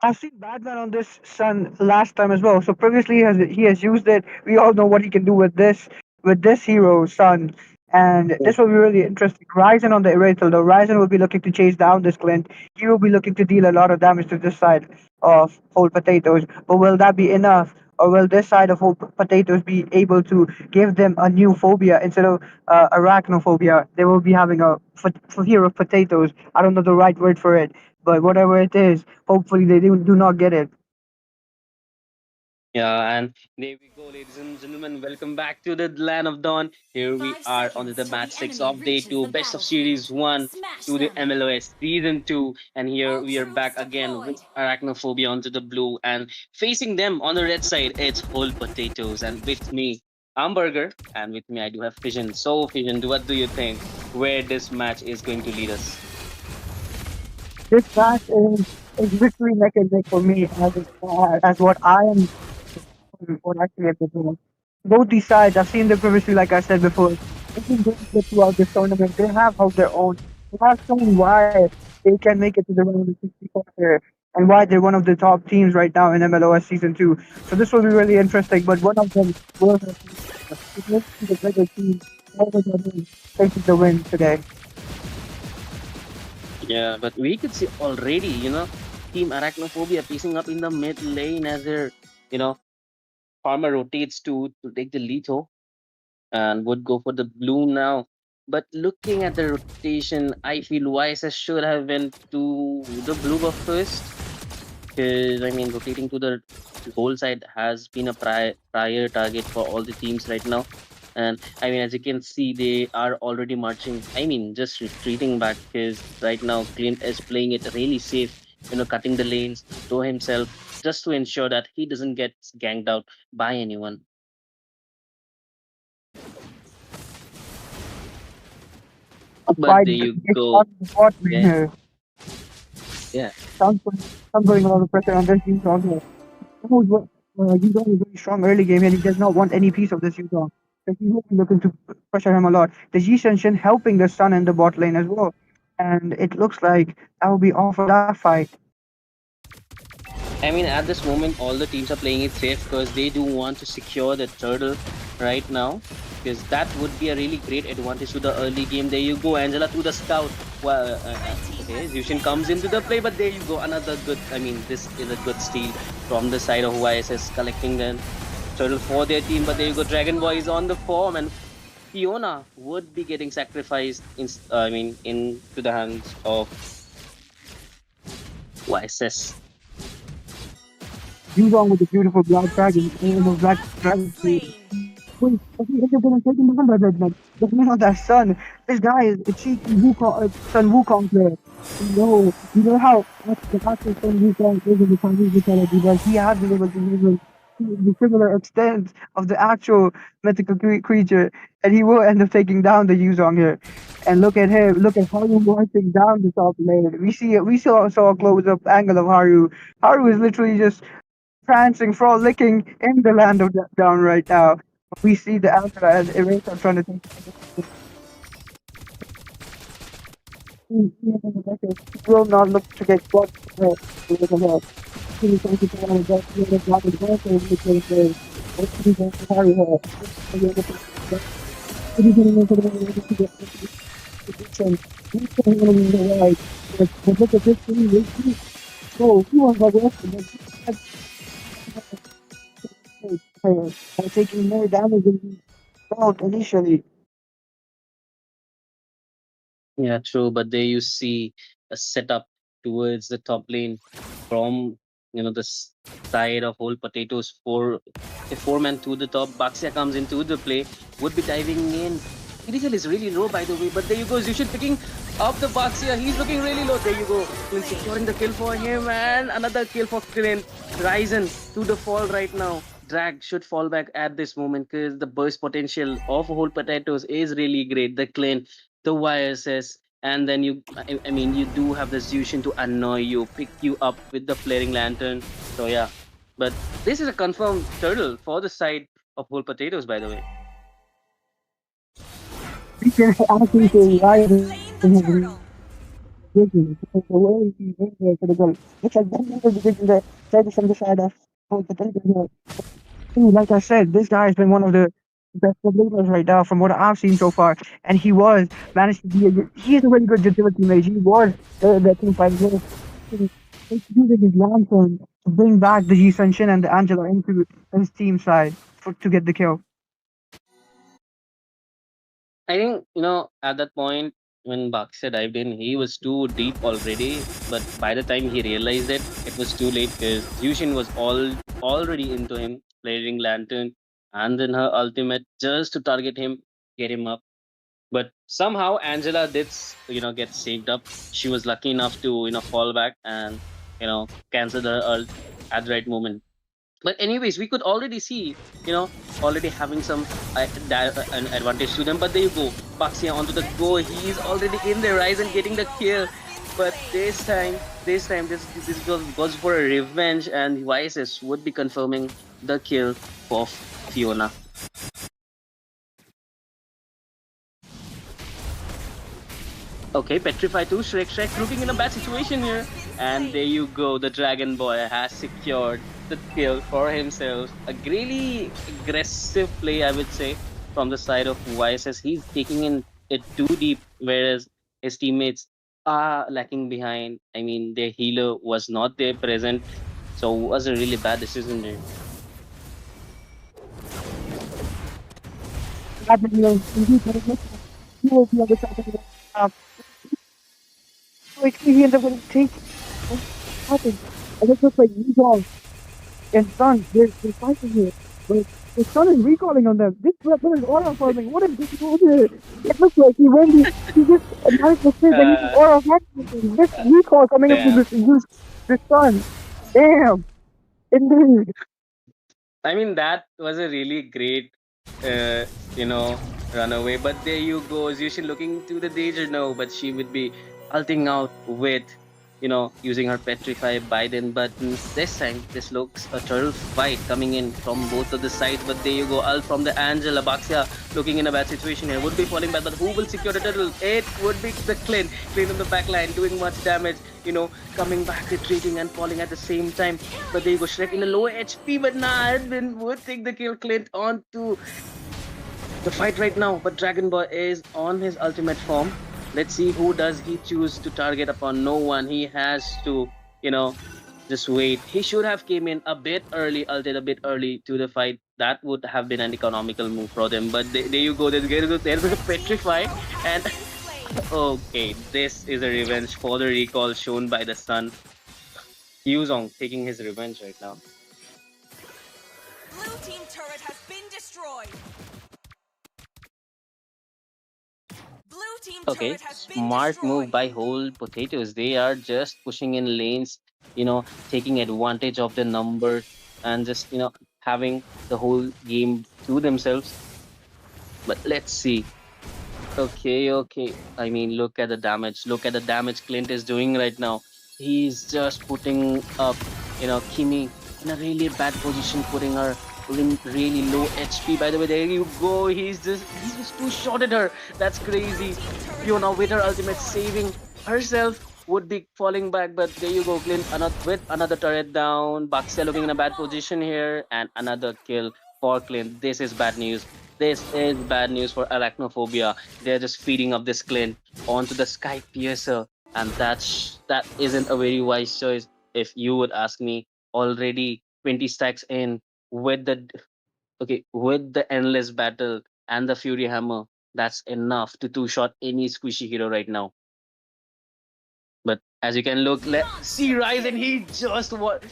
I've seen Batman on this Sun last time as well. So previously he has used it. We all know what he can do with this hero Sun. And Yeah. this will be really interesting. Ryzen on the Eratel though. Ryzen will be looking to chase down this Clint. He will be looking to deal a lot of damage to this side of whole potatoes. But will that be enough? Or will this side of whole potatoes be able to give them a new phobia instead of arachnophobia? They will be having a fear of potatoes. I don't know the right word for it, but whatever it is, hopefully they do not get it. Yeah, and there we go, ladies and gentlemen. Welcome back to the land of dawn. Here we 5 are on the seconds till match the six enemy of day reaches two, the best of battlefield. series one Smash to the them! MLOS season two. And here All we are back troops again with deployed! Arachnophobia onto the blue and facing them on the red side. It's whole potatoes, and with me, Hamburger, and with me I do have Fission. So Fission, what do you think? Where this match is going to lead us? This match is literally neck and neck for me as what I am what actually at the moment. Both these sides, I've seen them previously, like I said before. They've been doing good throughout this tournament. They have held their own. They have shown why they can make it to the round of 64 and why they're one of the top teams right now in MLOS Season 2. So this will be really interesting, but one of them will have to it makes the better team over the other taking the win today. Yeah, but we could see already, Team Arachnophobia pacing up in the mid lane as their, you know, farmer rotates to take the lethal and would go for the blue now. But looking at the rotation, I feel YSS should have went to the blue buff first. Because I mean, rotating to the whole side has been a prior target for all the teams right now. And I mean, as you can see, they are already marching. I mean, just retreating back because right now Clint is playing it really safe. Cutting the lanes to himself just to ensure that he doesn't get ganked out by anyone. But Fight there you gets go. on the bot lane Yeah, here. yeah. Sounds putting, some putting a lot of pressure on this Yuzong here. Knows what Yuzong is very strong early game and he does not want any piece of this Yuzong. So he's really looking to pressure him a lot. The Ji Shen helping the Sun in the bot lane as well. And it looks like that will be all for that fight. I mean, at this moment, all the teams are playing it safe because they do want to secure the turtle right now. Because that would be a really great advantage to the early game. There you go, Angela to the scout. Well, okay, Zushin comes into the play, but there you go, another good. I mean, this is a good steal from the side of YSS collecting the turtle for their team. But there you go, Dragon Boy is on the form, and Fiona would be getting sacrificed. I mean, into the hands of YSS. Yuzong with the beautiful Black Dragon, Black Dragon Speed. Slain! Wait, if you're gonna take him down by Redman, there's none of that Sun. This guy is a cheeky Wukong, Sun Wukong player. You know how the actual Sun Wukong is in the Chinese mythology, but he has been able to use the similar extent of the actual mythical creature, and he will end up taking down the Yuzong here. And look at him, look at Haru marching down the top lane. We saw a close up angle of Haru. Haru is literally just prancing, frolicking in the land of down right now. We see the Alpha and Eraser trying to take he will not look to get bought with a he is going to put on a best the other black and also in the place what should be going to carry her. It is going to get position. He's going to be the right. But look at this thing. So he was like by taking more damage than he felt initially. Yeah, true. But there you see a setup towards the top lane from the side of whole potatoes. A four-man to the top. Baxia comes into the play. Would be diving in. Critical is really low, by the way. But there you go. Zushin picking up the Baxia. He's looking really low. There you go. Clint securing the kill for him, and another kill for Clint. Ryzen to the fall right now. Drag should fall back at this moment because the burst potential of whole potatoes is really great. The Clint, the YSS, and then I mean, you do have the Zushin to annoy you, pick you up with the flaring lantern. So yeah, but this is a confirmed turtle for the side of whole potatoes, by the way. We can actually Red say team why has it is slain the turtle! because the way he went there for the goal. Looks like that never begins the side from the side of both the Lakers here. Like I said, this guy has been one of the best players right now from what I've seen so far. And he was managed to be he is a very good utility mage. He was the team fight player. He's using his lantern to bring back the Ji Shin and the Angela into his team side to get the kill. I think at that point when Baxter dived in, he was too deep already. But by the time he realized it, it was too late because Yushin was already into him, layering Lantern and then her ultimate just to target him, get him up. But somehow Angela did, get saved up. She was lucky enough to, fall back and, cancel her ult at the right moment. But anyways, we could already see, already having some an advantage to them. But there you go, Baxia onto the go. He's already in the rise and getting the kill. But this goes for a revenge, and YSS would be confirming the kill of Fiona. Okay, Petrify 2, Shrek looking in a bad situation here. And there you go, the Dragon Boy has secured the kill for himself. A really aggressive play, I would say, from the side of YSS. He's taking in it too deep, whereas his teammates are lacking behind. I mean, their healer was not there present, so it was a really bad decision there. That will indeed very much. He will be on the top of the so experience of going to take happen. And it looks like Resolve and Sun, they're fighting here. But the Sun is recalling on them. This weapon is aura farming. What is this going here? It looks like he won't be. He just managed to say that he's aura farming. This recall coming up to Damn. this Sun. Damn. Indeed. I mean, that was a really great, uh, runaway. But there you go, Yushin looking to the danger. No, but she would be ulting out with, using her Petrify Biden. But this time, this looks a turtle fight coming in from both of the sides. But there you go, ult from the Angela. Baxia looking in a bad situation here. Would be falling back, but who will secure the turtle? It would be the Clint. Clint on the back line doing much damage. Coming back, retreating and falling at the same time. But there you go, Shrek in a low HP, but nah, Edwin would take the kill. Clint on to the fight right now. But Dragon Ball is on his ultimate form. Let's see who does he choose to target upon. No one. He has to, you know, just wait. He should have came in a bit early, ulted a bit early to the fight. That would have been an economical move for them. But there you go. There's a petrify and okay, this is a revenge for the recall shown by the sun. Yuzong taking his revenge right now. Blue team turret has been destroyed. Blue team Okay, turret has been smart move destroyed. by whole potatoes. They are just pushing in lanes, taking advantage of the numbers and just, having the whole game to themselves. But let's see. Okay, okay. I mean, look at the damage. Look at the damage Clint is doing right now. He's just putting up, Kimi in a really bad position, putting her in really low HP. By the way, there you go. He's just too short at her. That's crazy. Fiona with her ultimate saving herself would be falling back, but there you go, Clint. With another turret down. Baxia looking in a bad position here, and another kill for Clint. This is bad news. This is bad news for Arachnophobia. They're just feeding up this Clint onto the Sky Piercer, and that isn't a very wise choice if you would ask me. Already 20 stacks in with the endless battle and the Fury Hammer. That's enough to two-shot any squishy hero right now. But as you can look, see Rise, and he just what?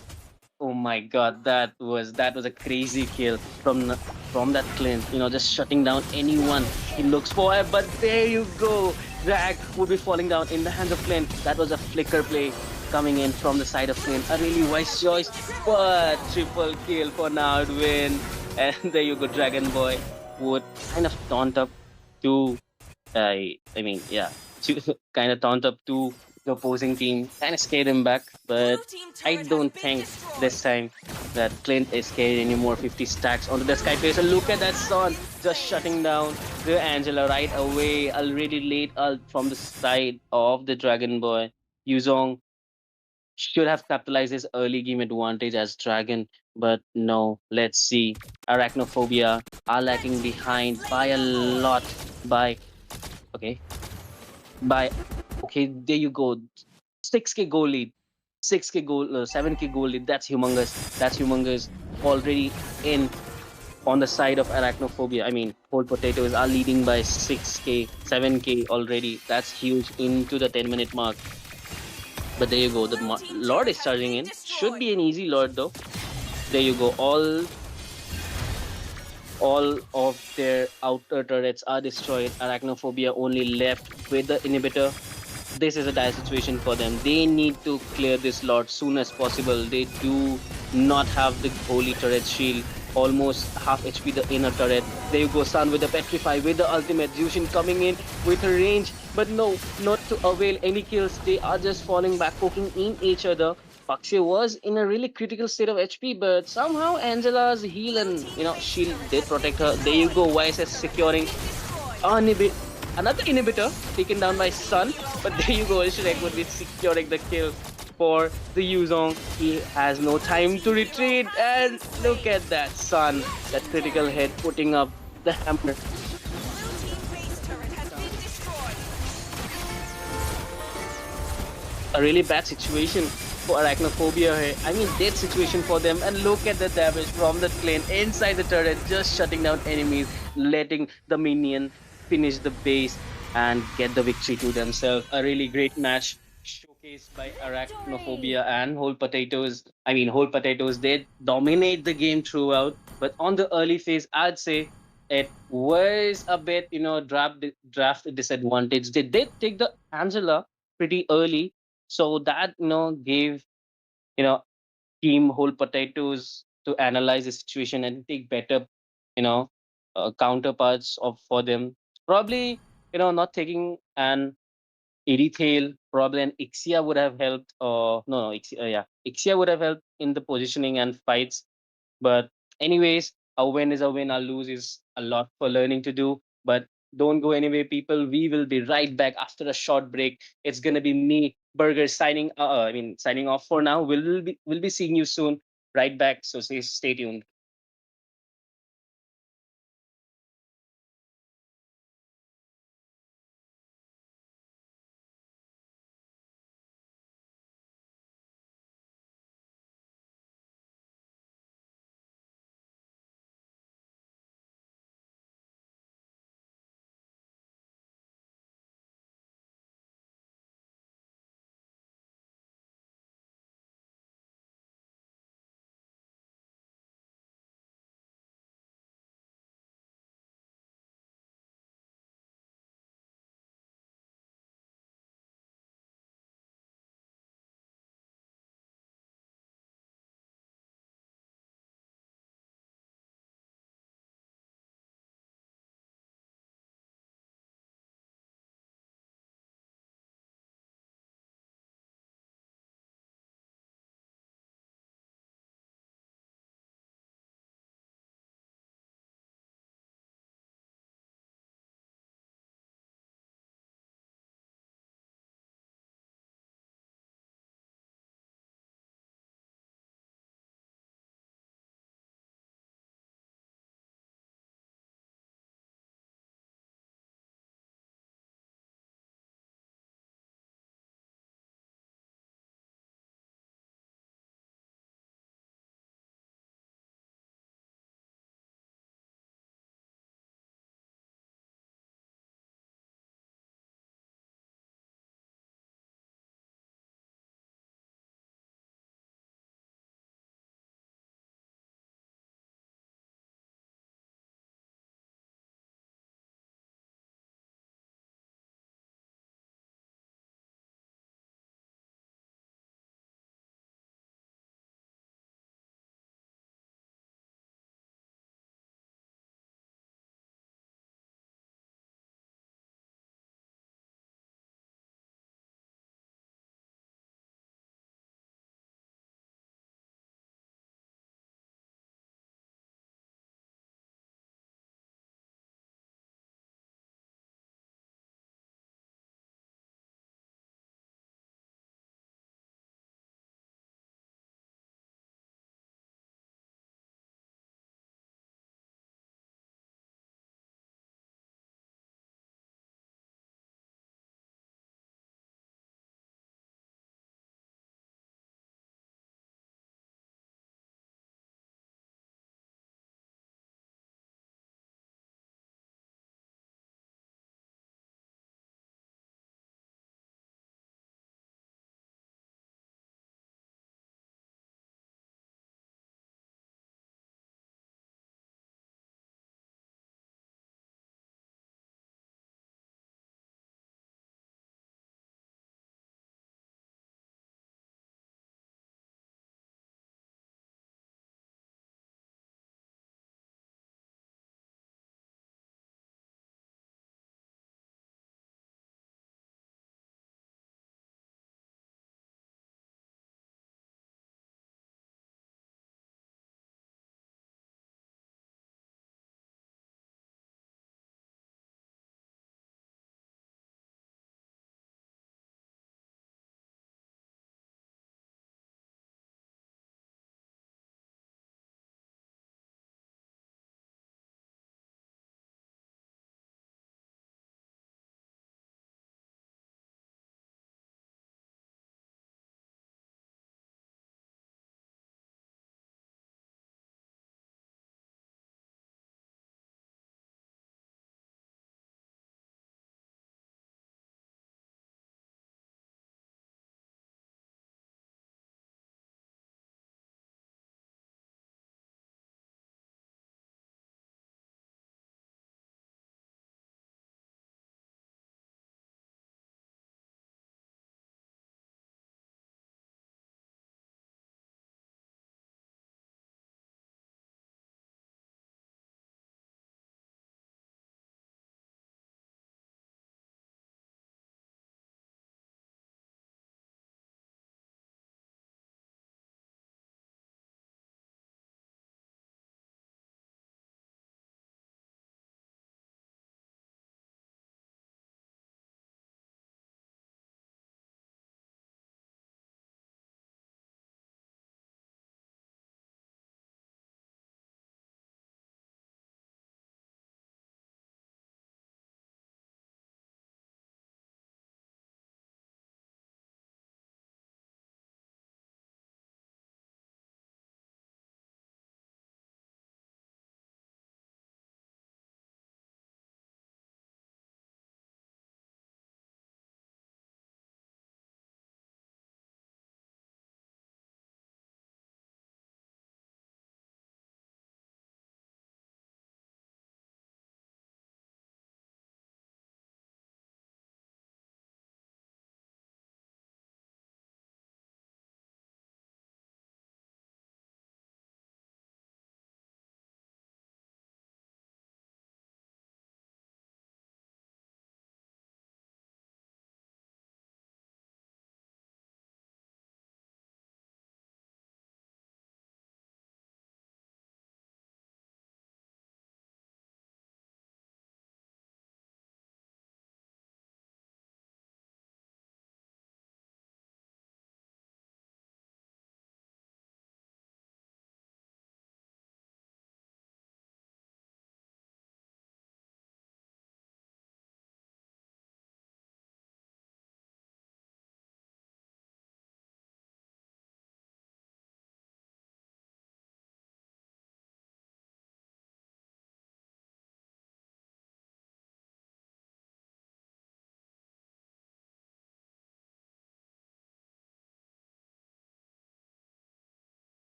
Oh my god, that was a crazy kill from that Clint. Just shutting down anyone he looks for. But there you go, Drag would be falling down in the hands of Clint. That was a flicker play coming in from the side of Clint. A really wise choice, but triple kill for now, win. And there you go, Dragon Boy would kind of taunt up to I mean, yeah, to kind of taunt up to the opposing team, kind of scared him back. Blue But team I turret has don't been think destroyed. this time that Clint is scared anymore. 50 stacks onto the sky face. And look at that son just shutting down the Angela right away. Already late ult from the side of the Dragon Boy. Yuzong should have capitalized his early game advantage as Dragon, but no. Let's see. Arachnophobia are Red lacking team has behind by slain a the Lord. lot. By okay, by okay, there you go. 6K goal lead. 6K goal, 7K goal lead. That's humongous. That's humongous. Already in. On the side of Arachnophobia, I mean, whole potatoes are leading by 6K, 7K already. That's huge into the 10-minute mark. But there you go. The Blue team Lord turret is has charging been in. Should destroyed. be an easy Lord though. There you go. All of their outer turrets are destroyed. Arachnophobia only left with the inhibitor. This is a dire situation for them. They need to clear this lot soon as possible. They do not have the holy turret shield. Almost half HP the inner turret. There you go, Sun with the Petrify, with the ultimate. Jushin coming in with a range, but no, not to avail any kills. They are just falling back, poking in each other. Pakshe was in a really critical state of HP, but somehow Angela's heal Blue and team's base shield turret did has been protect her. There you destroyed. go, YSS Turret has securing been destroyed. another inhibitor taken down by Blue team Sun. needs But there you go, maximum Shrek would play. be securing the kill for the Yuzong. He has no Blue time to team's hero retreat. has been And look slain. at that Sun, that critical Legendary. hit putting up the hammer. Blue team base turret has been destroyed. A really bad situation for Arachnophobia here. I mean, dead situation for them. And look at the damage from the plane inside the turret, just shutting down enemies, letting the minion finish the base and get the victory to themselves. A really great match showcased by Victory. Arachnophobia and Whole Potatoes. I mean, Whole Potatoes, they dominate the game throughout. But on the early phase, I'd say it was a bit, draft disadvantage. They did take the Angela pretty early, so that gave you know team whole potatoes to analyze the situation and take better you know counterparts of for them. Probably not taking an Erithale, probably an Ixia would have helped. No, Ixia, yeah, Ixia would have helped in the positioning and fights. But anyways, a win is a win. A lose is a lot for learning to do. But don't go anywhere, people. We will be right back after a short break. It's gonna be me, Burger, signing. Signing off for now. We'll be seeing you soon. Right back. So stay tuned.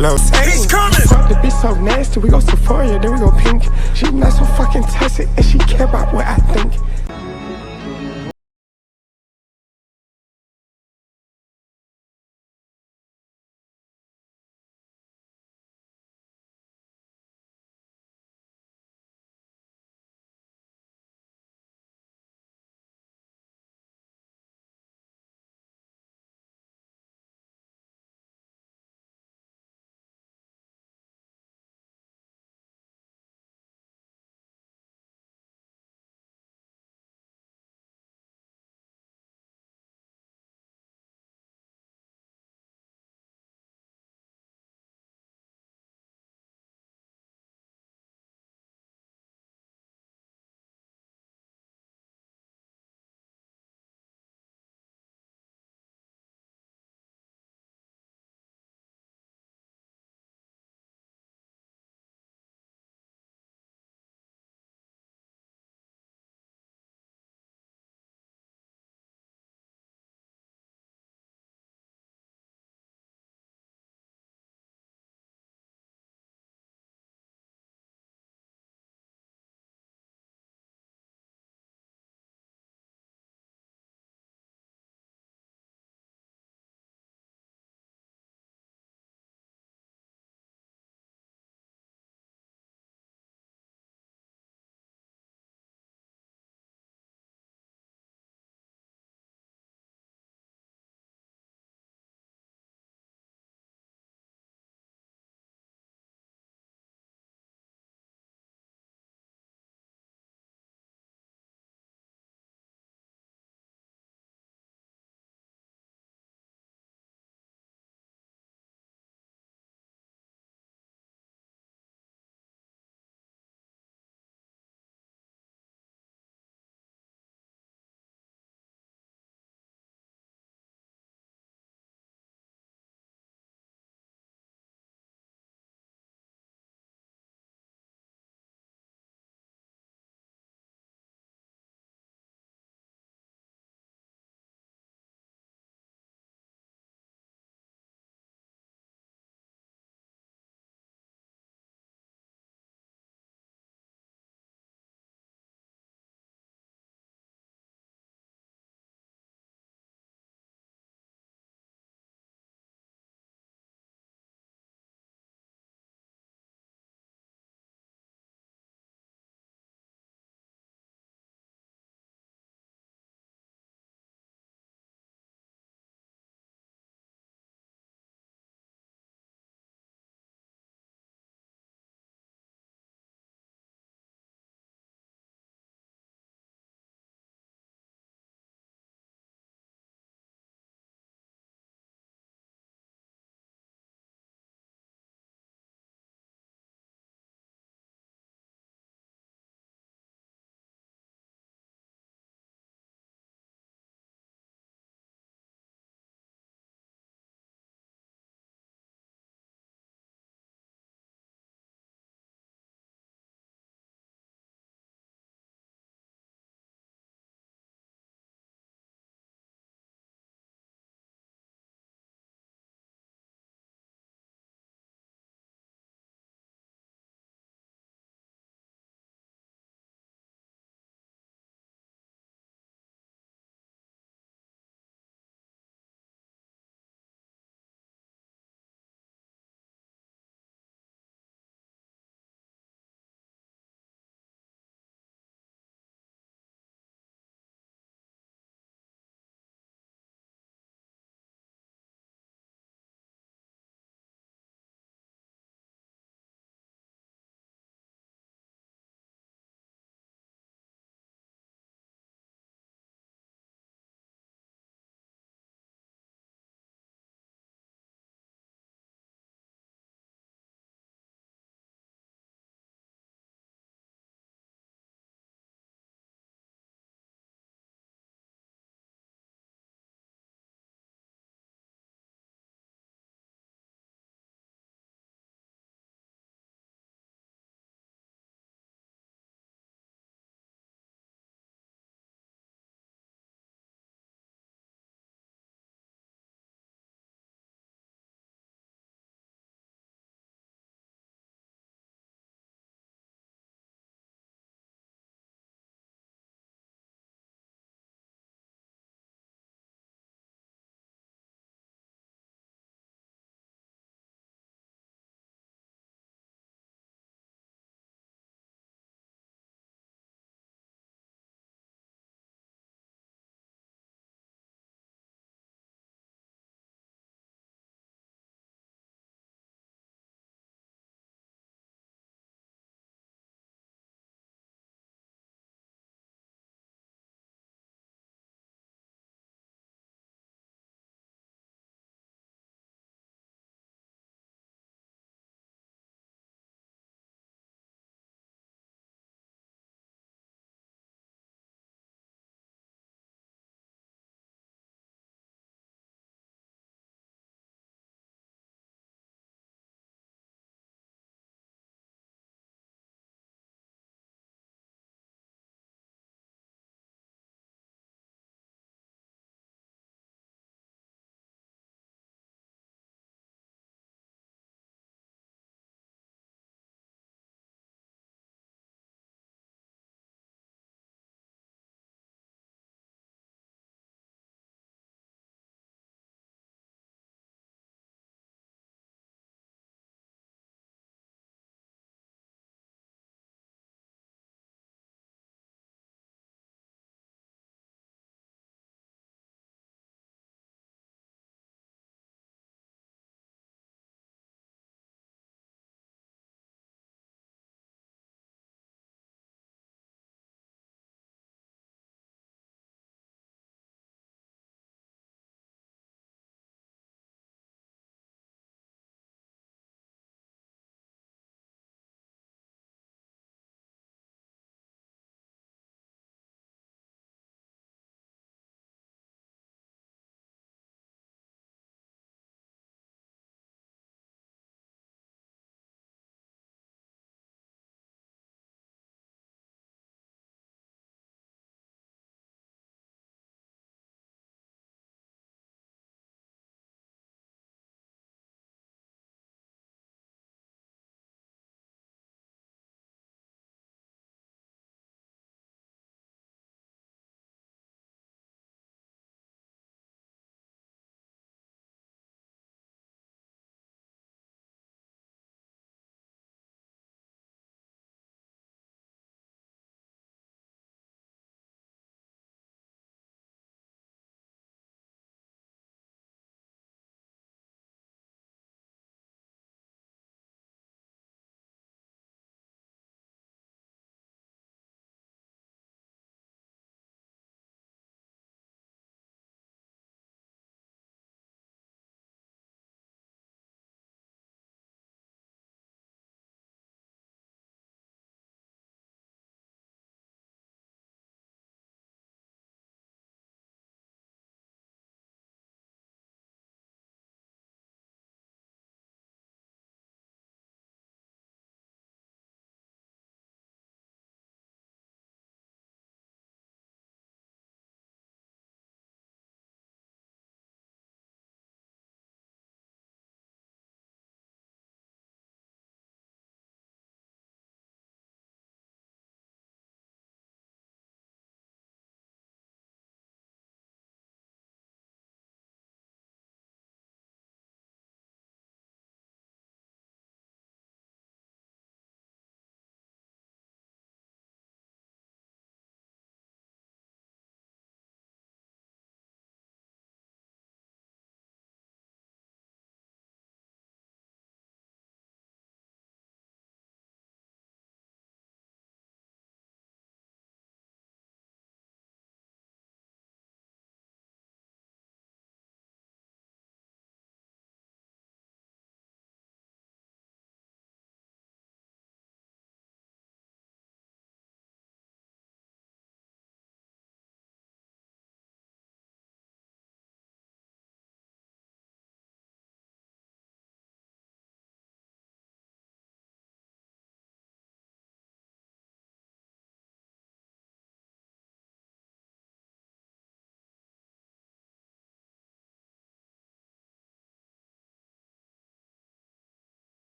He's coming. Fuck the bitch so nasty, we go Sephora, then we go pink. She not so fucking tested, and she care about what I think.